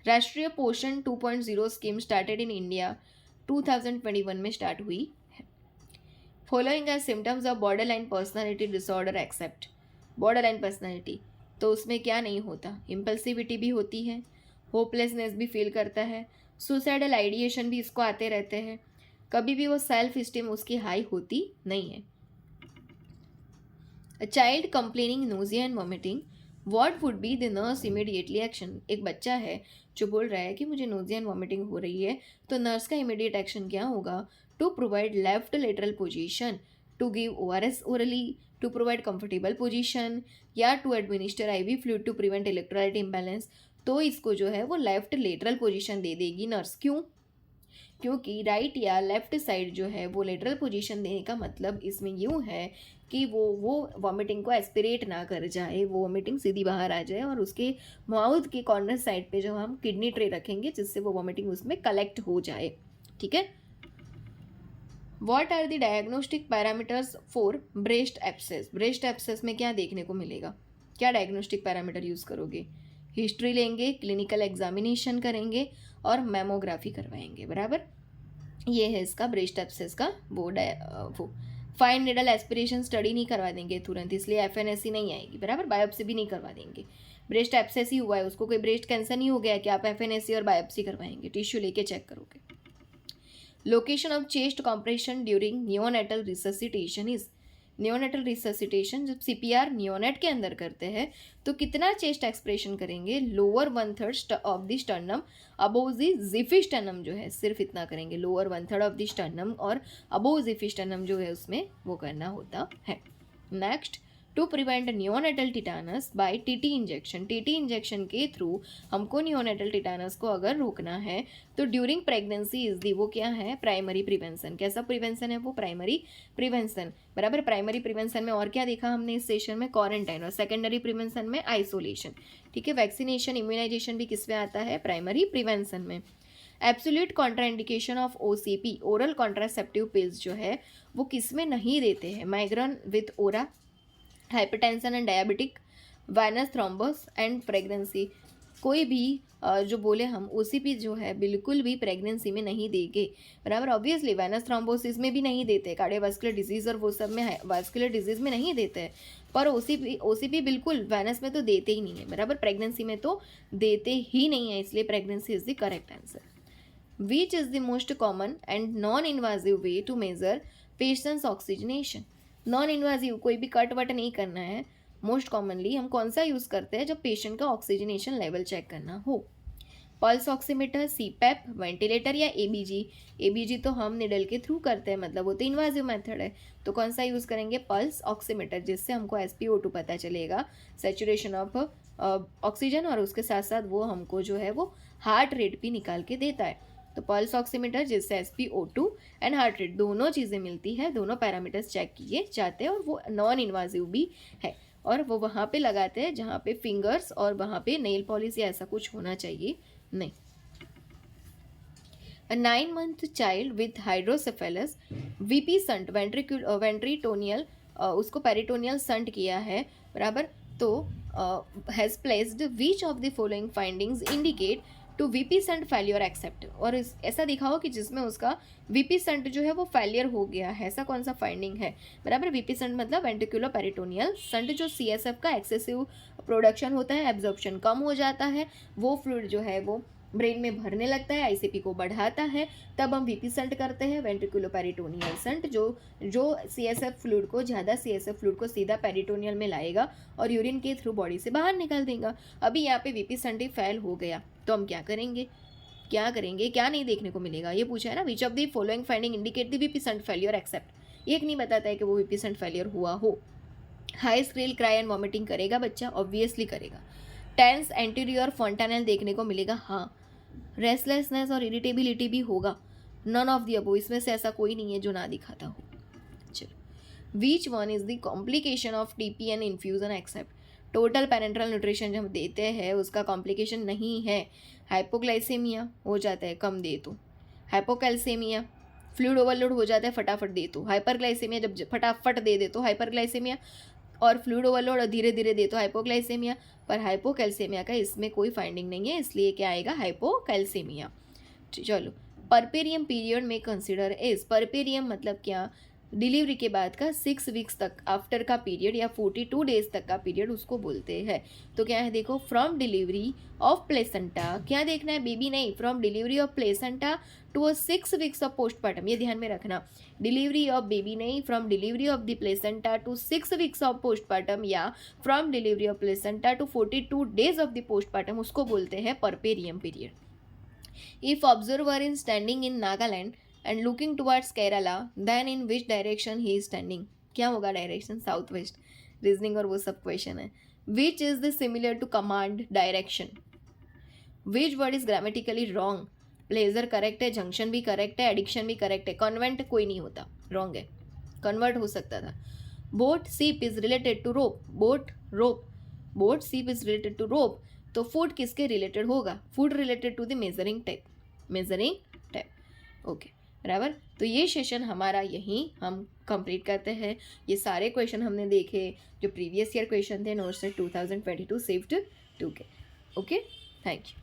राष्ट्रीय पोषण 2.0 स्कीम स्टार्टेड इन इंडिया 2021 में स्टार्ट हुई है। Following are symptoms of borderline personality disorder except. Borderline personality, तो उसमें क्या नहीं होता? इम्पल्सिविटी भी होती है, होपलेसनेस भी फील करता है, सुसाइडल आइडिएशन भी इसको आते रहते हैं, कभी भी वो सेल्फ स्टीम उसकी हाई होती नहीं है। A child complaining nausea and vomiting, what would be the nurse immediately action? एक बच्चा है जो बोल रहा है कि मुझे नोजिया एंड वॉमिटिंग हो रही है, तो नर्स का इमीडिएट एक्शन क्या होगा? To provide left lateral position, to give ORS orally, to provide comfortable position, या to administer IV fluid to prevent electrolyte imbalance. तो इसको जो है वो लेफ्ट लेटरल पोजीशन दे देगी नर्स। क्यों? क्योंकि राइट या लेफ्ट साइड जो है वो लेटरल पोजीशन देने का मतलब इसमें यूँ है कि वो वॉमिटिंग को एस्पिरेट ना कर जाए, वो वॉमिटिंग सीधी बाहर आ जाए, और उसके माउथ के कॉर्नर साइड पे जो हम किडनी ट्रे रखेंगे जिससे वो वॉमिटिंग उसमें कलेक्ट हो जाए, ठीक है। What are the diagnostic parameters for breast abscess? Breast abscess में क्या देखने को मिलेगा? क्या डायग्नोस्टिक पैरामीटर यूज़ करोगे? हिस्ट्री लेंगे, क्लिनिकल एग्जामिनेशन करेंगे और मैमोग्राफी करवाएंगे, बराबर। ये है इसका ब्रेस्ट एब्सेस का वो फाइन निडल एस्पिरेशन स्टडी नहीं करवा देंगे तुरंत, इसलिए FNSC नहीं आएगी, बराबर। बायोप्सी भी नहीं करवा देंगे, ब्रेस्ट एब्सेस ही हुआ है, उसको कोई ब्रेस्ट कैंसर नहीं हो गया कि आप FNSC और बायोप्सी करवाएंगे, टिश्यू लेके चेक करोगे। Location of chest compression during neonatal resuscitation is. Neonatal resuscitation जब CPR नियोनेट के अंदर करते हैं तो कितना चेस्ट एक्सप्रेशन करेंगे? Lower 1/3 of the sternum above the xiphisternum जो है, सिर्फ इतना करेंगे, लोअर 1/3 ऑफ द स्टर्नम और अबोव जिफिस्टर्नम जो है उसमें वो करना होता है। Next, to prevent neonatal tetanus by TT injection. TT injection के थ्रू हमको नियोनेटल टिटानस को अगर रोकना है तो ड्यूरिंग प्रेगनेंसी इज दी, वो क्या है? Primary prevention. कैसा प्रिवेंशन है वो? प्राइमरी प्रिवेंशन, बराबर। प्राइमरी प्रिवेंशन में और क्या देखा हमने इस सेशन में? क्वारंटाइन। और सेकेंडरी प्रिवेंशन में आइसोलेशन, ठीक है। वैक्सीनेशन इम्यूनाइजेशन भी किस में आता है? प्राइमरी प्रिवेंशन में। Absolute contraindication of OCP oral contraceptive pills जो है वो किस में नहीं देते हैं? Migraine with aura, hypertension and diabetic, wines thrombus and pregnancy. कोई भी जो बोले हम OCP जो है बिल्कुल भी प्रेगनेंसी में नहीं देंगे, बराबर। ऑब्वियसली वाइनस थ्रोम्बोसिस में भी नहीं देते, कार्डियोवास्कुलर डिजीज़ और वो सब में वास्कुलर डिजीज़ में नहीं देते हैं, पर OCP बिल्कुल वाइनस में तो देते ही नहीं है, बराबर। प्रेगनेंसी में तो देते ही नहीं है, इसलिए pregnancy is the correct answer. Which is the most common and non invasive way to measure patients oxygenation? Non invasive, कोई भी कट वट नहीं करना है, मोस्ट कॉमनली हम कौन सा यूज़ करते हैं जब पेशेंट का ऑक्सीजनेशन लेवल चेक करना हो? पल्स ऑक्सीमीटर, CPAP, वेंटिलेटर या ABG तो हम निडल के थ्रू करते हैं, मतलब वो तो इन्वाजिव मेथड है, तो कौन सा यूज़ करेंगे? पल्स ऑक्सीमीटर, जिससे हमको SpO2 पता चलेगा, सैचुरेशन ऑफ ऑक्सीजन, और उसके साथ साथ वो हमको जो है वो हार्ट रेट भी निकाल के देता है। तो पल्स ऑक्सीमीटर जिससे SpO2 एंड हार्ट रेट दोनों चीज़ें मिलती है, दोनों पैरामीटर्स चेक किए जाते हैं, और वो नॉन इन्वाजिव भी है, और वो वहाँ पे लगाते हैं जहाँ पे फिंगर्स और वहाँ पे नेल पॉलिश या ऐसा कुछ होना चाहिए नहीं। A 9-month child with hydrocephalus, VP shunt, ventritoनियल उसको पेरिटोनियल संट किया है, बराबर, तो has placed which of the following findings indicate to VP shunt failure except, और ऐसा दिखाओ कि जिसमें उसका वीपी संट जो है वो फेलियर हो गया है, ऐसा कौन सा फाइंडिंग है, बराबर। वीपी संट मतलब वेंट्रिकुलर पेरिटोनियल संट, जो सीएसएफ का एक्सेसिव प्रोडक्शन होता है, एब्जॉर्प्शन कम हो जाता है, वो फ्लूइड जो है वो ब्रेन में भरने लगता है, आईसीपी को बढ़ाता है, तब हम वीपी संट करते हैं, वेंट्रिकुलर पेरिटोनियल संट, जो सीएसएफ फ्लूइड को, ज़्यादा सीएसएफ फ्लूइड को सीधा पेरिटोनियल में लाएगा और यूरिन के थ्रू बॉडी से बाहर निकाल देगा। अभी यहाँ पे वीपी संट ही फेल हो गया, तो हम क्या करेंगे, क्या नहीं देखने को मिलेगा, ये पूछा है ना। Which of the following finding indicate the VP shunt failure except, एक नहीं बताता है कि वो वीपी संट फेलियर हुआ हो। हाई स्क्रील, क्राई एंड वॉमिटिंग करेगा बच्चा, ऑब्वियसली करेगा। टेंस एंटीरियर फॉन्टानेल देखने को मिलेगा, हाँ। रेस्टलेसनेस और इरिटेबिलिटी भी होगा, नन ऑफ दी अबो, इसमें से ऐसा कोई नहीं है जो ना दिखाता हो। चलो, which one is the complication of TPN infusion except, total parenteral nutrition जो हम देते हैं उसका कॉम्प्लिकेशन नहीं है। हाइपोग्लाइसेमिया हो जाता है कम दे तो, हाइपोकैल्सेमिया फ्लूइड ओवरलोड हो जाता है फटाफट दे तो, हाइपरग्लाइसेमिया जब फटाफट दे तो हाइपरग्लाइसेमिया, और फ्लूइड ओवरलोड और धीरे धीरे दे तो हाइपोग्लाइसेमिया। पर हाइपोकैल्सेमिया का इसमें कोई फाइंडिंग नहीं है, इसलिए क्या आएगा, हाइपोकैल्सेमिया। चलो, परपेरियम पीरियड में कंसिडर इज, परपेरियम मतलब क्या, डिलीवरी के बाद का 6 वीक्स तक आफ्टर का पीरियड या 42 डेज तक का पीरियड उसको बोलते हैं। तो क्या है देखो, फ्रॉम डिलीवरी ऑफ प्लेसेंटा, क्या देखना है बेबी नहीं, from delivery of placenta to 6 weeks of postpartum, ये ध्यान में रखना, डिलीवरी ऑफ बेबी नहीं, from delivery of the placenta to 6 weeks of postpartum या from delivery of placenta to 42 days of the postpartum, उसको बोलते हैं puerperium period. If observer in standing in Nagaland and looking towards Kerala, then in which direction he is standing, क्या होगा direction, south west, reasoning और वो सब question है। Which is the similar to command direction, which word is grammatically wrong, pleasure correct है, junction भी correct है, addiction भी करेक्ट है, कन्वेंट कोई नहीं होता, रॉन्ग है, कन्वर्ट हो सकता था। Boat ship is related to rope, boat rope, boat ship is related to rope, तो फूड किसके रिलेटेड होगा, food related to the measuring type, measuring type, okay, बराबर। तो ये सेशन हमारा यहीं हम कंप्लीट करते हैं। ये सारे क्वेश्चन हमने देखे जो प्रीवियस ईयर क्वेश्चन थे नोट्स से 2022 शिफ्ट 2 के, ओके, थैंक यू।